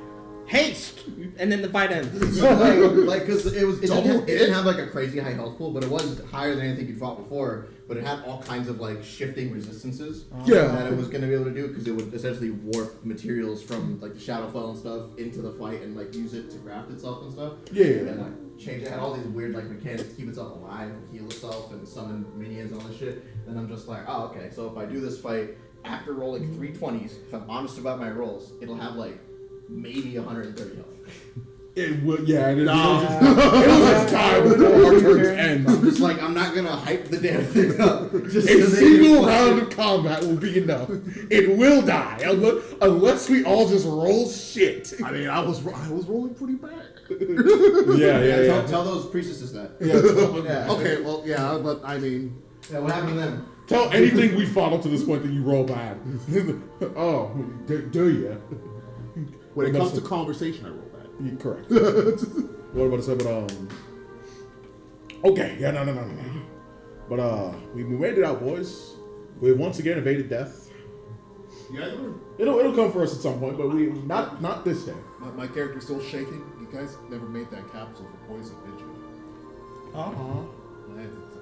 Haste! And then the fight ends. like, because it didn't have like a crazy high health pool, but it was higher than anything you'd fought before. But it had all kinds of like shifting resistances. Yeah. That it was gonna be able to do, because it would essentially warp materials from like the Shadowfell and stuff into the fight and like use it to craft itself and stuff. Yeah. And then like change it, had all these weird like mechanics to keep itself alive and heal itself and summon minions and all this shit. Then I'm just like, oh, okay, so if I do this fight after rolling 3 20s, if I'm honest about my rolls, it'll have like maybe 130 health. It will, yeah. It will just die before our turns end. I'm just like, I'm not gonna hype the damn thing up. Just A so they single can- round of combat will be enough. It will die unless we all just roll shit. I mean, I was rolling pretty bad. Yeah. Tell those priestesses that. Yeah. Okay, well, yeah, but I mean, Yeah, what happened to them? Tell anything we fought up to this point that you roll bad. Oh, do you? when it comes to conversation, I roll bad. You're correct. What about to say? But okay, yeah, no. But we made it out, boys. We once again evaded death. You guys are, It'll come for us at some point, but we not this day. my character's still shaking. You guys never made that capsule for poison, did you?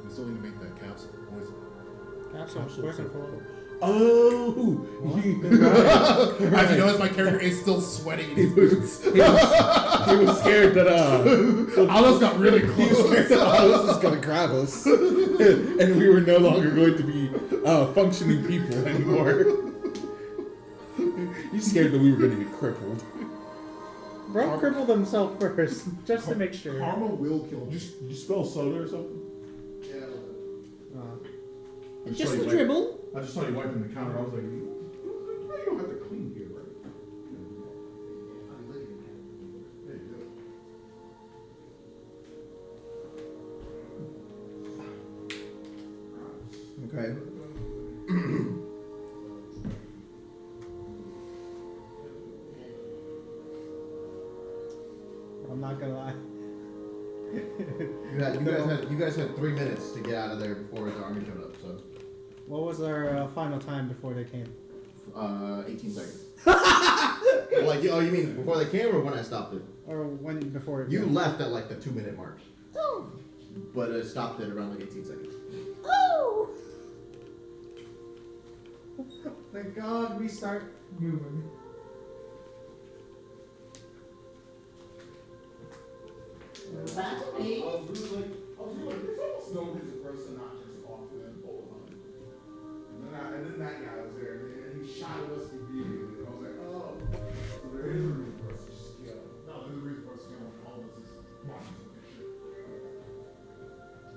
We still need to make that capsule for poison. That's working for. Oh, As you notice, my character is still sweating in his boots. he was scared that Alice got really he was scared close. that Alice was gonna grab us, and we were no longer going to be functioning people anymore. He's scared that we were gonna get crippled. Bro, crippled himself first, just to make sure. Karma will kill you. Did you spell soda or something? Just the dribble. I just saw you wiping the counter. I was like, you don't have to clean here, right? There you go. Okay. I'm not gonna lie. You guys had 3 minutes to get out of there before the army showed up. So, What was our final time before they came? 18 seconds. Like, oh, you mean before they came or when I stopped it? Or when before? You left at like the 2 minute mark. But it stopped at around like 18 seconds. Thank God we start moving. Back to me. I was really like, there's almost no reason for us to not just walk through that bowl hunt. And then that guy was there, and he shot at us immediately. And I was like, oh, so there is a reason for us to just kill. No, there's a reason for us to kill all of us is watching some good shit.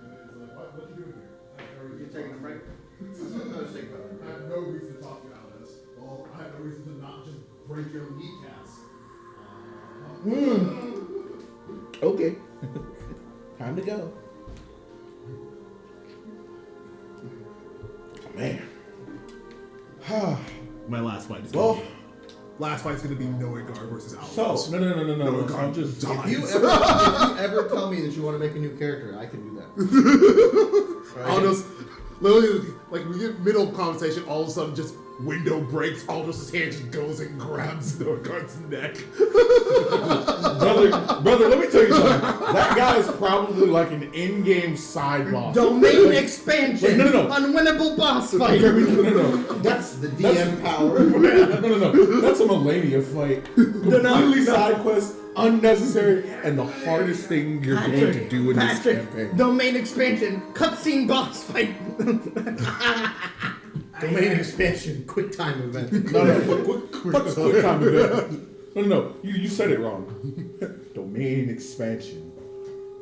And it's like, what you doing here? I have no reason You taking a break? I have no reason to talk about this. Well, I have no reason to not just break your kneecaps. Okay. Time to go. Oh, man. My last fight is Well- gonna be. Last fight's gonna be Noegar versus Alphas. So, no. Noegar I'm just. dies. If you ever tell me that you want to make a new character, I can do that. Right? Aldous, literally, like we get middle of conversation, all of a sudden just window breaks, Aldous' hand just goes and grabs Noegar's neck. brother, let me tell you something. That guy is probably like an in-game side boss. Domain expansion. No. Unwinnable boss fight. No. That's the DM power. No. That's a Melania fight. Completely side quest, unnecessary, and the hardest thing you're going to do in this campaign. Domain expansion. Cutscene boss fight. Domain expansion, quick time event. No, quick time event. No. You said it wrong. Domain expansion.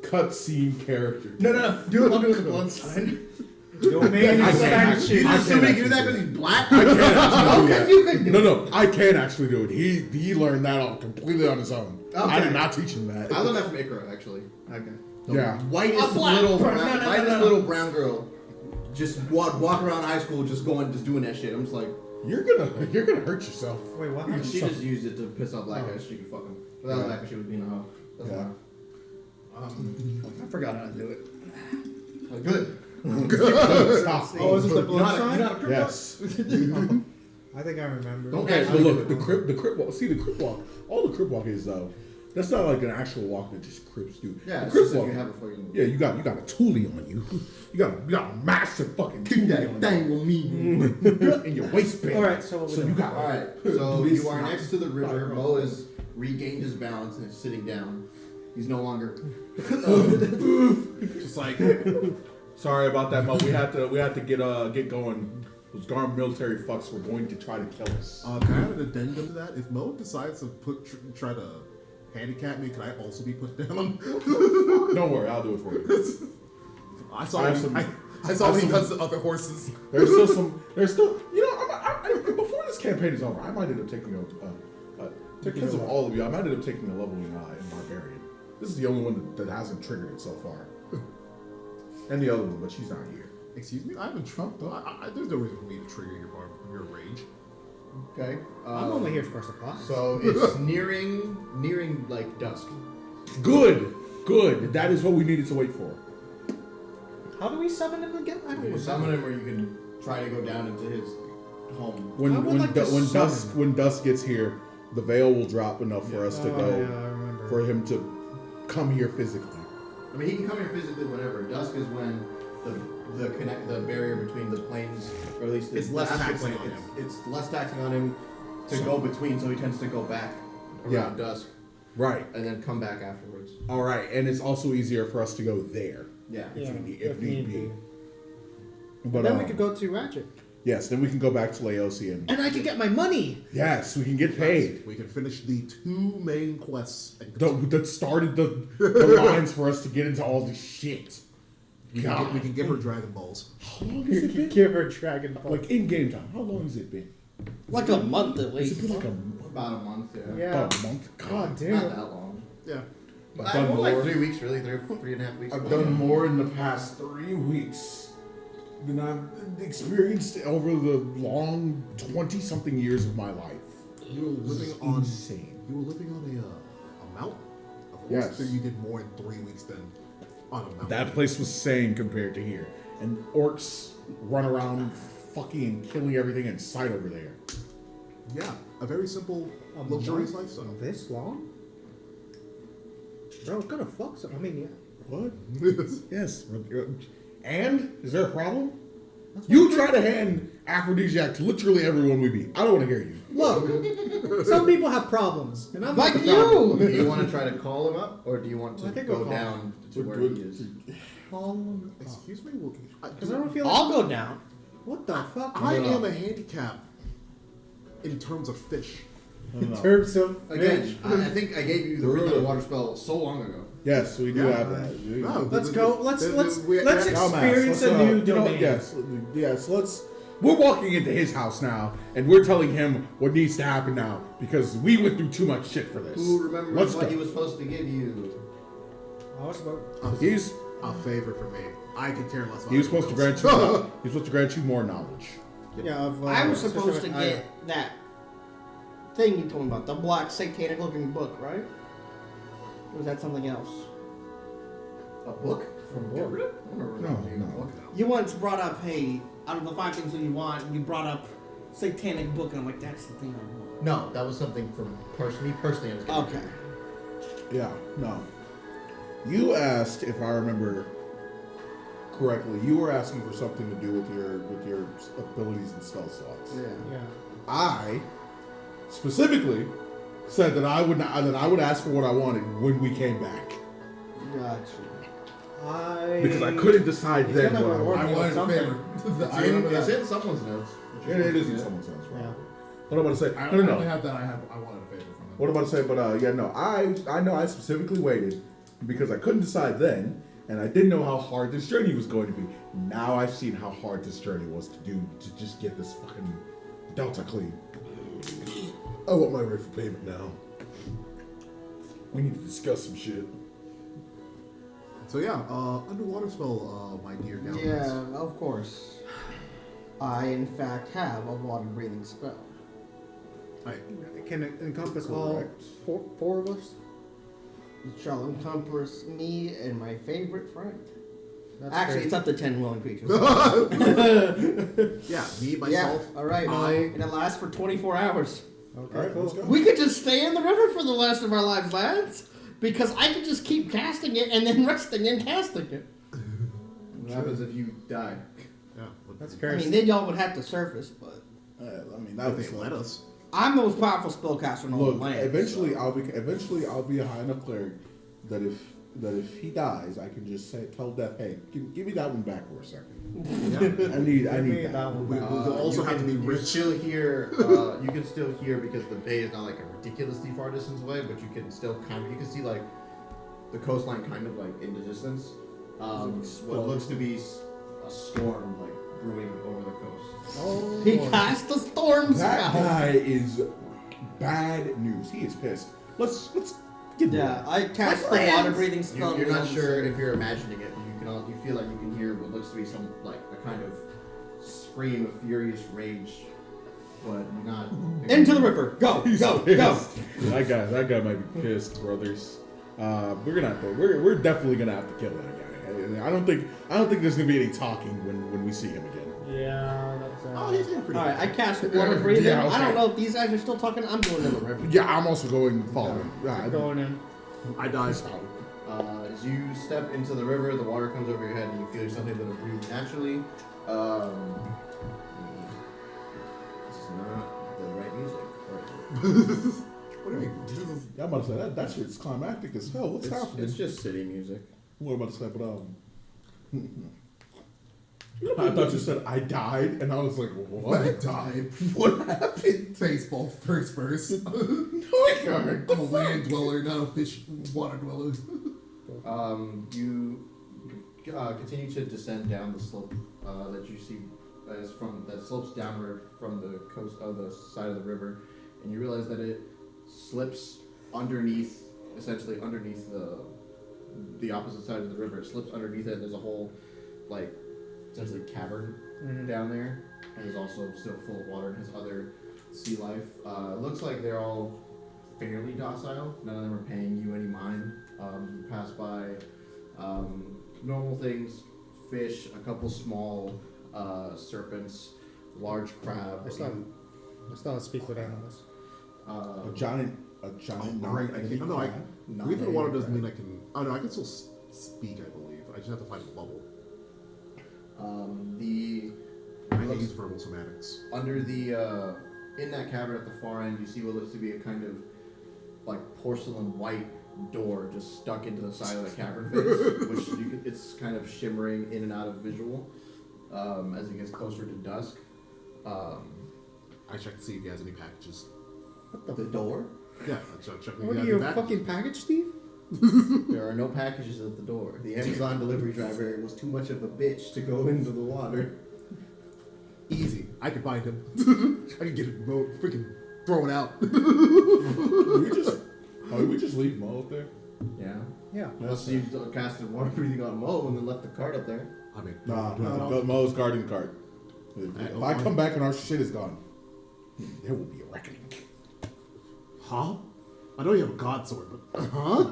Cutscene character. No. I'll do it with the blood sign. Domain expansion. You just assume he can do that because he's black? I can't actually do Okay, that. you can do it. No, I can actually do it. He learned that all completely on his own. I did not teach him that. I learned that from Ikra, actually. Okay. Yeah. Whitest A black little person. brown, No. whitest little brown girl, just walk around high school, just doing that shit. I'm just like, You're gonna hurt yourself. Wait, what she happened? just used it to piss off black guys. She could fuck him. But that was back when she was being a hoe. That's Yeah. fine. I forgot how to do it. Good. Stop. Oh, is it the You know blood how to- sign? you know how to- Yes. I think I remember. Don't Okay, actually but do look, the crip walk. See, the crip walk. All the crip walk is though. That's not like an actual walk that just crips do. Yeah, the it's crip just if walk. you have a fucking. Yeah, you got a toolie on you. You got a massive fucking Keep toolie that on thing with me. you in your waistband. All right, so what we So you doing? got. Alright, so This you are is next to the river. not- Mo has regained his balance and is sitting down. He's no longer. Just like, Sorry about that, Mo. We had to get going. Those darn military fucks were going to try to kill us. Can I have an addendum to that? If Mo decides to try to handicap me, can I also be put down? Don't worry, I'll do it for you. I saw I have him. some- I saw I have he some- does the other horses. There's still, you know, before this campaign is over, I might end up taking because of all of you, I might end up taking a level in Barbarian. This is the only one that hasn't triggered it so far. And the other one, but she's not here. Excuse me? I haven't trumped. There's no reason for me to trigger your rage. Okay. I'm only here for supplies. So it's nearing like dusk. Good. That is what we needed to wait for. How do we summon him again? I don't You know. summon him, or you can try to go down into his home. When dusk gets here, the veil will drop enough for us to go, Yeah, I remember. for him to come here physically. I mean, he can come here physically whenever. Dusk is when the barrier between the planes, or at least It's less astral taxing plane, on him. It's less taxing on him to go between, so he tends to go back around Yeah. dusk Right. and then come back afterwards. All right, and it's also easier for us to go there Yeah. Yeah, if need be. But then we could go to Ratchet. Yes, then we can go back to Laosi And I could get my money! yes, we can get paid. We can finish the 2 main quests. And That started the lines for us to get into all this shit. we can give her Dragon Balls. How long has it been? Give her Dragon Ball. Like in game time, how long has it been? Like a month at Has least. it been like About a month, yeah. Yeah. about a month? God damn. Not that long. Yeah. I've More done like more. 3 weeks, really. 3.5 weeks. I've done more in the past 3 weeks than I've experienced over the long 20-something years of my life. You were This living is on. insane. You were living on a mountain. Of course, Yes. so you did more in 3 weeks than on a mountain. That place was sane compared to here. And orcs run around fucking and killing everything in sight over there. Yeah, a very simple, luxurious lifestyle. This long? Bro, it's gonna fuck some. I mean, yeah. What? Yes. And? Is there a problem? You try to hand aphrodisiac to literally everyone we meet. I don't want to hear you. Look, some people have problems, and I'm Like not the problem. Do you want to try to call him up, or do you want I to think go we'll call down to where he is? Excuse me? Because I don't feel like. I'll go down. What the fuck? I am a handicap in terms of fish. In terms of. Again, I think I gave you the Really? Ring of the Water spell so long ago. Yes, we do Yeah. have that. No, Let's go. Let's Dumbass. experience Let's, a new you know, domain. yes. We're walking into his house now, and we're telling him what needs to happen now because we went through too much shit for this. Who remembers Let's what go. he was supposed to give you? I was about. He's A favor for me. I could care less about he was supposed to anyone grant you. else. He was supposed to grant you more knowledge. Yeah, of, I was supposed to Sister- get that thing you told me about, the black satanic looking book, right? Or was that something else? A book from book. Garuda? I don't remember No, reading a no. book. You once brought up, hey, out of the 5 things that you want, you brought up satanic book, and I'm like, that's the thing I want. No, that was something from me personally. I was gonna Okay. Yeah, no. You asked, if I remember correctly, you were asking for something to do with your abilities and spell slots. Yeah. Yeah. I specifically said that I would ask for what I wanted when we came back I. because I couldn't decide He's then gonna what I reward wanted. me with something. It's in someone's notes. It is in someone's house, right? Yeah. What I'm about to say? I No. only have that. I wanted a favor from him. What I'm about to say? But yeah, no. I know I specifically waited because I couldn't decide then, and I didn't know how hard this journey was going to be. Now I've seen how hard this journey was to do to just get this fucking Delta clean. I want my rate for payment now. We need to discuss some shit. So yeah, underwater spell, my dear Galvin. Yeah, of course. I, in fact, have a water breathing spell. Can it encompass all Correct. four of us? It shall encompass me and my favorite friend. That's Actually, crazy. it's up to 10 willing creatures. Yeah, me, myself. Yeah, alright. And it lasts for 24 hours. Okay, All right, cool. let's go. We could just stay in the river for the rest of our lives, lads. Because I could just keep casting it and then resting and casting it. What happens if you die? Yeah, That's I crazy. mean, then y'all would have to surface, but I mean, if they let us. I'm the most powerful spellcaster in all Look, the land. eventually so. I'll be a high enough cleric that if that if he dies, I can just tell Death, hey, give me that one back for a second. Yeah. I need me that. that one. We also you have to can- be you rich. Still hear, you can still hear because the bay is not like a ridiculously far distance away, but you can still you can see like the coastline kind of like in the distance. What looks to be a storm like brewing over the coast. Oh, He Lord. cast the storm That spell. guy is bad news. He is pissed. Let's get Yeah, I cast the water breathing spell. You're not sure if you're imagining it, but you feel like you can hear what looks to be some like a kind of scream of furious rage, but not Into the river. Go, He's go, go. pissed. That guy might be pissed, brothers. We're gonna have to. We're definitely gonna have to kill that guy. I don't think there's gonna be any talking when we see him again. Yeah, that's Oh, he's getting pretty. Alright, I cast water breathing. Yeah, okay. I don't know if these guys are still talking. I'm going in the river. Yeah, I'm also going following. going in. I die. As you step into the river, the water comes over your head, and you feel yourself able to breathe naturally. This is not the right music. What do you mean? Yeah, I'm about to say that shit's climactic as hell. What's happening? It's just city music. What am I about to say? But I thought you said I died, and I was like, what? I died. What happened? Baseball first verse. No, I can't. I'm a land dweller, not a fish water dweller. You continue to descend down the slope that you see that slopes downward from the coast of the side of the river, and you realize that it slips underneath, essentially underneath the opposite side of the river. It slips underneath it. There's a whole, like, essentially cavern down there, and is also still full of water and has other sea life. It looks like they're all fairly docile. None of them are paying you any mind. You pass by normal things, fish, a couple small serpents, large crab. I still speak with animals. A giant Great. I can't. No, breathing non- water doesn't mean I can. Oh no, I can still speak. I believe. I just have to find a bubble. I can use verbal somatics. Under the in that cavern at the far end, you see what looks to be a kind of like porcelain white door just stuck into the side of the cavern face, which it's kind of shimmering in and out of visual as it gets closer to dusk. I check to see if he has any packages. The door? Yeah, I check if he What has are you, any a packages. fucking package, Steve? There are no packages at the door. The Amazon delivery driver was too much of a bitch to go into the water. Easy. I can find him. I can get it remote. Freaking throw it out. we just leave Mo up there? Yeah. Yeah. Unless you casted water breathing on Mo and then left the cart up there. I mean, Nah, no. Mo's guarding the cart. If I come back and our shit is gone, there will be a reckoning. Huh? I know you have a god sword, but huh?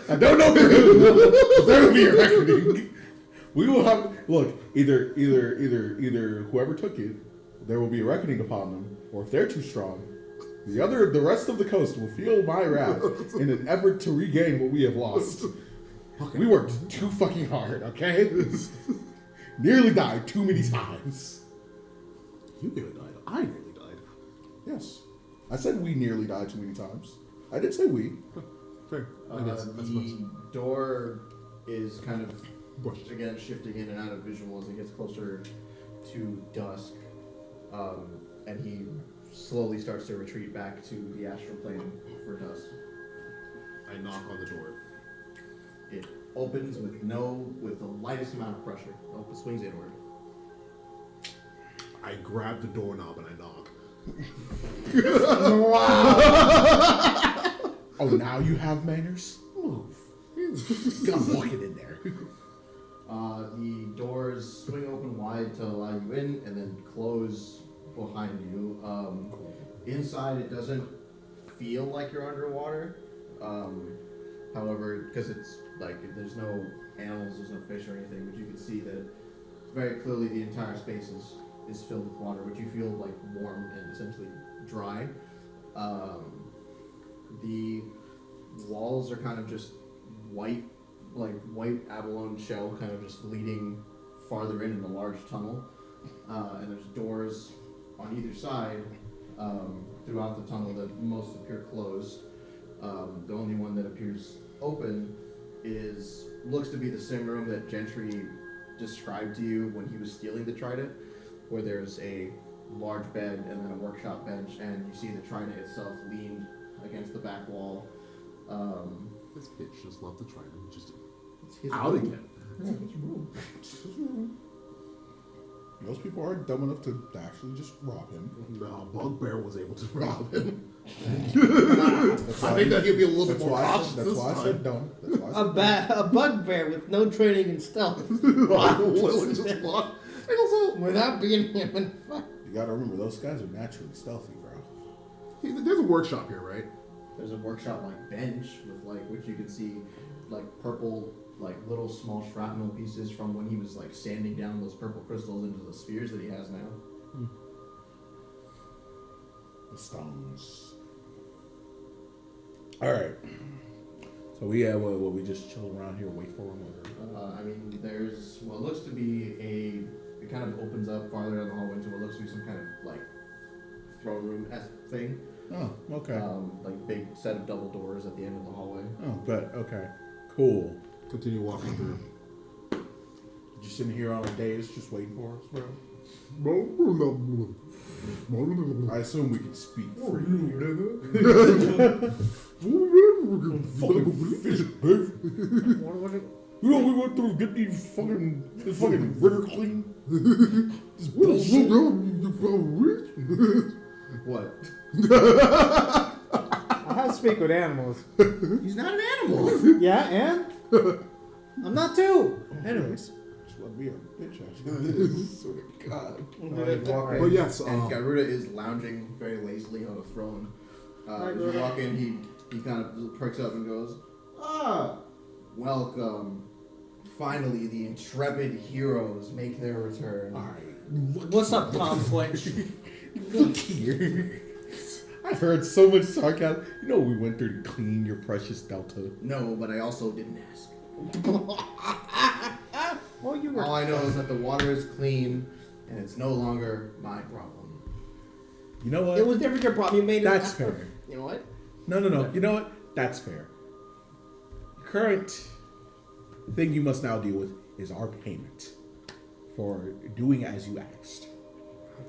I don't know for who, but there will be a reckoning. We will have either whoever took it, there will be a reckoning upon them, or if they're too strong, the rest of the coast will feel my wrath in an effort to regain what we have lost. Okay. We worked too fucking hard, okay? Nearly died too many times. You nearly died. I nearly died. Yes. I said we nearly died too many times. I did say we. Fair. I guess. I suppose. The door is kind of Bushed. again shifting in and out of visual as it gets closer to dusk, and he slowly starts to retreat back to the astral plane for dusk. I knock on the door. It opens with the lightest amount of pressure. It swings inward. I grab the doorknob and I knock. Oh, now you have manners? Move. I'm walking in there. The doors swing open wide to allow you in, and then close behind you. Inside, it doesn't feel like you're underwater. However, because it's like there's no animals, there's no fish or anything, but you can see that very clearly the entire space is filled with water, which you feel like warm and essentially dry. The walls are kind of just white, like white abalone shell, kind of just leading farther in a large tunnel. And there's doors on either side throughout the tunnel that most appear closed. The only one that appears open looks to be the same room that Gentry described to you when he was stealing the trident, where there's a large bed and then a workshop bench, and you see the trident itself leaned against the back wall. This bitch just left the trident. Just It's his out room. again. It's his room. Most people are dumb enough to actually just rob him. No, Bugbear was able to rob him. That's I why think that he'd be a little bit That's more why cautious that's this why I time. said dumb. That's why I said A bugbear with no training in stealth. Literally just walk. And also, Without being him in fight. You gotta remember, those guys are naturally stealthy, bro. there's a workshop here, right? There's a workshop like bench with which you can see purple little small shrapnel pieces from when he was sanding down those purple crystals into the spheres that he has now. The stones. Alright. So we we just chill around here, wait for him, or There's what looks to be it kind of opens up farther down the hallway into what looks to be some kind of throne room-esque thing. oh, okay. Big set of double doors at the end of the hallway. Oh, but okay. Cool. Continue walking through. Just sitting here on a dais just waiting for us, bro. I assume we can speak freely. Fucking fish, bitch. You know we went through to get this fucking river clean. This bullshit. What? I have to speak with animals. He's not an animal. Yeah, and I'm not too. Anyways. Just want to be a bitch, actually. Swear to God. But yes, And Garuda is lounging very lazily on a throne. As you walk in, he kind of perks up and goes, welcome. Finally, the intrepid heroes make their return. What's up, Tom Fletch? Look here. I heard so much sarcasm. You know we went through to clean your precious Delta. No, but I also didn't ask. Well, you were. All I know is that the water is clean, and it's no longer my problem. You know what? It was never your problem. You made it. That's fair. You know what? No. You know what? That's fair. Current thing you must now deal with is our payment for doing as you asked.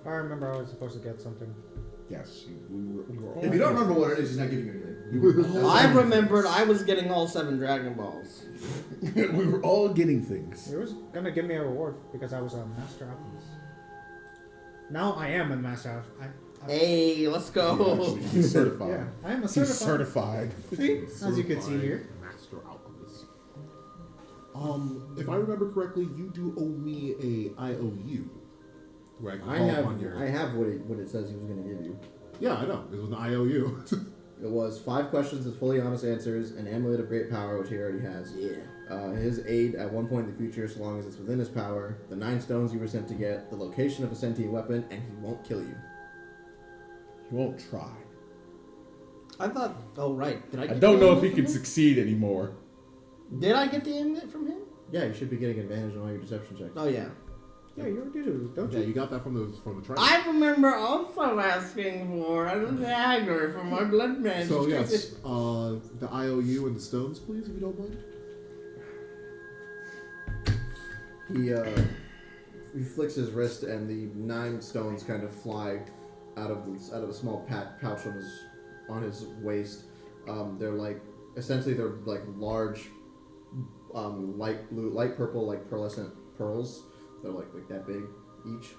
I remember I was supposed to get something. Yes, we were all. If you don't remember what it is, he's not giving you anything. I remembered I was getting all 7 Dragon Balls. we were all getting things. It was gonna give me a reward because I was a master alchemist. Now I am a master alchemist. Hey, let's go. Actually, he's certified. Yeah, I am a He's certified. certified. As you can see here. Master Alchemist. If I remember correctly, you do owe me a IOU. Where I can call upon your. I have what it says he was going to give you. Yeah, I know. It was an IOU. It was 5 questions with fully honest answers, an amulet of great power, which he already has. Yeah. His aid at one point in the future, so long as it's within his power, the 9 stones you were sent to get, the location of a sentient weapon, and he won't kill you. He won't try. I thought. Oh right. Did I? I Get don't the know if he amulet can from him? succeed anymore. Did I get the amulet from him? Yeah, you should be getting advantage on all your deception checks. Oh yeah. Yeah, you already do, don't Yeah, you? you got that from the trial. I remember also asking for a dagger for my blood man. So yes, the IOU and the stones, please, if you don't mind. He flicks his wrist, and the 9 stones kind of fly out of a small pouch on his waist. They're essentially large, light purple, pearlescent pearls. They're like that big each.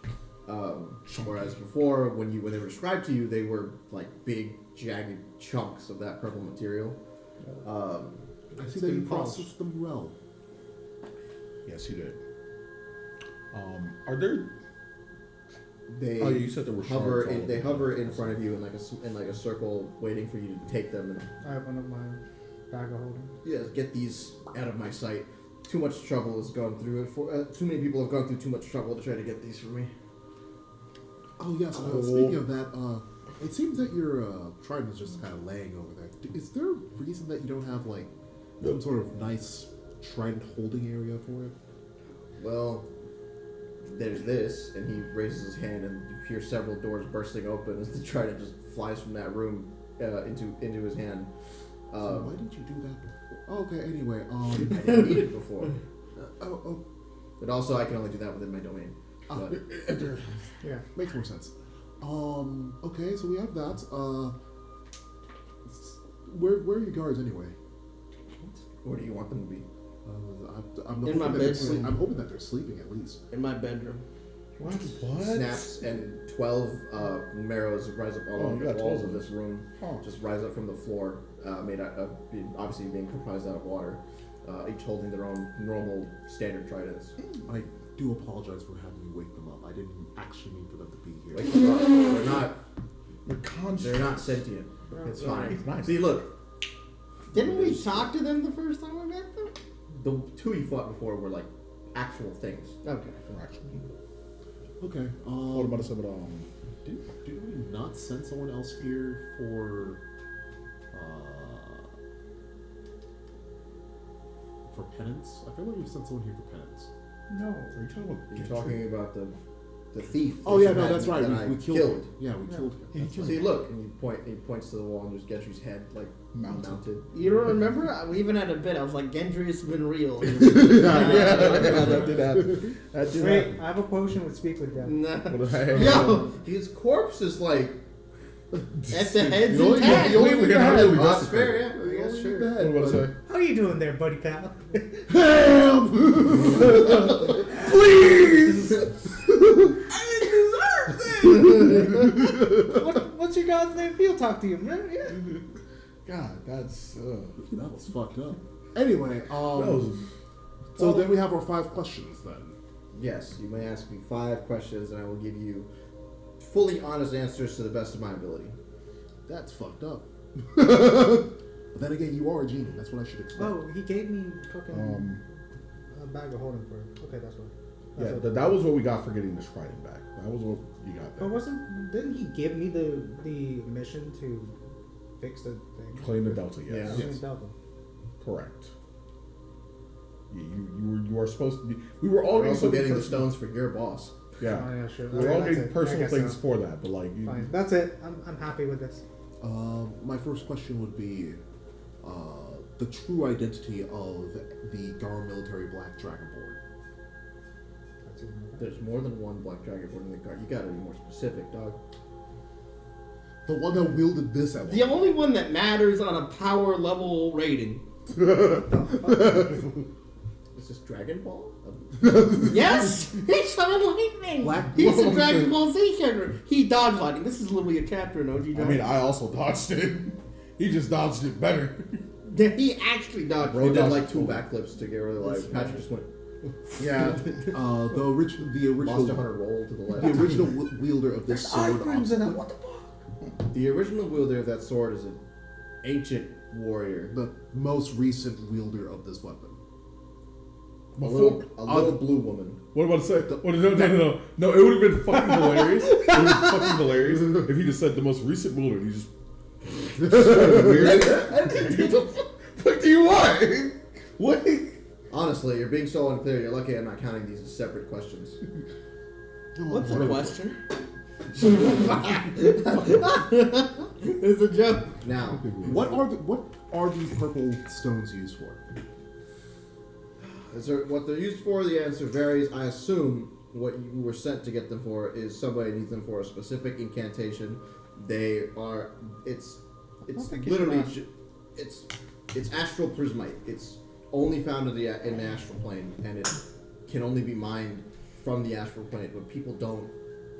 Whereas before, when they were described to you, they were big, jagged chunks of that purple material. I see that you processed them well. Yes, he did. Are there? They Oh, you said there were hover. shards all They over. hover in front of you in a circle, waiting for you to take them. And I open up my bag of holding. yeah, get these out of my sight. Too much trouble has gone through it. Too many people have gone through too much trouble to try to get these for me. Oh yes. Speaking of that, it seems that your trident is just kind of laying over there. Is there a reason that you don't have some sort of nice trident holding area for it? Well, there's this, and he raises his hand, and you hear several doors bursting open as the trident just flies from that room into his hand. So why didn't you do that before? Okay. Anyway, I didn't need it before. oh, But also, I can only do that within my domain. oh, But Yeah. makes more sense. Okay, so we have that. Where are your guards anyway? where do you want them to be? I'm In my hoping that they're sleep- bedroom. I'm hoping that they're sleeping at least. In my bedroom. What? Snaps and 12 marrows rise up all Oh, along you the got walls 12 of this room. Oh. Just rise up from the floor, made out of obviously being comprised out of water. Each holding their own normal standard tridents. I do apologize for having you wake them up. I didn't actually mean for them to be here. Like they're not. They're They're not sentient. It's fine. Nice. See, look, Didn't we talk to them the first time we met them? the two you fought before were like actual things. Okay. Okay. What about some Did we not send someone else here for penance? I feel like we've sent someone here for penance. No. Are you talking about? You're talking about the thief. Oh that yeah, you no, had that's right. that We I killed him. Yeah, we killed him. He That's killed right. See, look, and he points to the wall, and there's Getru's head like mounted. You don't remember? We even had a bit. I was like, Gendry's been real. Yeah, that did happen. That did Wait, happen. I have a potion with speak with death. Nah. Yo, his corpse is like. At the head's You only intact. need- you only need the head. Oh, that's fair, yeah. I guess sure. What am I about to say? How you doing there, buddy pal? Help! Please! What's your god's name? He'll talk to you, man. Yeah. God, that's. That was fucked up. Anyway, that was. so then we have our 5 questions then. Yes, you may ask me 5 questions, and I will give you fully honest answers to the best of my ability. That's fucked up. But then again, you are a genie. That's what I should expect. Oh, he gave me fucking a bag of holding for. Okay, that's what. Yeah, That's what- that was what we got for getting the Striding back. That was what you got But there. didn't he give me the mission to fix the thing? Claim the Delta, yes. Yeah. Yes. Delta. Correct. You were supposed to be. We were We're already also getting the personal- stones for your boss. Yeah. Oh, yeah, sure. We were Okay, all that's getting it. personal I guess things so. for that, but like you. Fine. That's it. I'm happy with this. My first question would be the true identity of the Gar military Black Dragonborn. That's even better. There's more than one Black Dragonborn in the guard. You gotta be more specific, dog. The one that wielded this at The one. only one that matters on a power level rating. Is this Dragon Ball? Yes! He summoned lightning! Black- He's a Dragon Ball Z character. He dodged lightning. This is literally a chapter in OG I Dragon. mean, I also dodged it. He just dodged it better. He actually dodged Bro did dodged like 2 it. backflips to get rid of the life. Patrick just went Yeah. The original Monster Hunter roll to the left. the original wielder of this sword. What the fuck? The original wielder of that sword is an ancient warrior. The most recent wielder of this weapon. A little blue woman. What about to say? No, it would have been fucking hilarious. It would have been fucking hilarious if he just said the most recent wielder and he just. What the fuck do you want? What? Honestly, you're being so unclear. You're lucky I'm not counting these as separate questions. What's the question? It's a joke. Now, What are these purple stones used for? what they're used for, the answer varies. I assume what you were sent to get them for is somebody needs them for a specific incantation. They are. It's think it's literally. not. It's astral prismite. It's only found in the astral plane, and it can only be mined from the astral plane. But people don't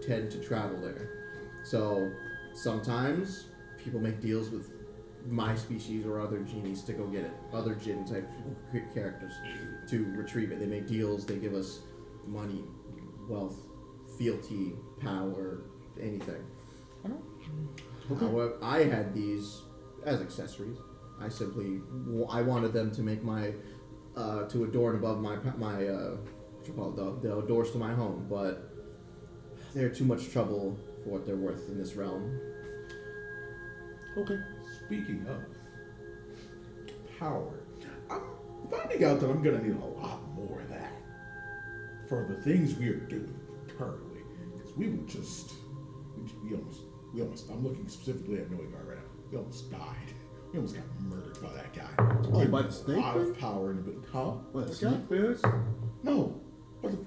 tend to travel there. So sometimes people make deals with my species or other genies to go get it. Other djinn type characters to retrieve it. They make deals. They give us money, wealth, fealty, power, anything. However, I had these as accessories. I wanted them to make my to adorn above my what you call it, the doors to my home, but they're too much trouble for what they're worth in this realm. Okay. Speaking of power, I'm finding out that I'm gonna need a lot more of that for the things we are doing currently. Because we almost. I'm looking specifically at Noegar right now. We almost died He almost got murdered by that guy. Oh, He by has the snake A lot of thing? power in it. Huh? What, That snake guy? bears? No. But the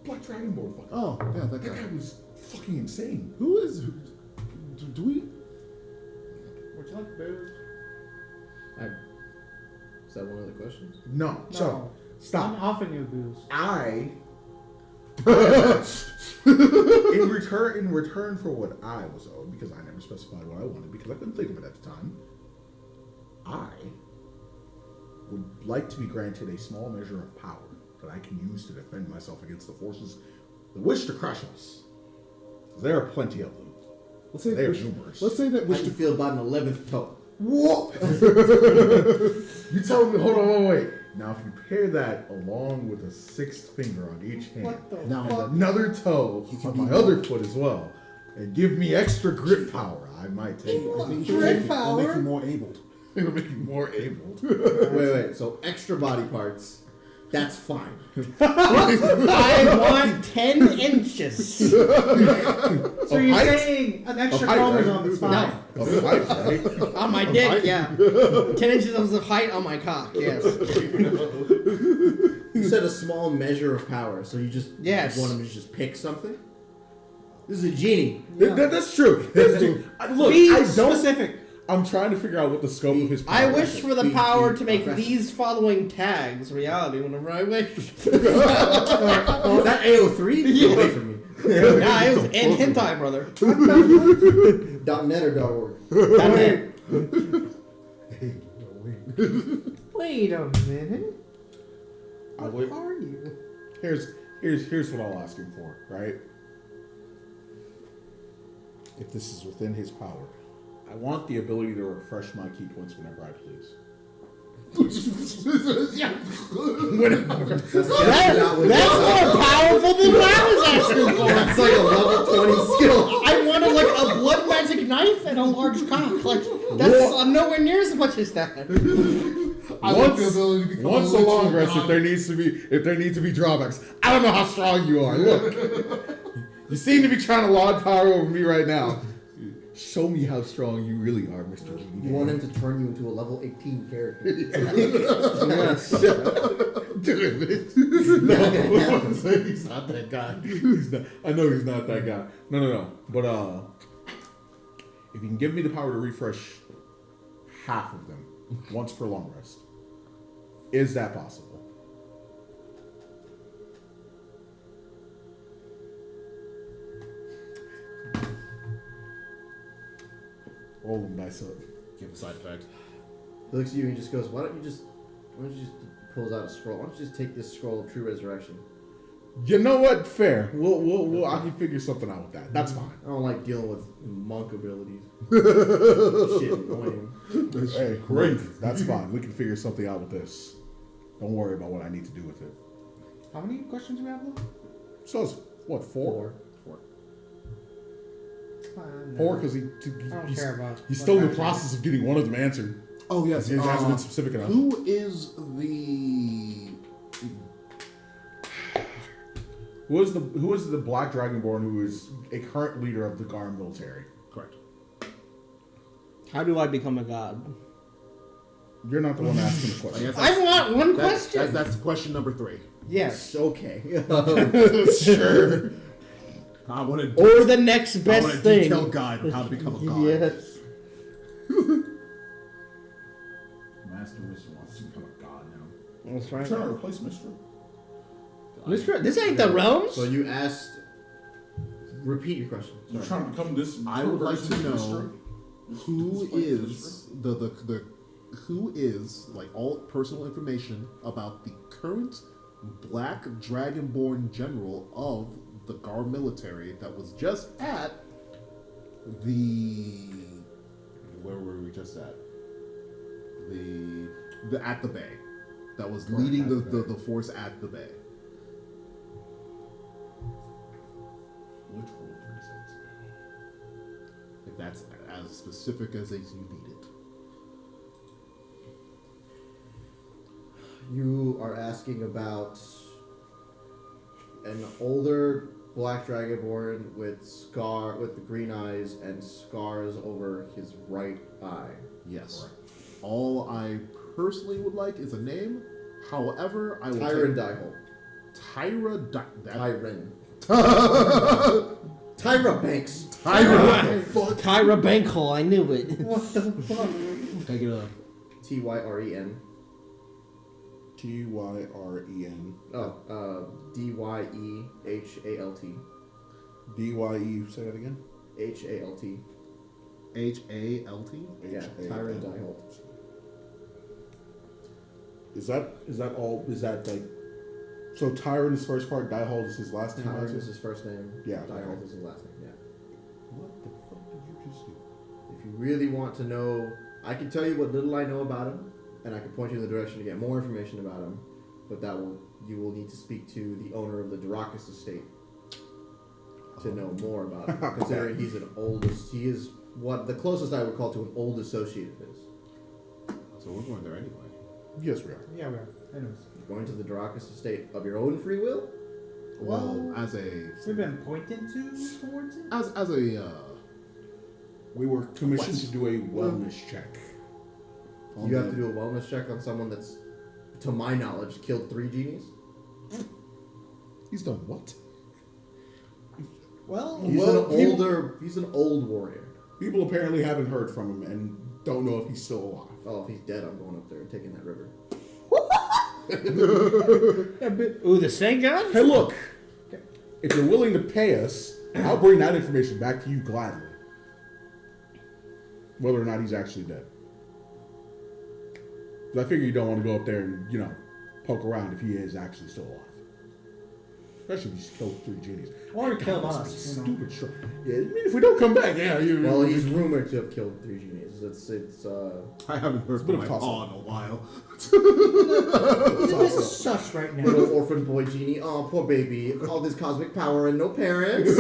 Black Dragonborn fucker. Oh, yeah, that That guy. guy was fucking insane. Who is? Do we? Would you like booze? Is that one of the questions? No. So, I'm stop. offering you booze. I in return for what I was owed, because I never specified what I wanted because I couldn't think of it at the time, I would like to be granted a small measure of power that I can use to defend myself against the forces that wish to crush us. There are plenty of them. Let's say They're wish- numerous. Let's say that How wish do you to. feel about an 11th toe? What? You telling me? Hold on, wait. Now, if you pair that along with a sixth finger on each hand, What the Now, fuck? and another toe You can on be my more- other foot as well, and give me extra grip power, I might take it. I think Great it'll make power. you more able. It'll make you more able. Wait. So extra body parts. That's fine. I want 10 inches. So you're height? saying an extra height, chromosome right? is fine? Of height, right? On my dick, yeah. 10 inches of height on my cock, yes. You said a small measure of power, so you just Yes. want him to just pick something? This is a genie. That's true. That's true. Look, Be I don't. specific. I'm trying to figure out what the scope of his power I is. wish for the Be- power be to make aggressive. these following tags reality whenever I wish. Is that AO3? Get away from me. Nah, it was in hentai, brother. .net or .org? Wait a minute. I would- What are you? Here's what I'll ask him for, right? If this is within his power, I want the ability to refresh my key points whenever I please. That's more powerful than what I was asking for. That's like a level 20 skill. I wanted like a blood magic knife and a large cock. Like that's nowhere near as much as that. I like the ability to become Once a literal long rest, god. if there need to be drawbacks. I don't know how strong you are. Look, you seem to be trying to lord power over me right now. Show me how strong you really are, Mr. You Genie. want him to turn you into a level 18 character. Yes. Do it, bitch. No, he's not that guy. He's not. I know he's not that guy. No. But if you can give me the power to refresh half of them once per long rest, is that possible? Roll them dice up. Give a side effect. He looks at you and he just goes, why don't you just pulls out a scroll. Why don't you just take this scroll of true resurrection? You know what? Fair. We'll I can figure something out with that. That's fine. I don't like dealing with monk abilities. Shit, annoying. Hey, great. That's fine. We can figure something out with this. Don't worry about what I need to do with it. How many questions do we have left? So it's what, four? No. Four because I don't he's, care about. he's still in the what process of getting one of them answered. Oh yes, It hasn't been specific enough. Who is the? Who is the Black Dragonborn who is a current leader of the Garm military? Correct. How do I become a god? You're not the one asking the I question. guess I want one that's, question. that's question number 3. Yes. Okay. Sure. I want to. Or the next I best want a thing. detailed guide on how to become a god. Yes. Master Mister wants to become a god now. That's right. Trying to replace Mister. This ain't the realms. So you asked. Repeat your question. You're trying to become this. I would like to know who is the who is like all personal information about the current Black Dragonborn general of the Gar military that was just at the where were we just at the at the bay that was leading the force at the bay. Which role presents? If that's as specific as you need it. You are asking about an older Black Dragonborn with the green eyes and scars over his right eye. Yes. All I personally would like is a name. However, I will Tyron take Diehold. Tyra Tyra Banks. Tyra Bankhole, I knew it. What the fuck? Take it up. Tyren. Tyren. Oh, Dyehalt. Dye. Say that again. Halt. H-A-L-T? Yeah, Tyron Diehold. Is that all? Is that like? So Tyron is first part. Diehold is his last name. Tyron is his first name. Yeah. Diehold is his last name. Yeah. What the fuck did you just do? If you really want to know, I can tell you what little I know about him, and I can point you in the direction to get more information about him. But you will need to speak to the owner of the Durakus estate to know more about him. Considering he is what the closest I would call to an old associate of his. So we're going there anyway. Yes, we are. Yeah, we are. Anyways. You're going to the Durakus estate of your own free will? Well, as a We've been pointing towards it? as a We were commissioned to do a wellness check. You have to do a wellness check on someone that's, to my knowledge, killed 3 genies? He's done what? Well, He's an old warrior. People apparently haven't heard from him and don't know if he's still alive. Oh, if he's dead, I'm going up there and taking that river. Ooh, the Snake Gun? Hey, look. If you're willing to pay us, I'll bring that information back to you gladly. Whether or not he's actually dead. 'Cause I figure you don't want to go up there and, poke around if he is actually still alive. Especially if he's killed 3 genies. or kill Must us. be You know. stupid shit. Yeah, I mean, if we don't come back, Well, he's rumored to have killed 3 genies. I haven't heard bit from of my toss-up. paw in a while. He's a bit sus right now. Little orphan boy genie. Oh, poor baby. All this cosmic power and no parents.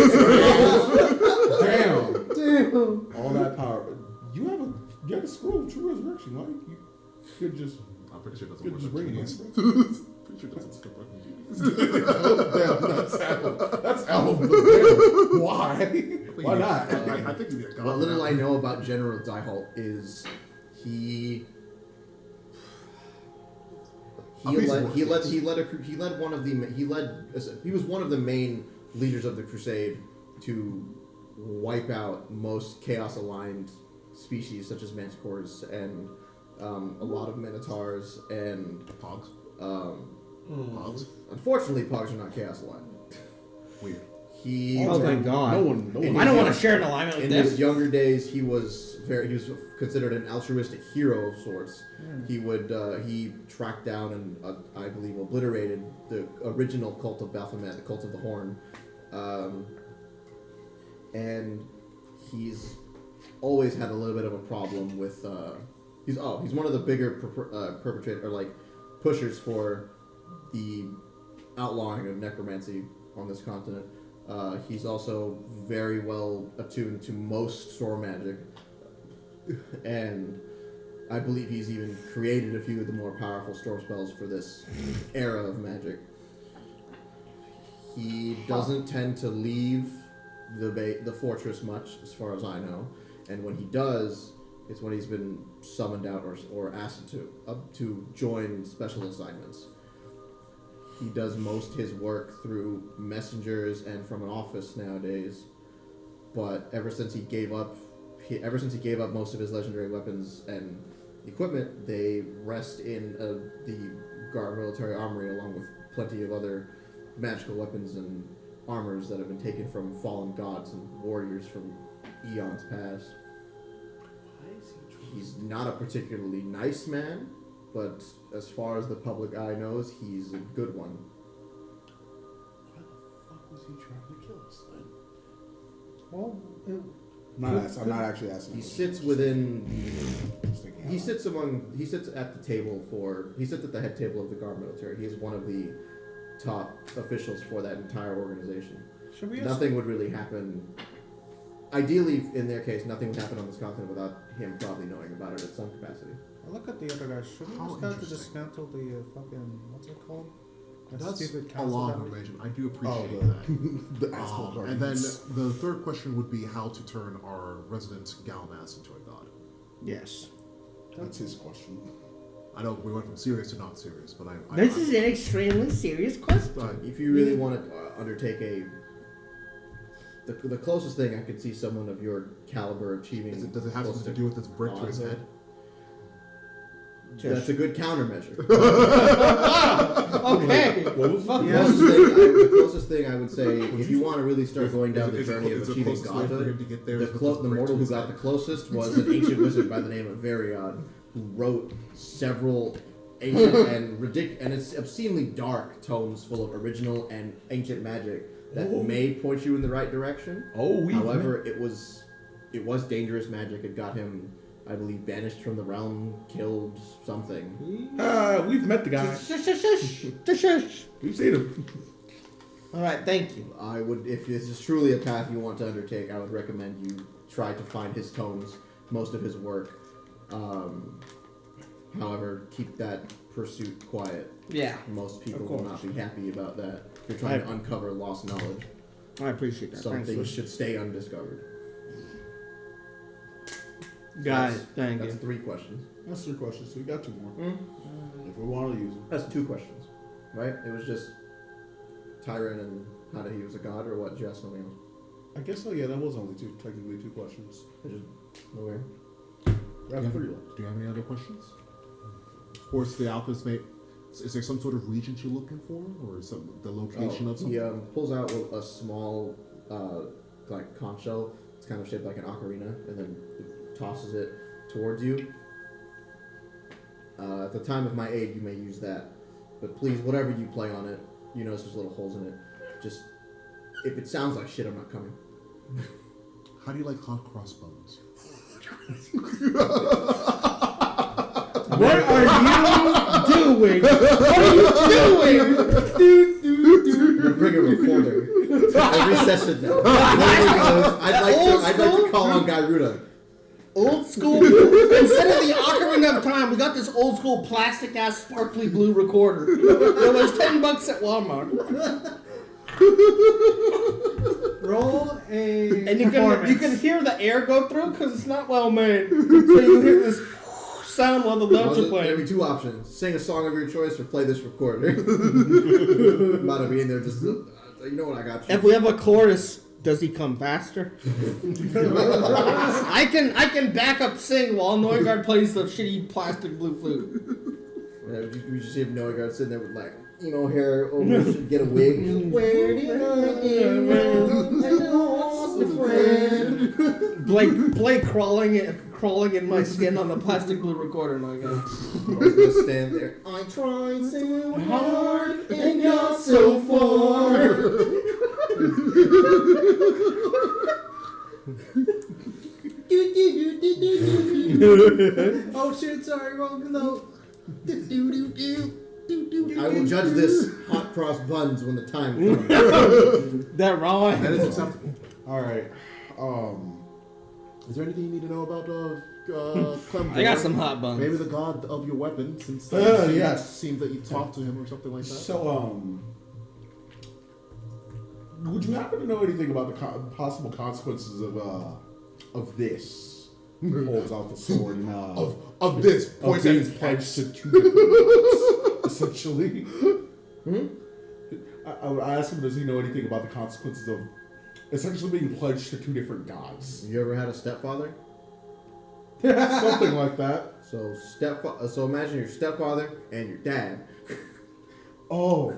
Damn. Damn. All that power. You have a scroll of true resurrection, right? You could just. I'm pretty sure that's Good, just bring it genies. in. Pretty sure that's fucking genies. Damn, that's Elf. Why? Why not? I think you need a god. What little I know about General Diehold is he was one of the main leaders of the Crusade to wipe out most Chaos aligned species such as manticores and a lot of minotaurs and Pogs. Pogs. Unfortunately, Pogs are not Chaos aligned. Weird. Oh, thank God. No one. In I don't want to share an alignment with In this. his younger days, he was considered an altruistic hero of sorts. He tracked down and I believe obliterated the original cult of Baphomet, the cult of the Horn, and he's always had a little bit of a problem with. He's one of the bigger pushers for the outlawing of necromancy on this continent. He's also very well attuned to most storm magic, and I believe he's even created a few of the more powerful storm spells for this era of magic. He doesn't tend to leave the fortress much, as far as I know, and when he does, it's when he's been summoned out or asked to join special assignments. He does most his work through messengers and from an office nowadays, but ever since he gave up most of his legendary weapons and equipment, they rest in the Guard military armory along with plenty of other magical weapons and armors that have been taken from fallen gods and warriors from eons past. He's not a particularly nice man, but as far as the public eye knows, he's a good one. Why the fuck was he trying to kill us then? Well, I'm not actually asking. He sits at the head table of the Guard military. He is one of the top officials for that entire organization. should we Nothing would really happen. Ideally, in their case, nothing would happen on this continent without him probably knowing about it at some capacity. look at the other guys? Should we How just go to interesting. dismantle the fucking what's it called? That That's stupid a council long that we- information. I do appreciate Oh, that. the asshole And then guardians. the third question would be how to turn our resident Galmas into a god. Yes. That's his question. I know we went from serious to not serious, but I This is an extremely serious question. If you really want to undertake the closest thing I could see someone of your caliber achieving. Does it have something to do with this brick to his head? That's a good countermeasure. Okay. The closest thing I would say, if you want to really start going down the journey of achieving godhood, the mortal who got the closest was an ancient wizard by the name of Variod, who wrote several ancient and it's obscenely dark tomes full of original and ancient magic that may point you in the right direction. However, it was dangerous magic. It got him, I believe, banished from the realm, killed, something. We've met the guy. We've seen him. All right, thank you. I would, if this is truly a path you want to undertake, I would recommend you try to find his tomes, most of his work. However, keep that pursuit quiet. Yeah. Most people will not be happy about that. If you're trying to uncover lost knowledge. I appreciate that. Some things should stay undiscovered. Guys, thank you. That's 3 questions. That's 3 questions, so we got 2 more. If we want to use them. That's 2 questions, right? It was just Tyron and how he was a god, or what? Did you ask something else? I guess so. Yeah, that was only technically 2 questions. I just nowhere. We have 3 left. Do you have any other questions? Or is the alchemist mate? Is there some sort of regent you're looking for, or the location of something? He pulls out a small, like conch shell. It's kind of shaped like an ocarina, and then tosses it towards you. At the time of my aid, you may use that, but please, whatever you play on it, you notice there's little holes in it. Just if it sounds like shit, I'm not coming. How do you like hot crossbones? What are you doing? What are you doing? You're bringing a recorder every session now. I'd like to call on Gyruda. Old school. Instead of the Ocarina of Time, we got this old school plastic ass sparkly blue recorder. It was $10 at Walmart. Roll a. And you can hear the air go through because it's not well made. So you hear this sound while the notes are playing. There'll be 2 options: sing a song of your choice, or play this recorder. About to be in there, just you know what I got you. If we have a chorus, does he come faster? I can back up sing while Noigard plays the shitty plastic blue flute. Yeah, we just have Noigard sitting there with like, hair over, should get a wig. Where did I lost a friend? Blake crawling in my skin on the plastic blue recorder. Noigard. I was gonna stand there. I tried so hard and got so far. Oh shit! Sorry, wrong note. I will judge this hot cross buns when the time comes. That wrong. That is acceptable. All right. Is there anything you need to know about Clem? I got some hot buns. Maybe the god of your weapon, since yes. seems that you talked to him or something like that. So, would you happen to know anything about the possible consequences of this? Holds out the sword and of this of poison being his pledged to 2 different gods, essentially. I asked him, does he know anything about the consequences of essentially being pledged to 2 different gods? You ever had a stepfather? Something like that. So imagine your stepfather and your dad. Oh,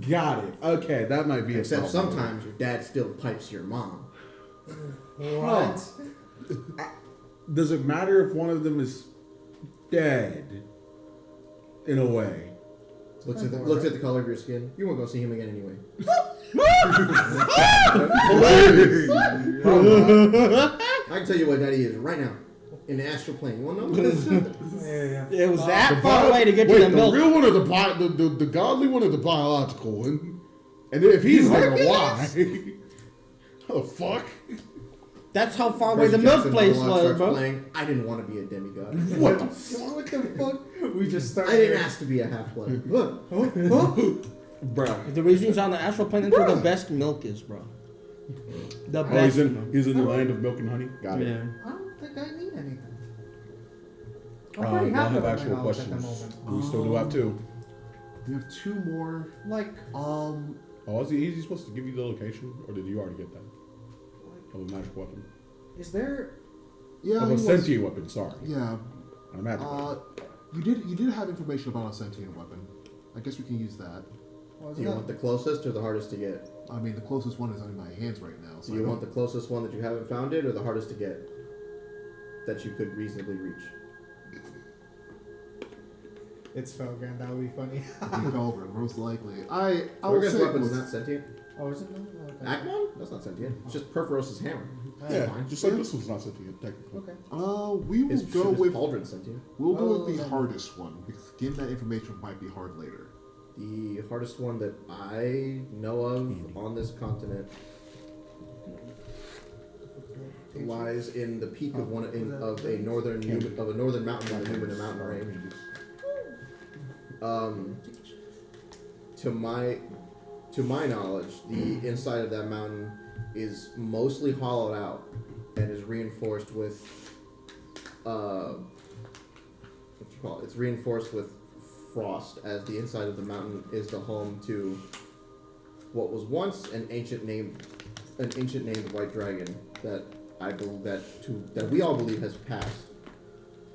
got it. Okay, that might be. Except sometimes your dad still pipes your mom. What? Does it matter if one of them is dead? In a way. Looks at the color of your skin. You won't go see him again anyway. I can tell you what daddy is right now. In the astral plane. You want to know? Yeah. It was that far away to get to the milk. The real one or the godly one or the biological one? And if he's there, why? How the fuck? That's how far away the milk place was, bro. Playing. I didn't want to be a demigod. What the fuck? What the fuck? We just started. I didn't ask to be a half-blood. Look. Bro. The reason he's on the astral plane, that's where the best milk is, bro. The best. He's in the land of milk and honey. Got it. Yeah. I don't think I need anything. I'm pretty we all happy have with my actual knowledge at the questions. moment. We still do have two. We have two more. Like, Oh, is he supposed to give you the location, or did you already get that? Of a magic weapon. is there? Yeah, Of he a was- sentient weapon. Sorry, Yeah. not a magic weapon. You did have information about a sentient weapon. I guess we can use that. Well, Do you want the closest or the hardest to get? I mean, the closest one is in my hands right now. So Do you want the closest one that you haven't found it, or the hardest to get that you could reasonably reach? It's Felgran. That would be funny. Felgren, most likely. I would Organ's say it weapon was, is not sentient. Oh, is it not? Okay. Akmon? That's not sentient. It's just Perforos's hammer. Yeah, fine. just like this one's not sentient, technically. Okay. we will His, go his with pauldron's sentient. we'll go with the Oh. hardest one because getting that information might be hard later. The hardest one that I know of on this continent lies in the peak of one of a northern mountain in the Numenor mountain range. To my knowledge, the inside of that mountain is mostly hollowed out and is reinforced with what you call it? It's reinforced with frost, as the inside of the mountain is the home to what was once an ancient named white dragon that that we all believe has passed.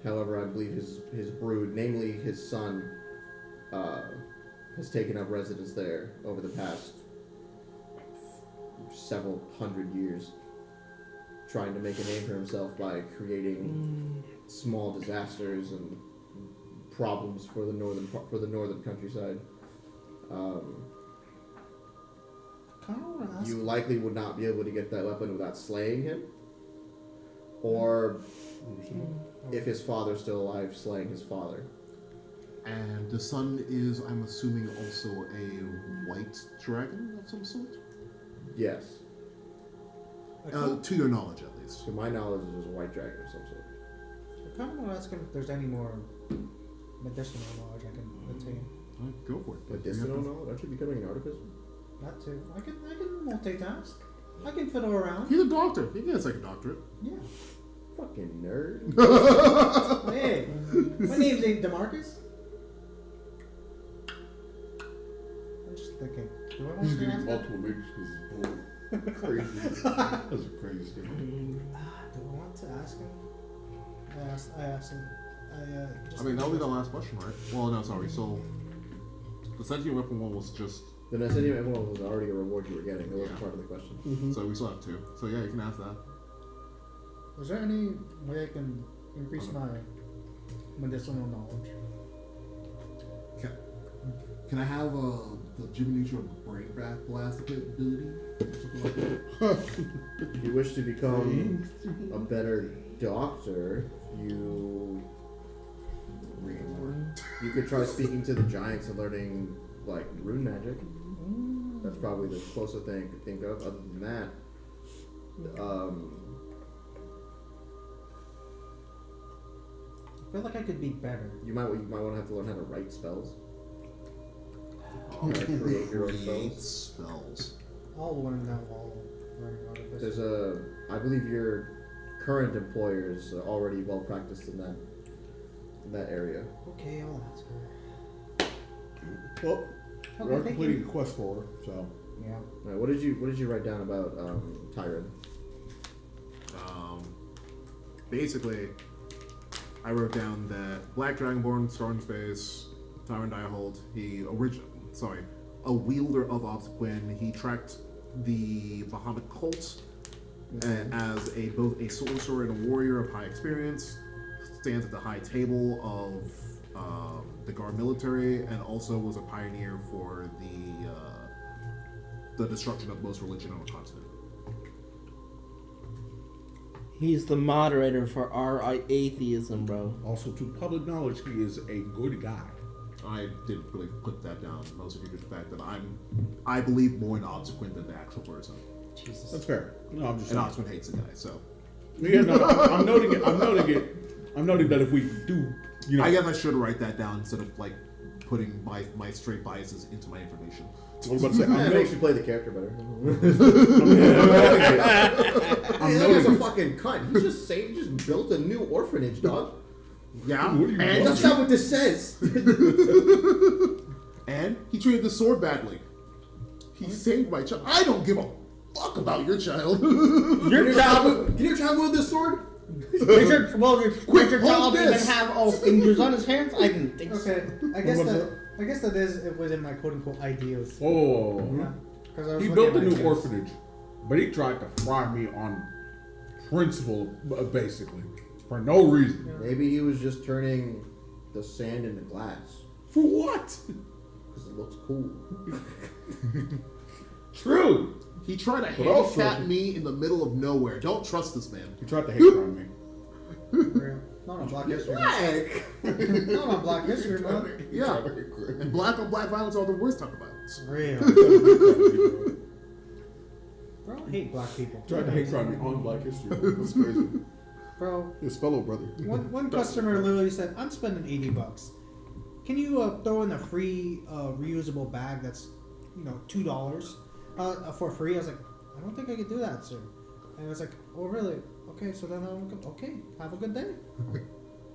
However, I believe his brood, namely his son, has taken up residence there over the past several hundred years, trying to make a name for himself by creating small disasters and problems for the northern countryside. You likely would not be able to get that weapon without slaying him, or if his father's still alive, slaying his father. And the sun is, I'm assuming, also a white dragon of some sort? Yes, To your knowledge, at least. to my knowledge, it is a white dragon of some sort. I kind of want to ask him if there's any more medicinal knowledge I can attain. Alright, go for it. Medicinal knowledge? Aren't you becoming an artificer? Not to. I can multitask. I can fiddle around. He's a doctor. He gets like a doctorate. Yeah. Fucking nerd. Hey, my name's ain't Demarcus. I'm just thinking. Do I want He's to getting ask him? multiple mages because it's crazy. That's a crazy statement. Do I want to ask him? I asked him. I mean, that'll be the last question, right? Well, no, sorry. So, the sentient weapon one was just. The necessity of everyone was already a reward you were getting. That wasn't Yeah. part of the question. So we still have two. So yeah, you can ask that. Is there any way I can increase my medicinal knowledge? Can I have the Jimmy Neutron brain blast ability? If you wish to become a better doctor, you could try speaking to the giants and learning like rune magic. That's probably the closest thing I could think of. Other than that, I feel like I could be better. you might want to have to learn how to write spells. How to create your own spells. Spells. I'll learn that while learning artifice. There's I believe your current employer is already well practiced in that area. Okay, I'll ask her. Well, we Okay, are thank completing you. a quest for her, so. Yeah. All right, what did you write down about Tyron? Basically, I wrote down that Black Dragonborn, Star in Space, Tyron Direhold, a wielder of Obsequin. He tracked the Bahamut cult as both a sorcerer and a warrior of high experience, stands at the high table of the Guard military, and also was a pioneer for the destruction of most religion on the continent. He's the moderator for our atheism, bro. Also, to public knowledge, he is a good guy. I didn't really put that down, mostly due to the fact that I believe more in Obsequin than the actual person. Jesus. That's fair. No, I'm just And saying. Obsequin hates the guy, so. Yeah, no, I'm noting it. I'm noting that if we do, you know. I guess I should write that down instead of like putting my straight biases into my information. I was about to say, That makes you play the character better. I'm He's a noting fucking cunt. He just built a new orphanage, dog. Yeah. What are you And That's not what this says. And he treated the sword badly. He saved my child. I don't give a fuck about your child. Your child, can your child wield this sword? Does your Hold child even this. have all fingers on his hands? I didn't think so. Okay, I guess that is within my quote unquote ideals. Oh, Yeah, 'cause I was he looking built at a my new ideals. orphanage, but he tried to fry me on principle, basically, for no reason. Maybe he was just turning the sand into glass For what? because it looks cool. True. He tried to But also- handicap me in the middle of nowhere. Don't trust this man. He tried to hate on me. Not on Black History Month. Black. Not on Black History Month. Yeah. And black on black violence are the worst type of violence. Real. Bro, I hate black people. Tried to hate on me on Black History. That's crazy. Bro, His fellow brother. one customer literally said, "I'm spending $80. Can you throw in a free reusable bag that's, $2 for free?" I was like, "I don't think I could do that, sir." And it was like, "Oh, really? Okay, so then okay, have a good day."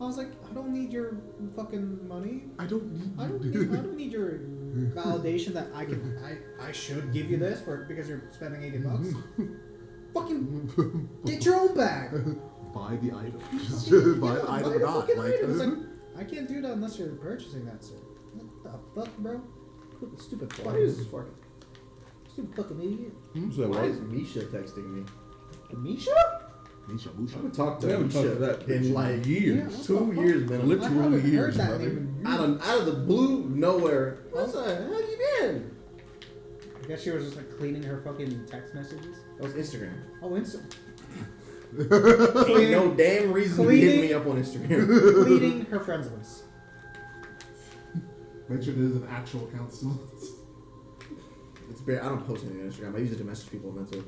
I was like, "I don't need your fucking money. I don't need I don't need your validation that I should give you this because you're spending $80. Fucking get your own bag. buy the item. Just buy the item or not. fucking Like, item. It's like, I can't do that unless you're purchasing that, sir. What the fuck, bro? Stupid Why is fucking? stupid fucking idiot. So Why what? is Misha texting me? Misha? Misha, I Musha. haven't talked We to haven't talked Misha to that bitch in in like years. 2 years, man. I Literally haven't heard years, that brother. name. Out of the blue, nowhere. What's that? How you been? I guess she was just like cleaning her fucking text messages. That was Instagram. Oh, instant. Ain't no damn reason to hit me up on Instagram. Cleaning her friends list. Mentioned it is an actual account still. It's bare. I don't post anything on Instagram. I use it to message people, and that's it.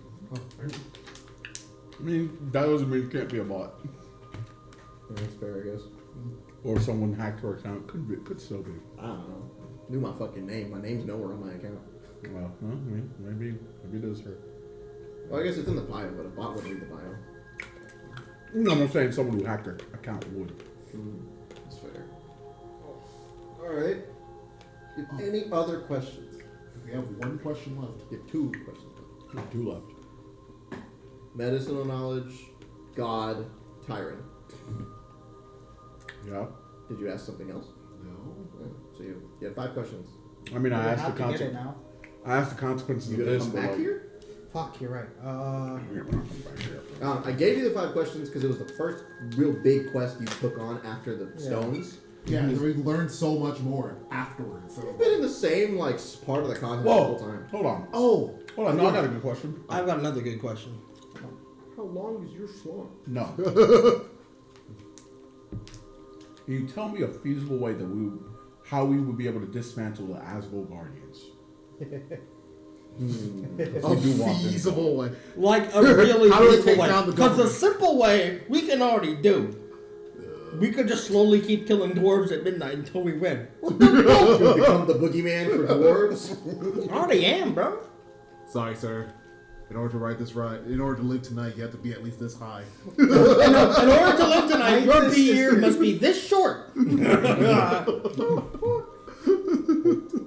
I mean, that doesn't mean it can't be a bot. Yeah, that's fair, I guess. Or someone hacked her account. Could still be. I don't know. Knew my fucking name. My name's nowhere on my account. Well, I mean, maybe it is her. Well, I guess it's in the bio, but a bot wouldn't read the bio. No, I'm saying someone who hacked her account would. That's fair. All right. Any other questions? We have one question left. You have 2 questions left. 2 left. Medicinal knowledge, God, tyrant. Yeah. Did you ask something else? No. Yeah. So you had 5 questions. I mean, I We'll asked the have to get it consequences. now. I asked the consequences You of gonna this. come but back like, here? Fuck, you're right. We're not coming back here. I gave you the 5 questions because it was the first real big quest you took on after the stones. Yeah, we learned so much more afterwards. So. You've been in the same part of the continent the Whoa! whole time. Hold on. Oh, Hold on. No, I got a good question. I've got another good question. How long is your swamp? No. Can you tell me a feasible way that how we would be able to dismantle the Asgol Guardians? a do want them. feasible way. Like a really How do they useful take way. down the Because the government? simple way we can already do. We could just slowly keep killing dwarves at midnight until we win. You become the boogeyman for dwarves? I already am, bro. Sorry, sir. In order to write this right, in order to live tonight, you have to be at least this high. In order to live tonight, your beard must be this short.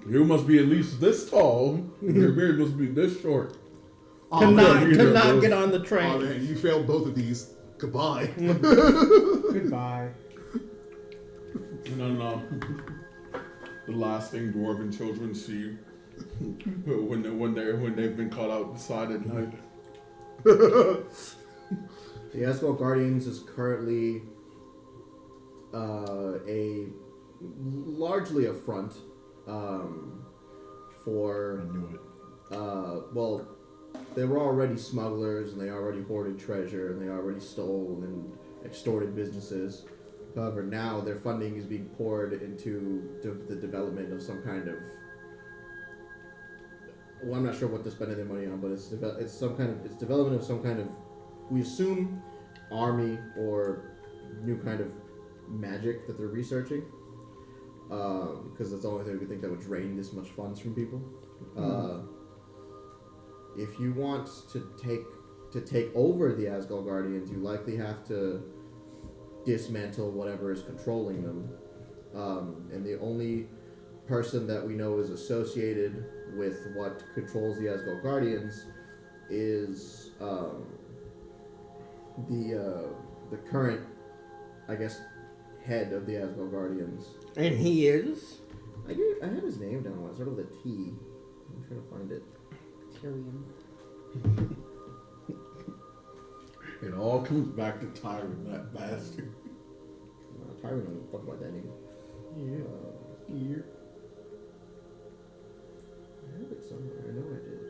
You must be at least this tall. Your beard must be this short. to not, you to know, not bro. get on the Oh train. man, you failed both of these. Goodbye. Goodbye. No. The last thing dwarven children see when they've been caught outside at night. The Asgol Guardians is currently largely a front for. I knew it. Well, they were already smugglers and they already hoarded treasure and they already stole and extorted businesses. However, now their funding is being poured into the development of some kind of. Well, I'm not sure what they're spending their money on, but it's development of some kind of, we assume, army or new kind of magic that they're researching. Because that's the only thing we think that would drain this much funds from people. If you want to take over the Asgol Guardians, you likely have to dismantle whatever is controlling them. And the only person that we know is associated with what controls the Asgard Guardians is the current, I guess, head of the Asgard Guardians. And he is? I had his name down. I started with a T. I'm trying to find it. Tyrion. It all comes back to Tyron, that bastard. Tyrion don't fuck about that nigga. Yeah. I have it somewhere. I know I did.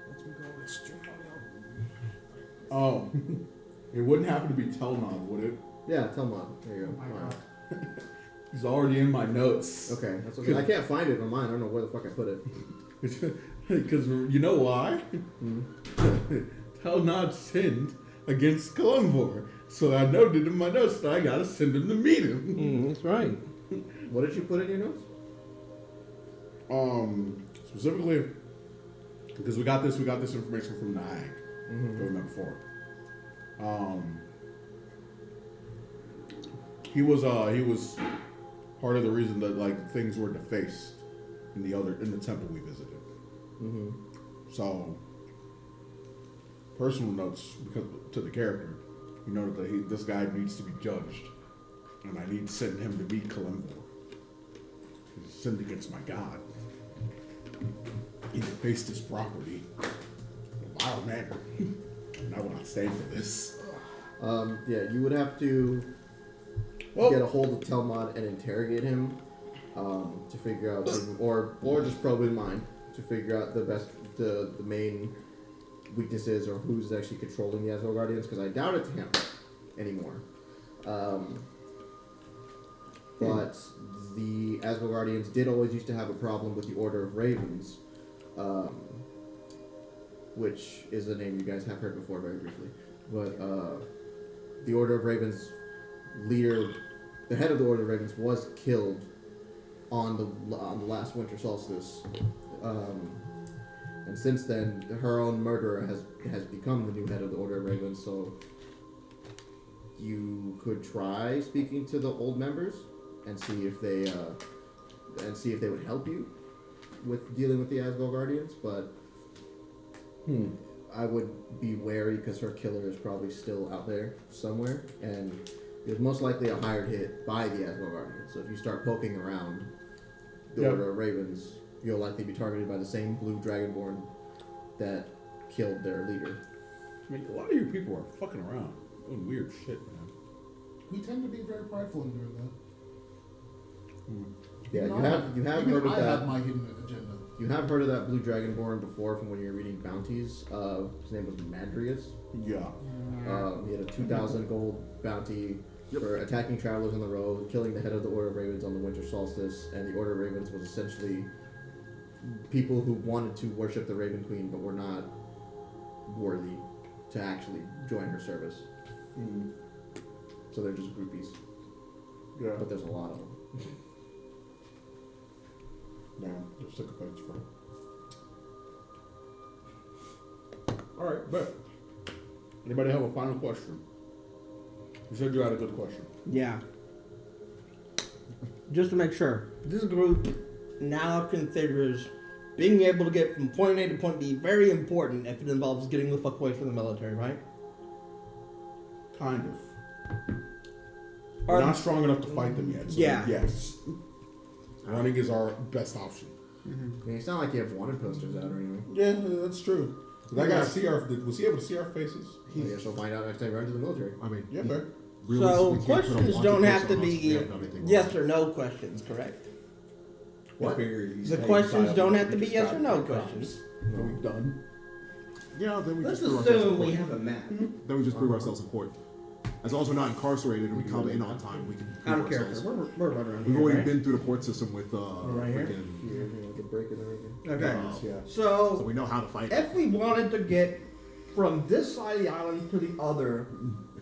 Let's go extra. Oh, it wouldn't happen to be Telnod, would it? Yeah, Telmon. There you go. Oh my Wow. god. He's already in my notes. Okay, that's okay. I can't find it on mine. I don't know where the fuck I put it. Because you know why? Telnod sinned against Columbor. So I noted in my notes that I gotta send him to meet him. That's right. What did you put in your notes? Specifically, because we got this information from Nag that we met before. He was part of the reason that like things were defaced in the temple we visited. So, personal notes because to the character, he noted that this guy needs to be judged, and I need to send him to meet Columbor. He sinned against my God. He defaced his property in a vile manner, and I will not stand for this. Yeah, you would have to get a hold of Telmon and interrogate him to figure out, or just probe his mind to figure out the main weaknesses or who's actually controlling the Asgard Guardians. Because I doubt it's him anymore. But the Asgard Guardians did always used to have a problem with the Order of Ravens, which is a name you guys have heard before very briefly. But the Order of Ravens leader, the head of the Order of Ravens, was killed on the last winter solstice, and since then, her own murderer has become the new head of the Order of Ravens. So you could try speaking to the old members and see if they would help you with dealing with the Asgard Guardians, but I would be wary because her killer is probably still out there somewhere, and it was most likely a hired hit by the Asgard Guardians. So if you start poking around the Order of Ravens, you'll likely be targeted by the same blue Dragonborn that killed their leader. I mean, a lot of your people are fucking around, doing weird shit, man. We tend to be very prideful in doing that. Yeah, Even you have even heard of I that. have my hidden agenda. You have heard of that blue Dragonborn before from when you were reading Bounties. His name was Mandrius. Yeah. He had a 2,000 gold bounty for attacking travelers on the road, killing the head of the Order of Ravens on the winter solstice, and the Order of Ravens was essentially people who wanted to worship the Raven Queen but were not worthy to actually join her service. So they're just groupies. Yeah. But there's a lot of them. Man, they're sycophants, bro. Alright, bet. Anybody have a final question? You said you had a good question. Yeah. Just to make sure, this group now considers being able to get from point A to point B very important if it involves getting the fuck away from the military, right? Kind of. We're not strong enough to fight them yet, so yes. Running is our best option. I mean, it's not like you have wanted posters out or anything. Yeah, that's true. That guy was he able to see our faces? I guess we'll find out next time we run to the military. I mean, Yeah, fair. So realistically, can't put a questions wanted don't have poster to on us if we be haven't done anything yes wrong. or no questions, correct? What? The questions don't have to be yes or no questions. That we've done. Yeah, then we Let's just prove ourselves in assume we court. have a map. Then we just prove ourselves in court. As long as we're not incarcerated and we come in on time, we can Out prove of character. ourselves. We're right around We've here, already right? been through the court system with Right here? freaking. We could break it and everything. Okay. Yeah. So So we know how to fight. if we wanted to get from this side of the island to the other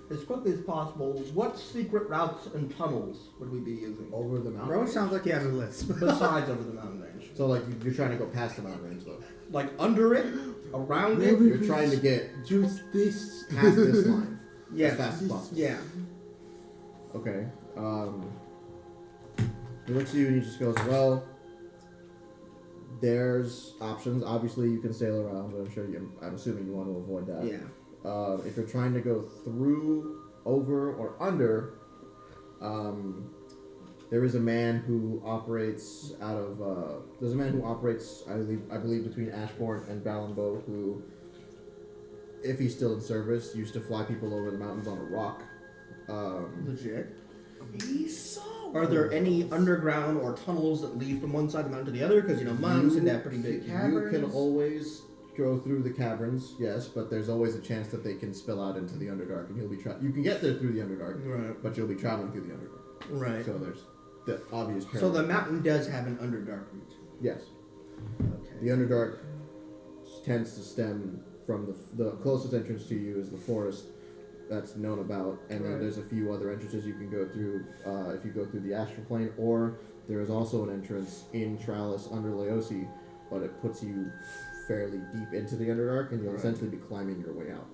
as quickly as possible, what secret routes and tunnels would we be using? Over the mountain. Bro, it sounds like he has a list. Besides over the mountain range. So like you're trying to go past the mountain range though. Like under it? Around it? You're trying to get Just this. past this line. Yeah. as fast as possible. Yeah. Okay. He looks at you and he just goes, well, there's options. Obviously, you can sail around, but I'm assuming you want to avoid that. Yeah. If you're trying to go through, over, or under, there is a man who operates out of. There's a man who operates, I believe, between Ashbourne and Balambo, who, if he's still in service, used to fly people over the mountains on a rock. Legit. Are there any underground or tunnels that lead from one side of the mountain to the other? Because mountains can have pretty big caverns. You can always go through the caverns, yes, but there's always a chance that they can spill out into the Underdark, and you'll be you can get there through the Underdark, Right. but you'll be traveling through the Underdark. Right. So there's the obvious So parallel. the mountain does have an Underdark route. Yes. Okay. The Underdark tends to stem from the closest entrance to you is the forest that's known about, and then there's a few other entrances you can go through if you go through the astral plane, or there is also an entrance in Tralis under Laosi, but it puts you fairly deep into the Underdark, and you'll essentially be climbing your way out.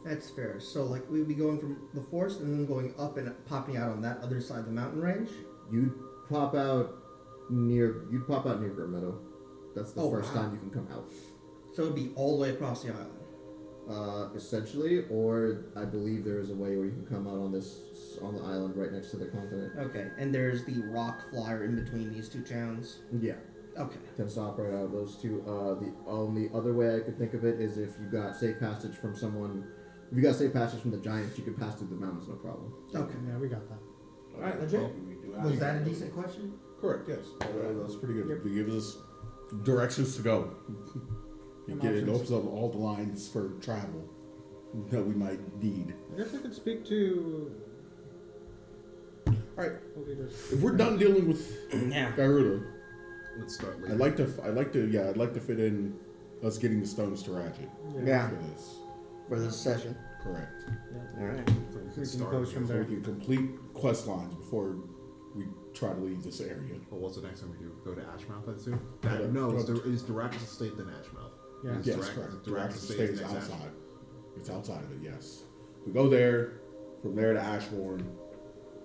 That's fair. So we'd be going from the forest and then going up and popping out on that other side of the mountain range. You'd pop out near Grim Meadow. That's the first time you can come out. So it'd be all the way across the island. Essentially, or I believe there is a way where you can come out on the island right next to the continent. Okay, and there's the rock flyer in between these two towns. Yeah. Okay. Tends to operate out of those two. The only other way I could think of it is if you got safe passage from someone. If you got safe passage from the giants, you could pass through the mountains, no problem. Okay. Yeah, we got that. All right, legit. Was that a decent question? Correct, yes. That's pretty good. It gives us directions to go. It opens up all the lines for travel that we might need. I guess I could speak to. Alright, the leaders. if we're done dealing with Yeah. Garuda, Let's start later. I'd like to fit in us getting the stones to Ratchet. Yeah. For this. For this session. Correct. All right. We can go from So there. we can complete quest lines before we try to leave this area. Well, what's the next time we do? Go to Ashmouth, I assume? Yeah. No, it's Dirax's estate then Ashmouth. Yeah. It's Yes, Dirac- correct. Dirax's Dirax's estate estate is next outside. Ashmouth. It's outside of it, yes. We go there, from there to Ashbourne,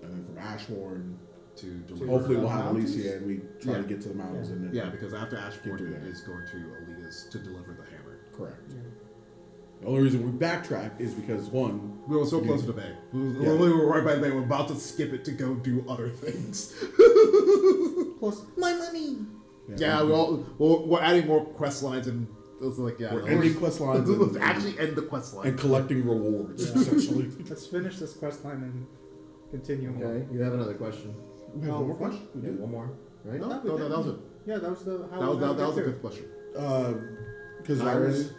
and then from Ashbourne, To hopefully we'll have mountains? Alicia and we try to Yeah. get to the mountains and then. Yeah, because after Ashbourne Get through there. is going to Alita's to deliver the hammer. Correct. Yeah. The only reason we backtrack is because one, We were so close to the bay. We were right by the bay. We're about to skip it to go do other things. Plus, my money. Yeah, we're adding more quest lines and it was like, yeah. we're no, ending quest lines let's and, actually end the quest line. and collecting rewards, essentially. Let's finish this quest line and continue. Okay, you have another question. We have one more question? We Yeah, do? one more, right? No, that was it. Yeah, that was the. That was the fifth question. Because Kyron,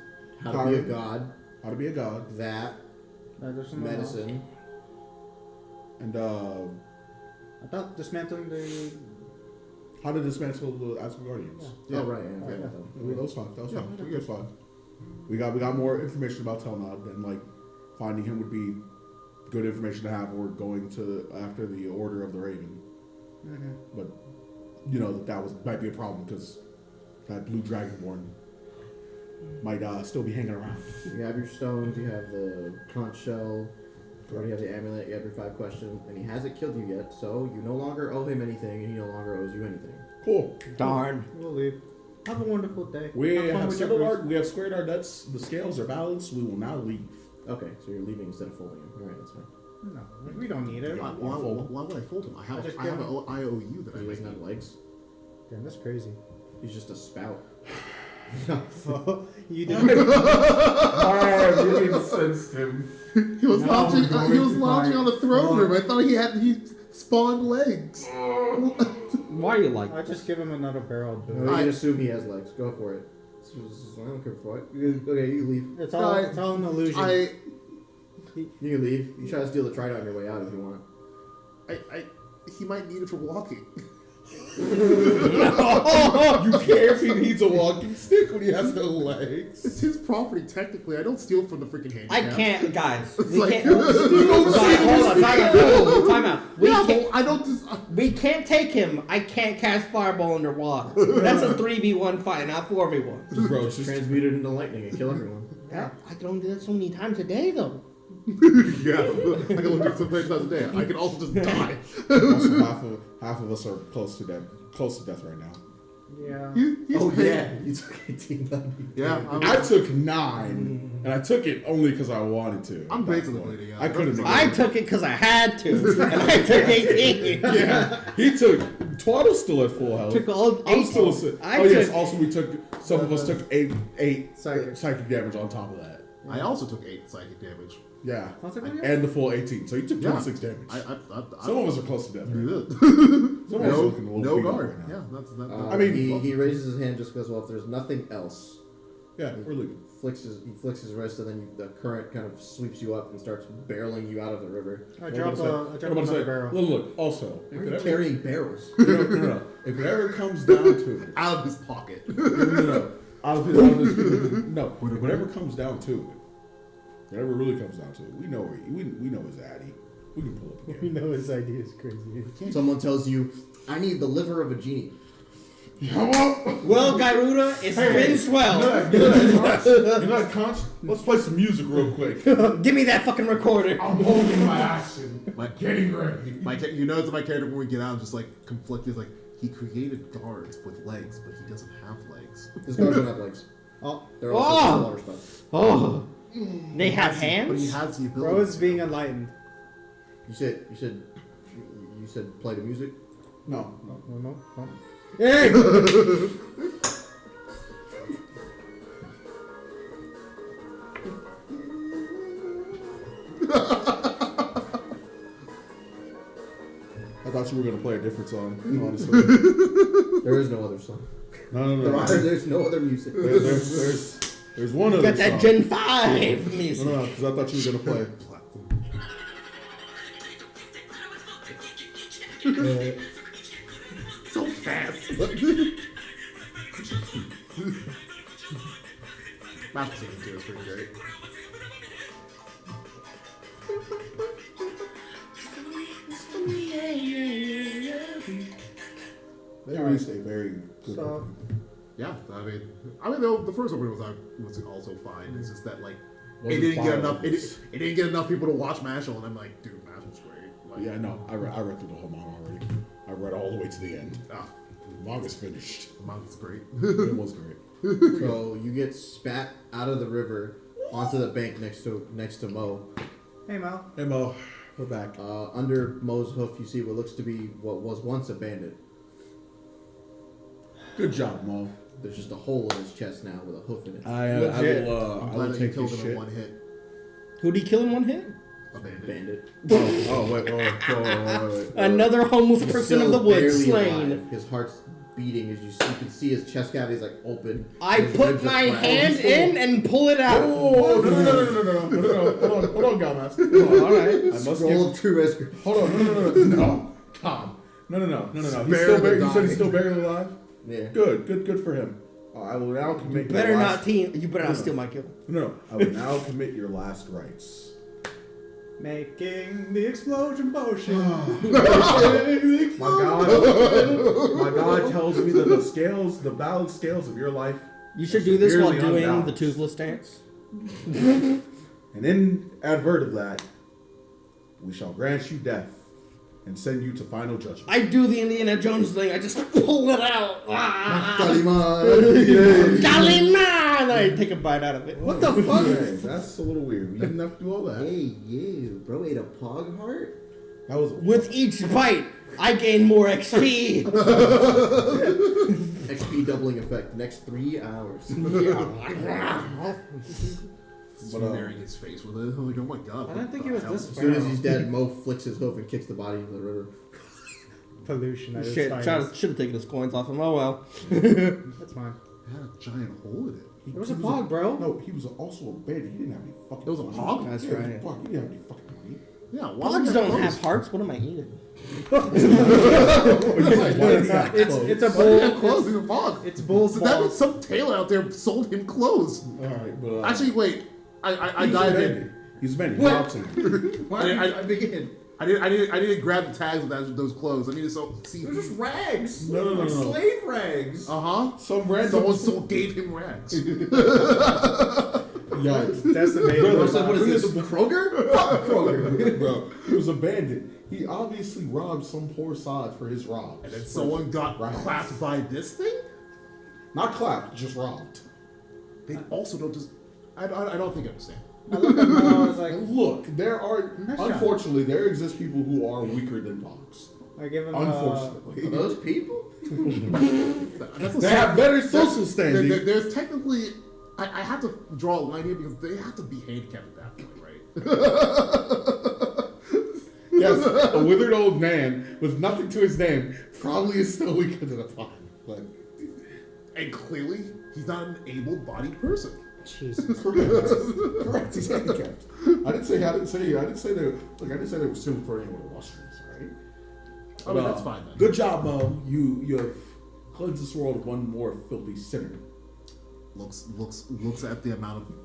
how to be a god, how to be a god, that, Medicine. medicine, and I thought dismantling the. how to dismantle the Asgardians. Yeah. Oh, right, yeah, I forgot That was fun. That was Yeah, fun. we That was fun. We got more information about Telnod, and like finding him would be good information to have. Or going to after the Order of the Raven, Mm-hmm. but might be a problem because that blue dragonborn might still be hanging around. You have your stones, you have the conch shell, you already have the amulet, you have your 5 questions, and he hasn't killed you yet, so you no longer owe him anything, and he no longer owes you anything. Cool. Darn. We'll leave. Have a wonderful day. We Have fun have with your settled groups. we have squared our debts. The scales are balanced. We will now leave. Okay, so you're leaving instead of folding him. Alright, that's fine. No, we don't need it. Yeah. Why would I fold him? I have just an give him- IOU that I He make. doesn't have legs. Damn, that's crazy. He's just a spout. You did. I really sensed him. He was Now lounging. we're going He was to lounging on the throne find- room. I thought he spawned legs. Why are you like I just give him another barrel. No, Dude. you can assume he has legs. Go for it. I don't care for it. Okay, you can leave. It's all. I- It's all an illusion. You can leave. You try to steal the trident on your way out if you want. He might need it for walking. You care if he needs a walking stick when he has no legs. It's his property technically. I don't steal from the freaking handicap. I can't, guys. It's We like- can't. Hold on, time out. We Yeah, can't. but I don't. Just, We can't take him. I can't cast fireball underwater. That's a 3v1 fight, not 4v1. Bro, it's just Transmute it into lightning and kill everyone. Yeah, I can only do that so many times a day, though. Yeah, I can look at some places times a day. I can also just die. Also, half of us are close to death right now. Yeah. Oh yeah, you took 18 then. Yeah, I took 9, and I took it only because I wanted to. I'm at that basically point. bleeding out. I couldn't. I took it because I had to, and I took 18. Yeah, he took. Twaddle's still at full health. Took all I'm 8. still. Yes. took- Also, we took. Some of us took eight Psychic. psychic damage on top of that. I also took 8 psychic damage. Yeah, How's that going? and the full 18. So you took Yeah. 26 damage. Some of us are close to death. Right? Yeah. Some of us are looking a little No beat up guard. right now. Yeah, that's that. I mean, he raises his hand just because, well, if there's nothing else, Yeah, we're leaving. he flicks his wrist, and then the current kind of sweeps you up and starts barreling you out of the river. I drop another barrel. Look. Also, Why are you carrying barrels? no. If it ever comes down to it, out of his pocket. no. Out of his, no. Whatever comes down to it, whatever really comes down to it, we know we know his addy. We can pull up We again. know his idea is crazy. Someone tells you, "I need the liver of a genie." Well, Gyruda, it's been swell. You're not conscious. Let's play some music real quick. Give me that fucking recorder. I'm holding my action. My, Getting ready. you notice that my character when we get out is just like conflicted. Like he created guards with legs, but he doesn't have legs. His guards don't have legs. Oh, They're also Oh. water spots. Oh, they have But he hands. has the bro ability. is being enlightened. You said play the music. No. No. Hey, I thought you were gonna play a different song. Honestly. There is no other song. No. There's no other music. There's one other got that song. Gen 5 music. No, because I thought you were gonna play. So fast. Master singing too is pretty great. They released a very good. So, Yeah, I mean, the first opening was also fine. It's just that like it Wasn't didn't get fire enough. openings. It didn't get enough people to watch Mashal, and I'm like, dude, Mashal's great. Like, Yeah, no, I read through the whole manga already. I read all the way to the end. ah, The manga's finished. the manga's great. It was great. So you get spat out of the river onto the bank next to Mo. hey Mal. Hey Mo, we're back. Under Mo's hoof, you see what looks to be what was once a bandit. Good job, Mo. There's just a hole in his chest now with a hoof in it. I Legit. will I'm I glad will that you take killed his him in shit. one hit. Who'd he kill in one hit? A bandit. Bandit. Wait. Another homeless He's person of still the woods barely slain. alive. His heart's beating as you can see his chest cavity is like open. I His put ribs are my flat. hand in and pull it out. Oh, no. Hold on, Galmas. All right. I must Scroll give. of true rescue. Hold on, no. Calm. No. He's Spare still the you said he's dying. still barely alive? Yeah. Good for him. I will now commit Better your not last... You better not steal my kill. No. I will now commit your last rites. Making the explosion potion. My God tells me that the balanced scales of your life, You should do this while Severely doing the unbalanced. toothless dance. and in advert of that, we shall grant you death and send you to final judgment. I do the Indiana Jones thing. I just pull it out. Ah, Kaliman. Kaliman! I take a bite out of it. What the fuck? Okay, that's a little weird. You didn't have to do all that. Hey, you. Bro ate a pog heart? That was With each bite, I gain more XP. XP doubling effect. Next 3 hours. Smearing his face with it. I'm like, oh my god. I didn't think he was this As soon as feral. he's dead, Mo flicks his hoof and kicks the body into the river. Pollution. At its Shit, finest. should have taken his coins off him. Oh well. That's fine. It had a giant hole in it. It was a pog, bro. No, he was also a bandit. He didn't have any fucking It was a money. pog? That's Yeah, right. Fuck, he didn't have any fucking money. Yeah, why Pogs would don't that have close? hearts. What am I eating? It's a Why did he have bull. clothes in a fog? It's bull's So that fault. means some tailor out there sold him clothes. Alright, but Actually, wait. I he's dived a in. bandit. He's a bandit. What? Robs him. I begin? I didn't grab the tags with those clothes. I needed to see. They're just rags. No. Slave rags. Uh huh. Some random. Someone gave him rags. Yo, Decimated. Bro, So what is this, Kroger? Fuck Kroger. bro, he was a bandit. He obviously robbed some poor sod for his rob. And then someone got Right. clapped by this thing? Not clapped, just robbed. They also don't just. I don't think I understand. I looked at Mo, I was like, Look, there are Nice shot. unfortunately there exist people who are weaker than dogs. I give him Unfortunately, Are those people? That's they have better social standing. There's technically. I have to draw a line here because they have to be handicapped at that point, right? Yes, a withered old man with nothing to his name probably is still weaker than a dog. But And clearly, he's not an able-bodied person. Jesus. correct, he's handicapped. I didn't say they were still throwing with the mushrooms, right? I mean, that's fine then. Good job, Mo. You have cleansed this world of one more filthy sinner. Looks at the amount of.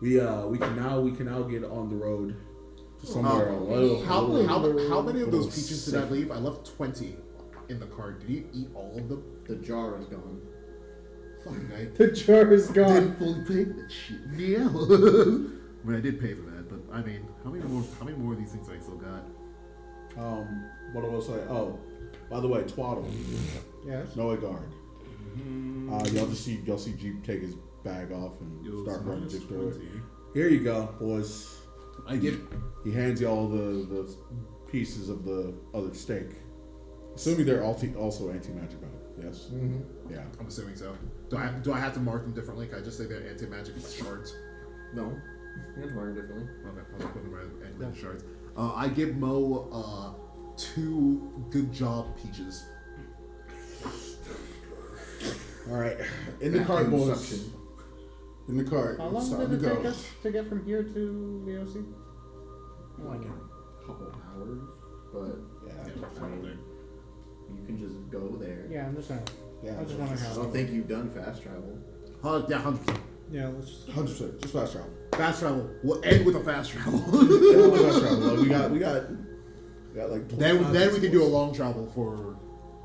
We can now get on the road to somewhere a little. How many of those little peaches did I safer. leave? I left 20 in the car. Did you eat all of them? The jar is gone. Fucking I The jar is gone. didn't fully pay for that shit. Yeah. I mean, I did pay for that, but I mean, how many more of these things I still got? What do I say? Oh, by the way, Twaddle, Yes. Noah guard. Y'all see Jeep take his bag off and start running just through it. Here you go, boys. He hands you all the pieces of the other steak. Assuming they're also anti-magic out. Yes. Mm-hmm. Yeah. I'm assuming so. Do I have to mark them differently? Can I just say they're anti-magic shards? No. You have to mark it differently. Okay, I'll just put them as anti-magic shards. I give Mo 2 good job peaches. All right. In the cart, Vacuum boys. suction. In the cart. How It's long time did to it go. take us to get from here to the OC? Like a couple hours, but Yeah. I mean, you can just go there. Yeah, I'm just saying. Yeah. I just wondering I how. don't think you've done fast travel. Yeah, 100%. Yeah, let's just. 100%. Just fast travel. Fast travel. We'll end with a fast travel. Fast travel. Like, we got like 20 then miles we can do a boys. long travel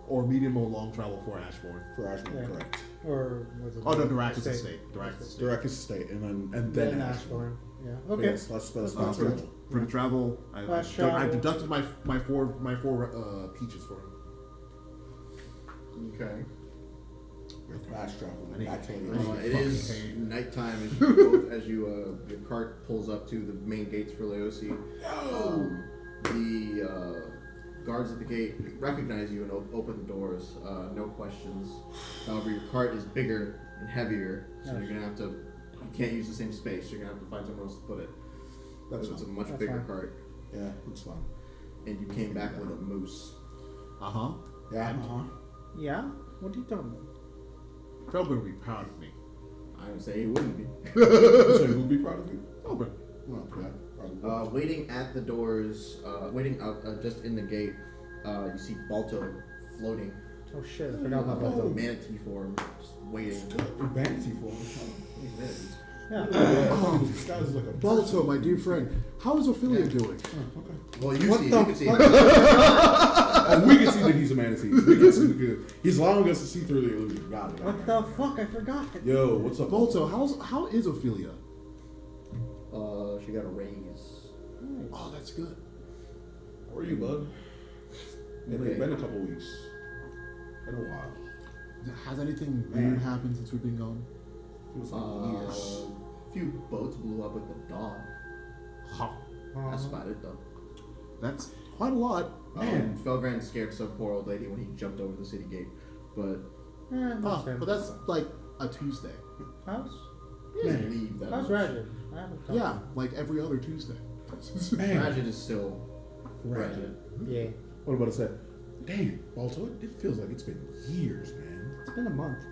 or medium or long travel for Ashbourne. For Ashburn, Yeah. correct. Or what's it? Oh no, Dirac is a State. state. Dirac is a state. Direct estate, and Then then Ashbourne. Yeah. But Okay. Yes, let's fast For travel. the, for the travel, I travel. deducted my four peaches for him. Okay. Fast travel. I need Back to to the- take It fucking is pain. nighttime as your cart pulls up to the main gates for Laosi. The guards at the gate recognize you and open the doors. No questions. However, your cart is bigger and heavier, so you're gonna have to. You can't use the same space. You're gonna have to find somewhere else to put it. That's It's a fine. much That's bigger fine. cart, Yeah, it's fine. and you came back with a moose. Uh-huh. Yeah. Yeah. What are you talking about? Felber would be proud of me. I would say he wouldn't be. So who'd be proud of you? Felber. Well, yeah, probably. Waiting at the doors, waiting out just in the gate, you see Balto floating, Oh shit! I forgot about the that. manatee form, just waiting. Vanity for Yeah. This guy's like a Balto, my dear friend, how is Ophelia doing? Well, you What see, the you can see. Oh, we can see that he's a manatee. We can see because he's allowing us to see through the illusion. Got it. What the fuck? I forgot. Yo, what's up? Balto, how is Ophelia? She got a raise. Oh, that's good. How are you, bud? It's Okay. been a couple weeks. Been a while. Has anything weird happened since we've been gone? Feels like years. A few boats blew up with the dog. Ha. That's about it, though. That's quite a lot. And Felgran scared some poor old lady when he jumped over the city gate. But But that's like a Tuesday. How's he doesn't leave that how's much. Rajan? I haven't talked Yeah, like every other Tuesday. Man, Ratchet is still Ratchet. to him. Yeah. what about to say? Dang, Balto, it feels like it's been years, man. It's been a month.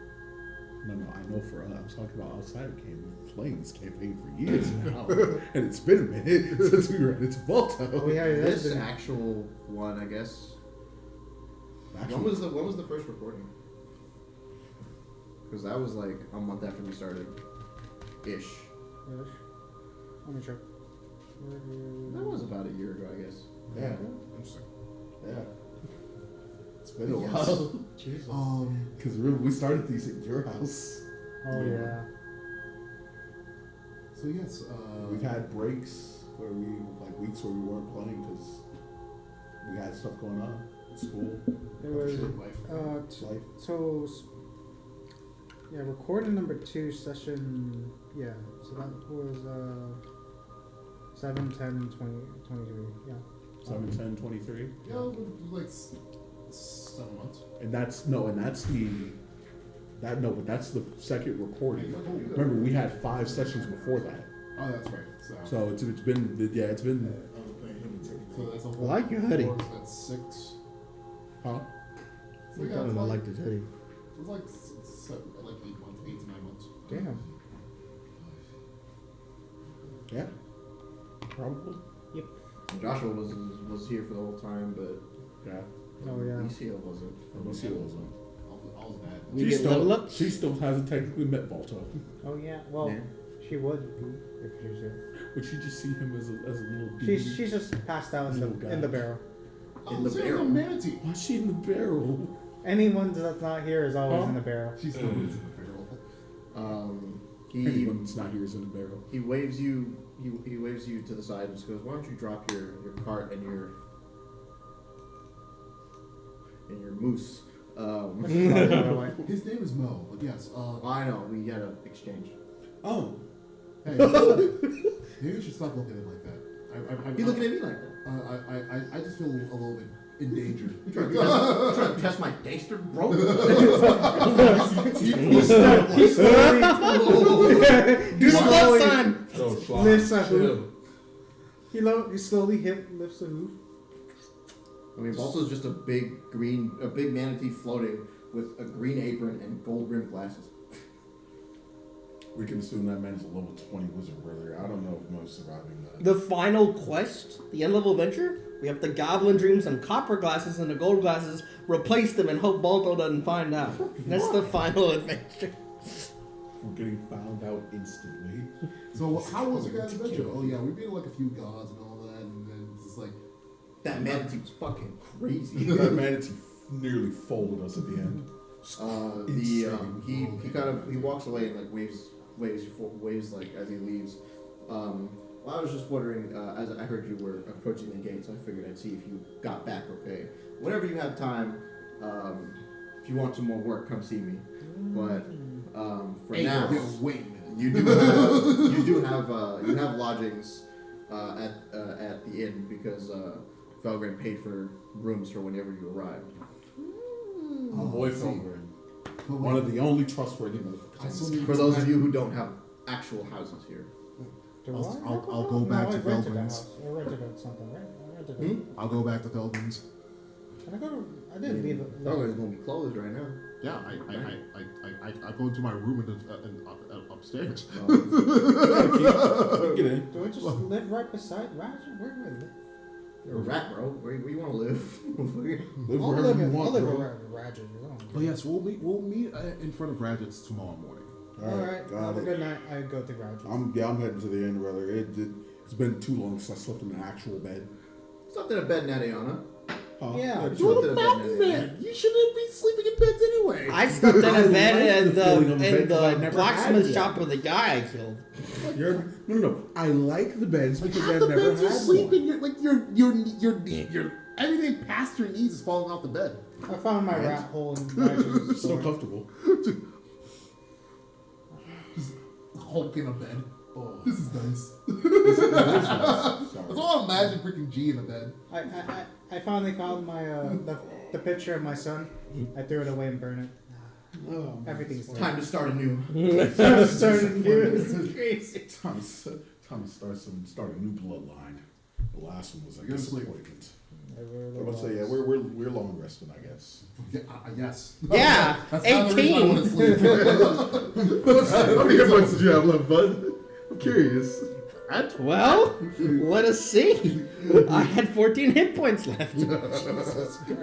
No, I know for us. I'm talking about outside of playing this campaign for years now, and it's been a minute since we ran into Balto. Oh yeah, that's This been. actual one, I guess. Actually, When was the first recording? Because that was like a month after we started, ish. Yes. Let me check. That was about a year ago, I guess. yeah, Interesting. yeah. It's been a Yes. while Jesus. because we started these at your house. Oh yeah. So yes, We've had breaks where weeks where we weren't playing because we had stuff going on, school, There was life. yeah, recording number 2 session. Yeah, so that was 7, 10, 20, 23. Yeah. 7, 10, 23. yeah, it was like 7 months. And that's but that's the second recording. Remember, we had 5 sessions before that. Oh, that's right. So it's been. So that's a I like your hoodie. That's 6. Huh? So You yeah, told it's him I like, like this hoodie. it was like 8 months, 8 to 9 months. Damn. Yeah. Probably. Joshua was here for the whole time, but Yeah. Oh yeah. Lucio wasn't. Lucio wasn't. I was bad. We get level ups? She still hasn't technically met Balto. Oh yeah. Well, Yeah. she would be if she was here. Would she just see him as a little She's just passed out in Little guy. the barrel. In the barrel. Manatee. Why is she in the barrel? Anyone that's not here is always Huh? in the barrel. She's still in the barrel. He Anyone that's not here is in the barrel. he waves you. He waves you to the side and just goes, "Why don't you drop your cart and your moose?" His name is Mo, but yes. I know we had an exchange. Oh. Hey, maybe you should stop looking at it like that. You looking at me like that? I just feel a little bit endangered. You trying to test my gangster, bro? Do the left sign. Lifts a hoof. He slowly lifts the hoof. I mean, Balto's just a big manatee floating with a green apron and gold rimmed glasses. We can assume that man's a level 20 wizard, brother. I don't know if Mo's surviving that. The final quest, the end level adventure, we have the goblin dreams and copper glasses and the gold glasses. Replace them and hope Balto doesn't find out. That's the final adventure. We're getting found out instantly. So how was your guys' adventure? Oh yeah, we beat like a few gods and all that, and then it's just like That manatee was fucking crazy. That manatee nearly folded us at the end. He walks away and like waves like as he leaves. Well, I was just wondering, as I heard you were approaching the gate, so I figured I'd see if you got back okay. Whenever you have time, if you want some more work, come see me. But for now, wait a minute. you have lodgings at the inn because Felgren paid for rooms for whenever you arrived. My boy Felgren. One of the only trustworthy motherfuckers. For those of you who don't have actual houses here. I'll go back to Feldman's. I rented something, right? I rented I'll go back to Feldman's. I didn't leave it. Felgren's gonna be closed right now. Yeah, I go into my room and upstairs. Get in. Do I just live right beside Roger? Where do I live? You're a rat, bro. Where you want to live? Live I'll wherever live you in want, bro. Roger. Oh yes, we'll meet in front of Radget's tomorrow morning. Alright, got have a it. good night. I go to Roger. I'm heading to the end, brother. It's been too long since I slept in an actual bed. Slept in a bed, Nadiana. Huh? Yeah. You slept in a bed, Nadiana. You shouldn't be sleeping in beds anyway. I slept in a bed like the feeling of in bed 'cause I the never blacksmith had shop one. with the guy I killed. No. I like the beds because Half I've the never beds you had sleep one. in, you're like your everything past your knees is falling off the bed. I found my rat hole in Roger's It's so store. comfortable. Just Hulk in a bed. Oh, this is nice. Sorry. That's all I imagine freaking G in a bed. I finally found my the picture of my son. I threw it away and burned it. Oh, Everything's Time to start anew. starting new. This is crazy. Time to start a new bloodline. The last one was a You're gonna sleep. disappointment. I must say, yeah, we're long resting, I guess. Yeah, yes. Yeah, That's not the reason I want to sleep. How many hit points did you have left, bud? I'm curious. Well, let us see. I had 14 hit points left.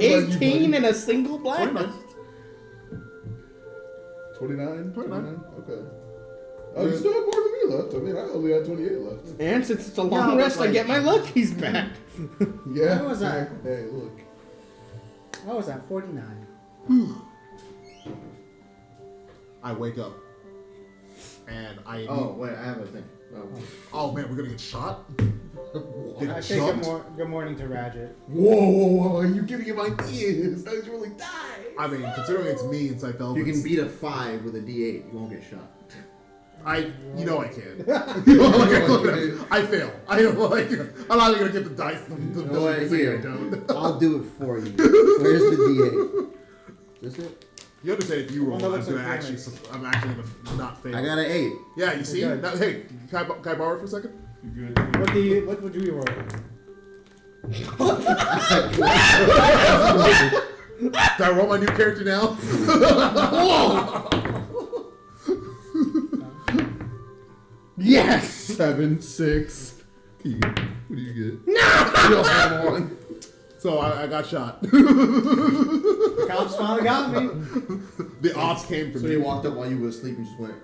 18 in a single blacklist. 29? 29? Okay. Oh, you still have more than me left. I mean, I only had 28 left. And since it's a long rest, I get my luckies back. Yeah. What was that? Hey, look. What was that? 49. I wake up and I Oh wait, I have a thing. Oh man, we're gonna get shot. Get I say jumped? good morning to Radget. Whoa! Are you giving him ideas? I really die. I mean, considering it's me and Cyphelvis, You can beat a 5 with a D8. You won't get shot. You know I can. You know, like, I fail. I'm not even gonna get the dice. The No way, to say I here. don't. I'll do it for you. Where's the D8? Is this it? You understand? If you roll, Well, no, I'm it's gonna like actually, I'm actually gonna not fail. I got an 8. Yeah, you see? Okay. Now, hey, can I borrow it for a second? You good? What would you roll? Did I roll my new character now? Yes! 7, 6. What do you get? No! You also have 1. So I got shot. The cops finally got me. The odds came from So me. he walked up while you were asleep and just went.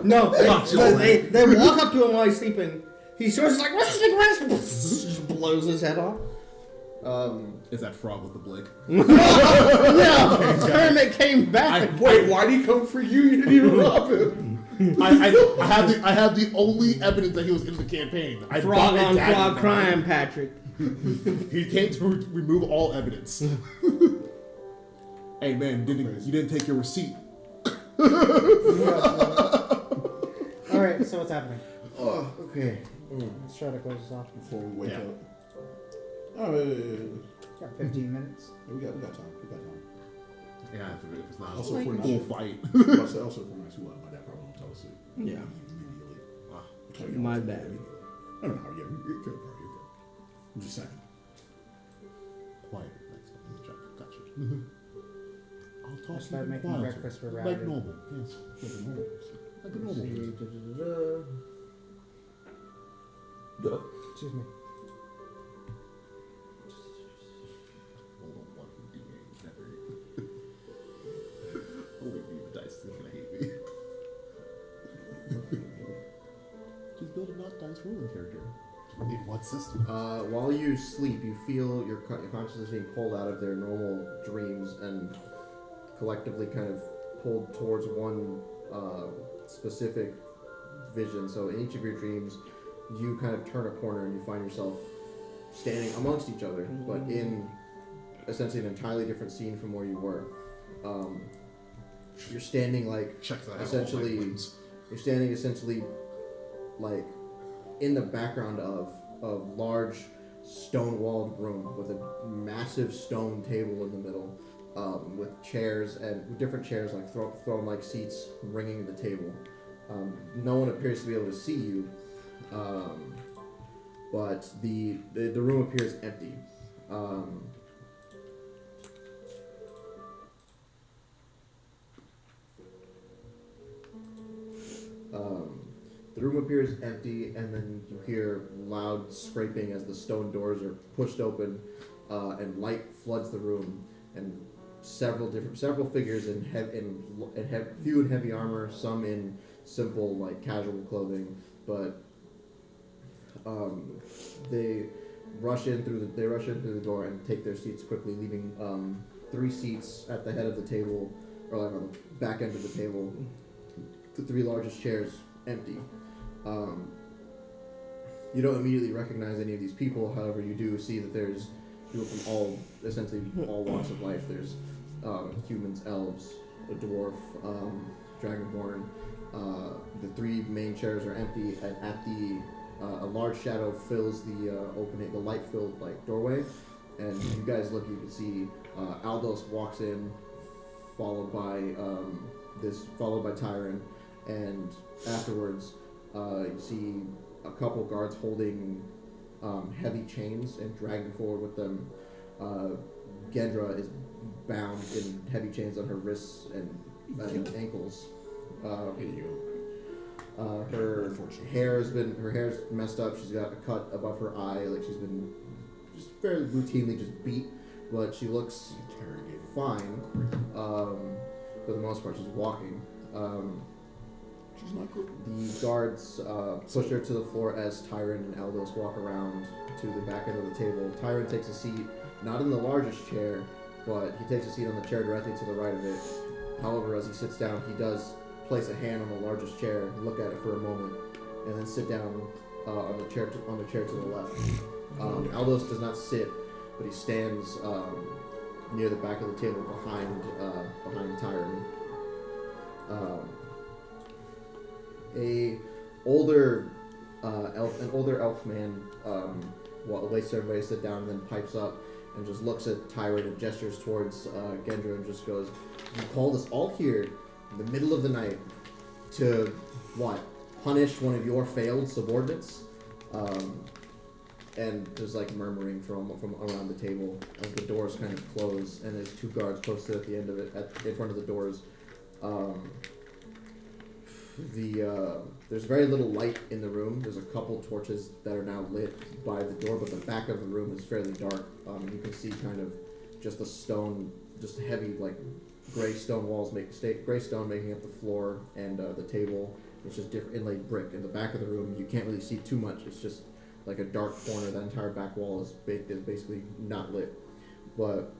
No, they walk up to him while he's sleeping. He starts like, what's this thing? Just blows his head off. It's that frog with the blick. No, Kermit came back. Wait, why'd he come for you? You didn't even rob him. I have the only evidence that he was in the campaign. I Frog bought a on dagger frog from crime, him. Patrick. He came to remove all evidence. Hey man, you didn't take your receipt. Alright, so what's happening? Oh, okay. Let's try to close this off. Before we wake Yeah. up. Oh, yeah. Got 15 minutes. We got time. We got time. Yeah, if it's not Also, if we're full not, fight. also, if we're not too loud, my dad probably won't tell us it. Yeah. Immediately. My bad. I don't know. Yeah, you're good, bro. You're good. I'm just saying. Quiet. Gotcha. I'll talk I started making quiet. breakfast for Like Rabbit. normal. Yes. Like a normal. Like a normal. Excuse me. Hold on, one D8. Never. Only the dice is gonna hate me. Just build a not dice rolling character. In what system? While you sleep, you feel your consciousness being pulled out of their normal dreams and collectively kind of pulled towards one specific vision. So in each of your dreams, you kind of turn a corner and you find yourself standing amongst each other, but in essentially an entirely different scene from where you were. You're standing like Check that out. essentially. You're standing essentially like in the background of a large stone-walled room with a massive stone table in the middle, with chairs and different chairs like throne-like seats ringing the table. No one appears to be able to see you, but the room appears empty. The room appears empty, and then you hear loud scraping as the stone doors are pushed open, and light floods the room, and several figures in few in heavy armor, some in simple like casual clothing, but they rush in through the door and take their seats quickly, leaving 3 seats at the head of the table, or like on the back end of the table. The 3 largest chairs empty. You don't immediately recognize any of these people. However, you do see that there's people from essentially all walks of life. There's humans, elves, a dwarf, dragonborn. The 3 main chairs are empty, and at a large shadow fills the opening, the light-filled like doorway. And you guys look, you can see Aldos walks in, followed by Tyron, and afterwards. You see a couple guards holding heavy chains and dragging forward with them. Gendra is bound in heavy chains on her wrists and ankles. Her hair's messed up. She's got a cut above her eye, like she's been just fairly routinely just beat, but she looks fine for the most part. She's walking. She's not good. The guards push her to the floor as Tyron and Aldos walk around to the back end of the table. Tyron takes a seat, not in the largest chair, but he takes a seat on the chair directly to the right of it. However, as he sits down, he does place a hand on the largest chair, look at it for a moment, and then sit down on the chair to the left. Aldos does not sit, but he stands near the back of the table behind Tyron. An older elf man waits for everybody to sit down, and then pipes up and just looks at Tyron and gestures towards Gendra and just goes, "You called us all here in the middle of the night to what? Punish one of your failed subordinates?" And there's like murmuring from around the table as the doors kind of close, and there's 2 guards posted at the end of it, in front of the doors. There's very little light in the room. There's a couple torches that are now lit by the door, but the back of the room is fairly dark. You can see kind of just just heavy like gray stone walls, gray stone making up the floor and the table. It's just different inlaid brick. In the back of the room, you can't really see too much. It's just like a dark corner. The entire back wall is basically not lit. But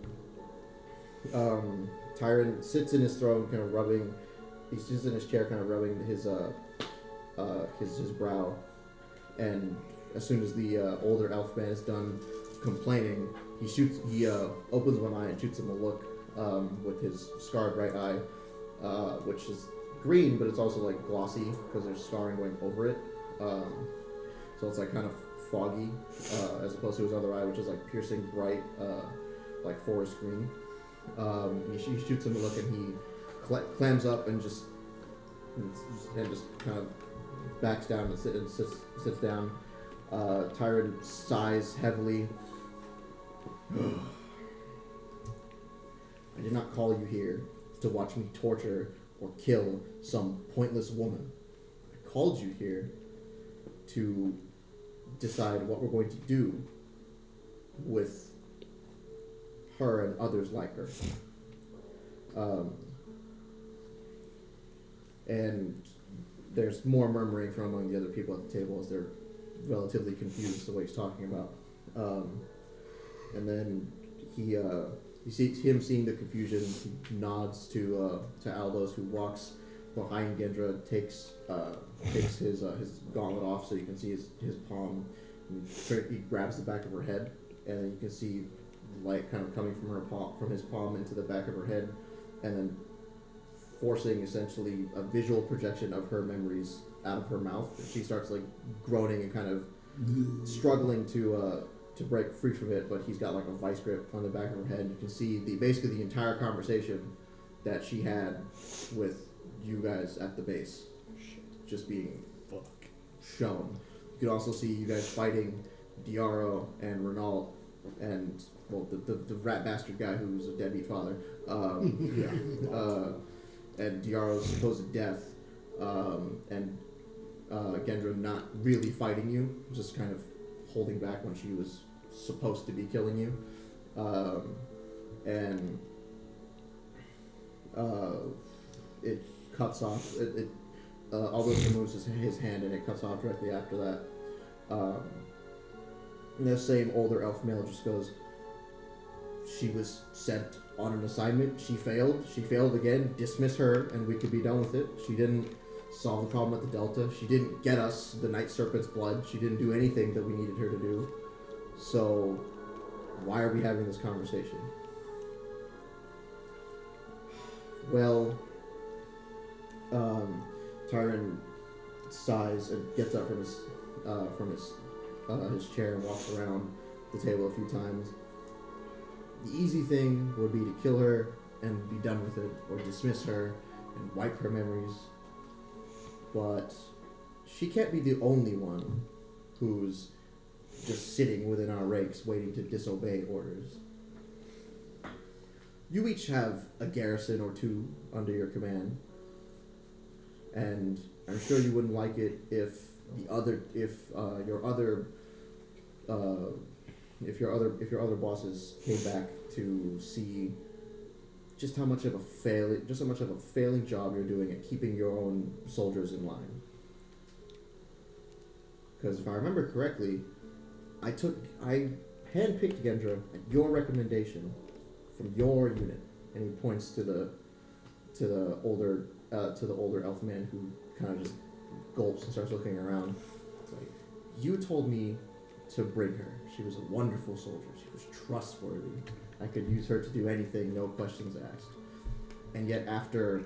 Tyron sits in his throne, kind of rubbing. He sits in his chair, kind of rubbing his brow. And as soon as the older elf man is done complaining, he opens one eye and shoots him a look with his scarred right eye, which is green, but it's also like glossy because there's scarring going over it. So it's like kind of foggy, as opposed to his other eye, which is like piercing bright, like forest green. He shoots him a look, and he clams up and just kind of backs down and sits down. Tyron sighs heavily. "I did not call you here to watch me torture or kill some pointless woman. I called you here to decide what we're going to do with her and others like her." And there's more murmuring from among the other people at the table as they're relatively confused to what he's talking about. And then you see him seeing the confusion. He nods to Aldos, who walks behind Gendra, takes his gauntlet off so you can see his palm. He grabs the back of her head, and then you can see light kind of coming from his palm into the back of her head, and then forcing essentially a visual projection of her memories out of her mouth. She starts like groaning and kind of struggling to break free from it, but he's got like a vice grip on the back of her head. You can see basically the entire conversation that she had with you guys at the base just being shown. You can also see you guys fighting Diaro and Renault and the rat bastard guy who's a deadbeat father. And Diaro's supposed death, and Gendra not really fighting you, just kind of holding back when she was supposed to be killing you. And it cuts off. Aldos removes his hand, and it cuts off directly after that. And the same older elf male just goes, "She was sent on an assignment. She failed. She failed again. Dismiss her, and we could be done with it. She didn't solve the problem at the Delta. She didn't get us the Night Serpent's blood. She didn't do anything that we needed her to do. So why are we having this conversation?" Well, Tyron sighs and gets up from his chair and walks around the table a few times. The easy thing would be to kill her and be done with it, or dismiss her and wipe her memories. But she can't be the only one who's just sitting within our ranks waiting to disobey orders. You each have a garrison or two under your command, and I'm sure you wouldn't like it if your other bosses came back to see just how much of a failing job you're doing at keeping your own soldiers in line. Because if I remember correctly, I handpicked Gendra at your recommendation from your unit, and he points to the older to the older elf man, who kind of just gulps and starts looking around. It's like, you told me to bring her. She was a wonderful soldier. She was trustworthy. I could use her to do anything, no questions asked. And yet, after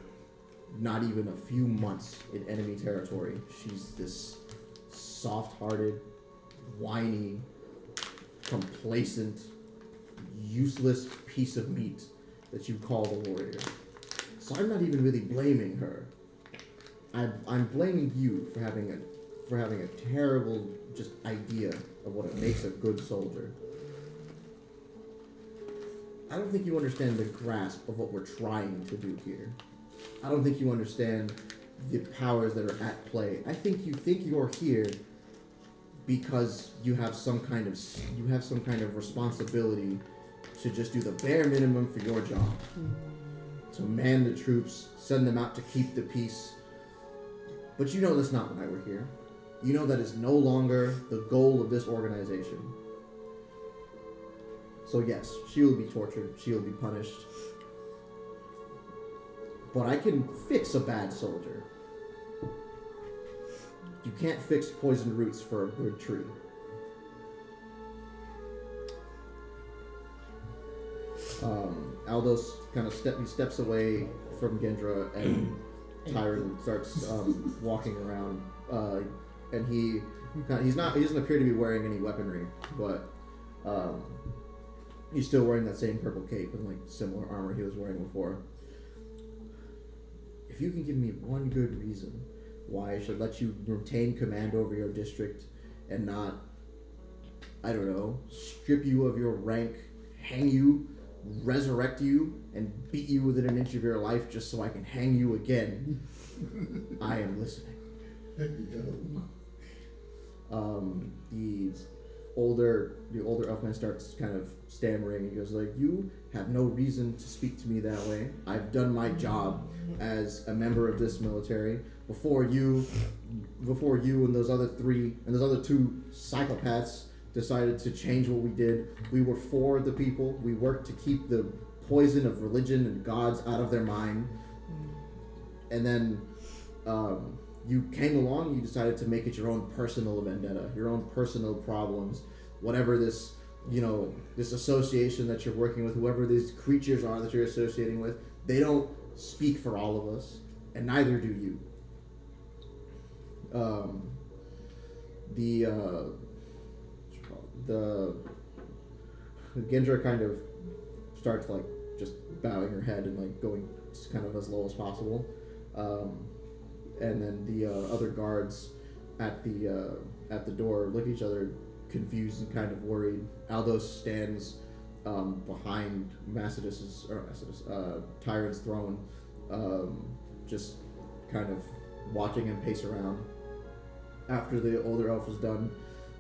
not even a few months in enemy territory, she's this soft-hearted, whiny, complacent, useless piece of meat that you call the warrior. So I'm not even really blaming her. I'm blaming you for having a terrible just idea of what it makes a good soldier. I don't think you understand the grasp of what we're trying to do here. I don't think you understand the powers that are at play. I think you're here because you have some kind of responsibility to just do the bare minimum for your job. To man the troops, send them out to keep the peace. But you know that's not why we're here. You know that is no longer the goal of this organization. So yes, she will be tortured, she will be punished. But I can fix a bad soldier. You can't fix poisoned roots for a good tree. Aldos kind of steps away from Gendra, and Tyron starts walking around. And he doesn't appear to be wearing any weaponry, but he's still wearing that same purple cape and like similar armor he was wearing before. If you can give me one good reason why I should let you retain command over your district and not, I don't know, strip you of your rank, hang you, resurrect you, and beat you within an inch of your life just so I can hang you again, I am listening. The older elfman starts kind of stammering. He goes like, "You have no reason to speak to me that way. I've done my job as a member of this military. Before you and those other two psychopaths decided to change what we did. We were for the people. We worked to keep the poison of religion and gods out of their mind. And then you came along, you decided to make it your own personal vendetta, your own personal problems, whatever this, this association that you're working with, whoever these creatures are that you're associating with, they don't speak for all of us, and neither do you. The Gendra kind of starts like just bowing her head and like going kind of as low as possible. And then the other guards at the door look at each other, confused and kind of worried. Aldos stands behind Tyron's throne, just kind of watching him pace around. After the older elf is done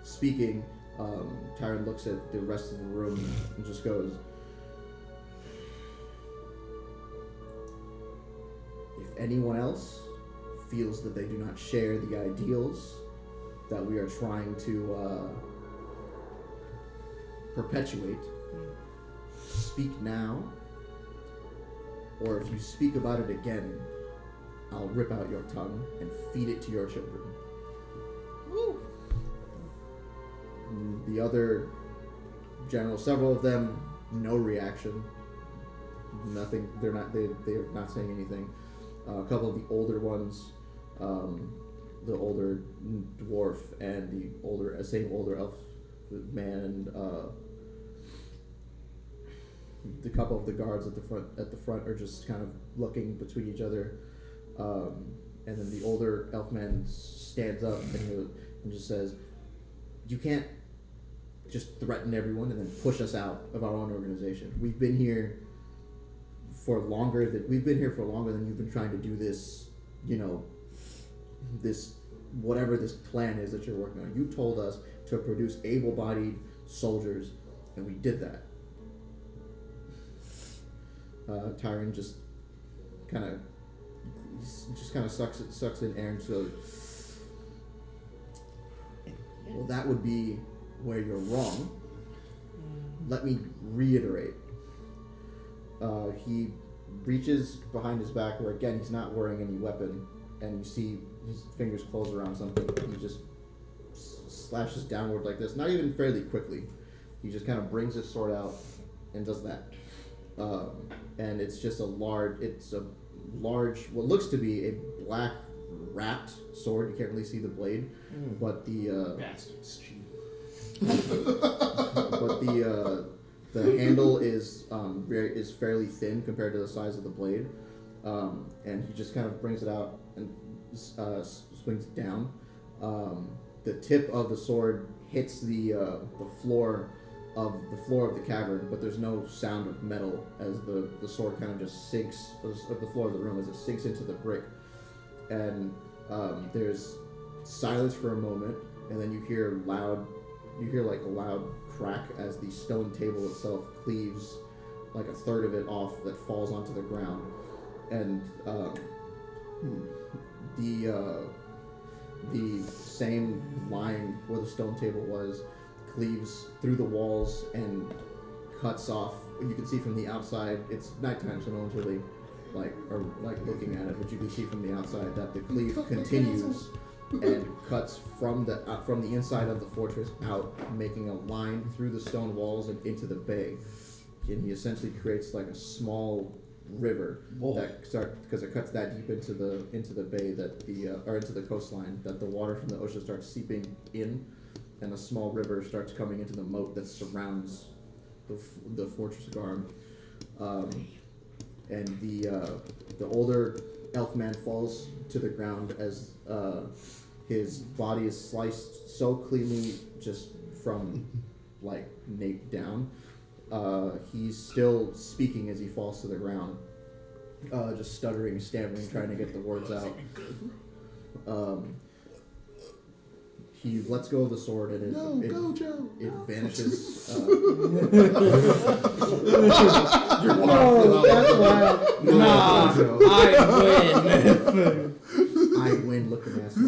speaking, Tyron looks at the rest of the room and just goes, "If anyone else feels that they do not share the ideals that we are trying to perpetuate, speak now, or if you speak about it again, I'll rip out your tongue and feed it to your children." Woo. The other generals, several of them, no reaction. Nothing. They're not saying anything. A couple of the older ones, the older dwarf and the same older elf man, and the couple of the guards at the front are just kind of looking between each other, and then the older elf man stands up and just says, "You can't just threaten everyone and then push us out of our own organization. We've been here for longer than you've been trying to do this, this whatever this plan is that you're working on. You told us to produce able-bodied soldiers, and we did that." Tyron just kind of sucks in air and says, "Well, that would be where you're wrong. Let me reiterate." He reaches behind his back, where again he's not wearing any weapon, and you see his fingers close around something. He just slashes downward like this, not even fairly quickly. He just kind of brings his sword out and does that. And it's just what looks to be a black wrapped sword. You can't really see the blade, but the Bastards. but the handle is fairly thin compared to the size of the blade, and he just kind of brings it out and swings it down. The tip of the sword hits the floor of the cavern, but there's no sound of metal as the sword kind of just sinks at the floor of the room as it sinks into the brick, and there's silence for a moment, and then you hear like a loud crack as the stone table itself cleaves like a third of it off that falls onto the ground, and the same line where the stone table was cleaves through the walls and cuts off. You can see from the outside, it's nighttime, so no one's really looking at it, but you can see from the outside that the cleave continues and cuts from the inside of the fortress out, making a line through the stone walls and into the bay. And he essentially creates like a small river because it cuts that deep into the bay that or into the coastline, that the water from the ocean starts seeping in, and a small river starts coming into the moat that surrounds the fortress guard. And the older elf man falls to the ground as his body is sliced so cleanly just from like nape down. He's still speaking as he falls to the ground, just stuttering, stammering, trying to get the words out. He lets go of the sword and it vanishes. Oh, that's wild. Nah, I win. I win. Looking ass. Oh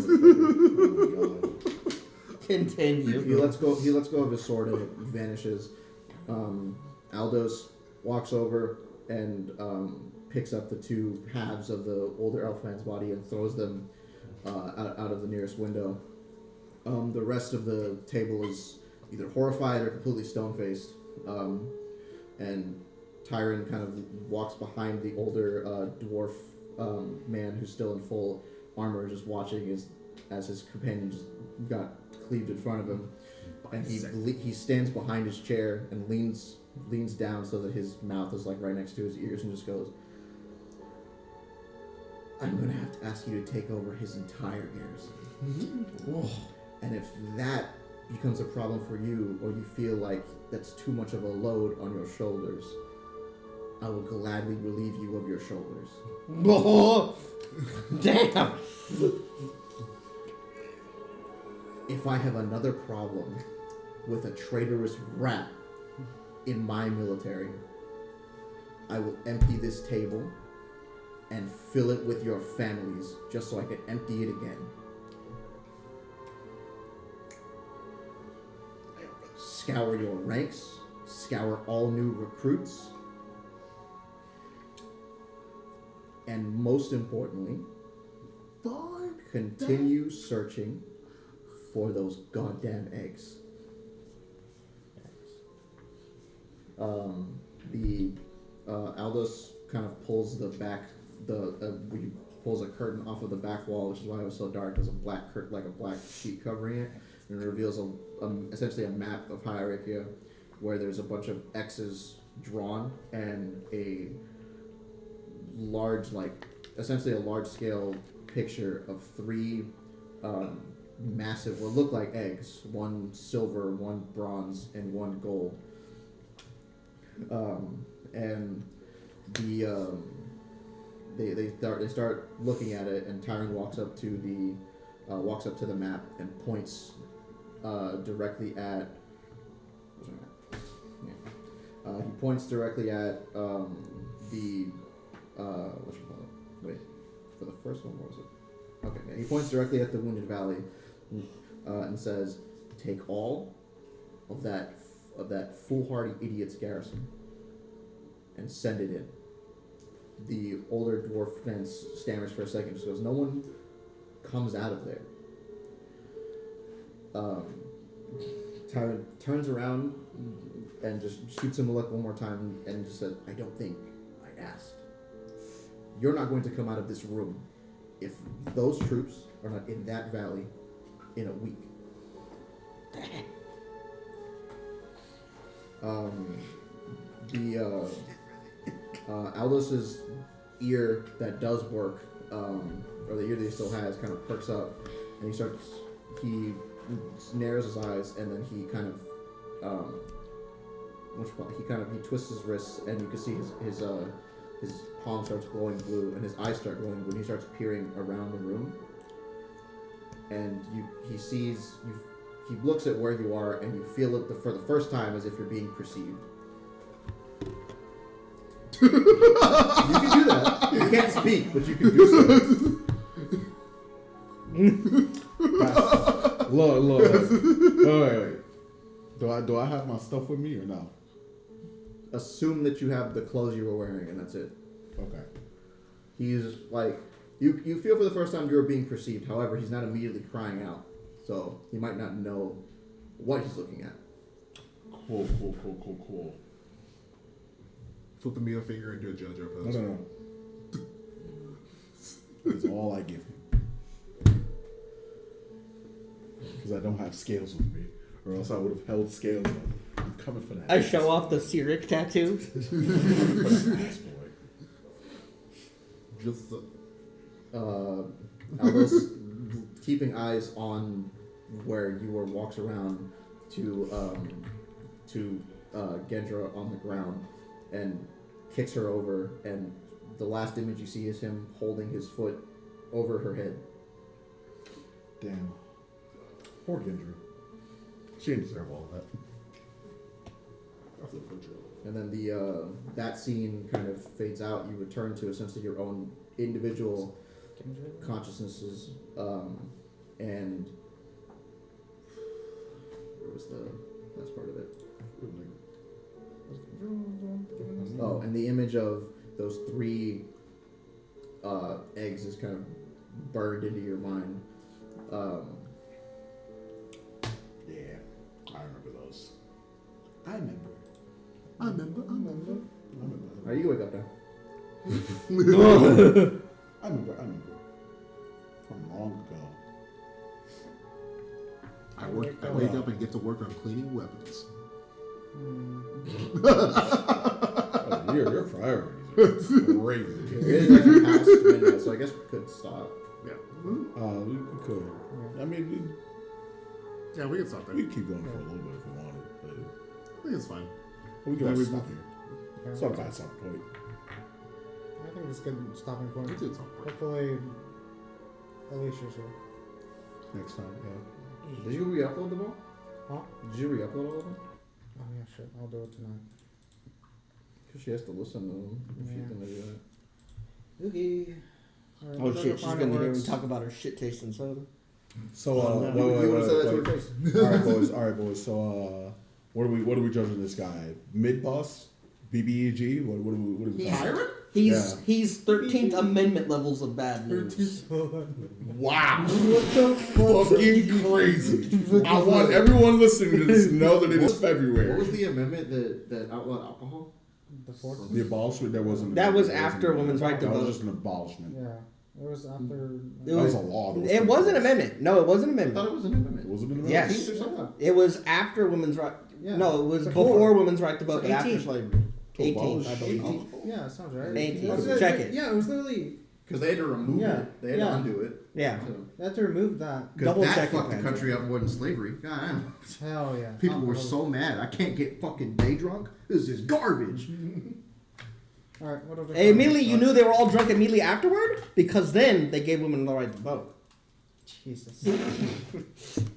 my god. Continue. He lets go of his sword and it vanishes. Aldous walks over and picks up the two halves of the older elf man's body and throws them out of the nearest window. The rest of the table is either horrified or completely stone-faced. And Tyron kind of walks behind the older dwarf man who's still in full armor, just watching as his companion just got cleaved in front of him. And he stands behind his chair and leans down so that his mouth is like right next to his ears and just goes, "I'm going to have to ask you to take over his entire garrison. And if that becomes a problem for you, or you feel like that's too much of a load on your shoulders, I will gladly relieve you of your shoulders." Oh, damn. If I have another problem with a traitorous rat in my military, I will empty this table and fill it with your families just so I can empty it again. Scour your ranks, scour all new recruits, and most importantly, continue searching for those goddamn eggs. Aldous kind of pulls pulls a curtain off of the back wall, which is why it was so dark. There's a black curtain, like a black sheet covering it, and it reveals essentially a map of Hierarchia, where there's a bunch of X's drawn and a large, essentially a large-scale picture of three massive, what look like eggs, one silver, one bronze, and one gold. And they start looking at it, and Tyron walks up to the map and points directly at. He points directly at the wait, for the first one, what was it? Okay, yeah, he points directly at the Wounded Valley and says, "Take all of that foolhardy idiot's garrison and send it in. the older dwarf then stammers for a second, just goes, "No one comes out of there." Tyrant turns around and just shoots him a look one more time and just says, "I don't think I asked. You're not going to come out of this room if those troops are not in that valley in a week." Aldos's ear that does work, or the ear that he still has, kind of perks up, and he narrows his eyes, and then he kind of, he twists his wrists, and you can see his palm starts glowing blue, and his eyes start glowing blue, and he starts peering around the room, and he looks at where you are, and you feel it for the first time as if you're being perceived. You can do that. You can't speak, but you can do so. Look. Wait. Do I have my stuff with me or no? Assume that you have the clothes you were wearing, and that's it. Okay. He's like, you feel for the first time you're being perceived. However, he's not immediately crying out, so he might not know what he's looking at. Cool. Flip the middle finger into a judge or pose. No. That's all I give him. Because I don't have scales with me, or else I would have held scales on. I'm coming for that. I show off the Cyric tattoo. Ass boy. Just Aldous, keeping eyes on where you were, walks around to Gendra on the ground and kicks her over, and the last image you see is him holding his foot over her head. Damn. Poor Gendra. She didn't deserve all that. And then that scene kind of fades out. You return to essentially your own individual consciousnesses, and where was the last part of it? Oh, and the image of those 3 eggs is kind of burned into your mind. Yeah, I remember those. I remember. Alright, you can wake up now. I remember. From long ago. I wake up and get to work on cleaning weapons. Oh, your priorities are crazy. It is actually past midnight, so I guess we could stop. Yeah. We could. I mean, Yeah, we can stop there. we could keep going for a little bit if we wanted, but I think it's fine. we can always stop here. Okay. Start by some point. I think it's a good stopping point. It's a stop. Hopefully, Alicia's here. Next time, yeah. Did you re-upload them all? Huh? Did you re-upload all of them? Oh yeah, sure. I'll do it tonight. Because she has to listen to them if she's Yeah. going to do that. Okay. Alright, Oh those are shit, she's final gonna hear me words. talk about her shit tasting soda. So, You would have said that to her face. All right, boys. So, what are we judging this guy? Mid boss, BBEG. What are we? He's 13th Amendment levels of bad news. Wow. Fucking crazy. I want everyone listening to this to know that it is What February. was the amendment that outlawed alcohol? The 4th? The abolishment. There wasn't. That was there wasn't- after women's right to That was vote. just an abolishment. Yeah. It was after. It That was a law. It was an amendment. No, it wasn't an I thought amendment. it was an amendment. Was it an amendment? Yes. 18th or something? It was after women's right. Yeah. No, it was Before. before women's right to vote, but after 18th. slavery. To 18th, abolish I believe. alcohol? Yeah, that sounds right. 18th. It was Check it. Yeah, it was literally. Because they had to remove Yeah. it. They had Yeah. to undo it. Yeah. They had to remove that. Because Double that check it, fucked the Patrick. country up more than slavery. God damn. Hell yeah. People were so mad. I can't get fucking day drunk. This is garbage. Alright, what other. Hey, immediately, you knew they were all drunk immediately afterward because then they gave women the right to vote. Jesus.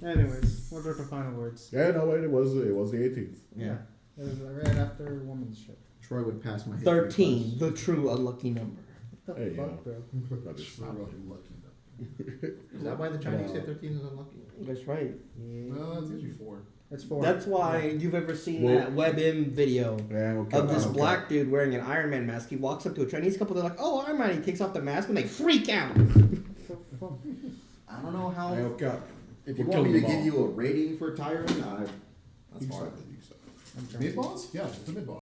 Anyways, what are the final words? Yeah, no, wait. It was the 18th. Yeah. It was right after woman's shit. Troy would pass my history 13, the true unlucky number. What the Hey, fuck, bro? That is Not true. really lucky though. class. Is that why the Chinese say 13 is unlucky? That's right. No, it's usually 4. It's 4. That's why you've ever seen Well- that WebM video Yeah, we'll count of this that. black dude wearing an Iron Man mask. He walks up to a Chinese couple. They're like, "Oh, Iron Man!" He takes off the mask and they freak out. I don't know how. Yeah, we'll count. If you We'll want me to kill them give all. you a rating for Tyron, That's hard. Mid boss? Yeah, it's a mid boss.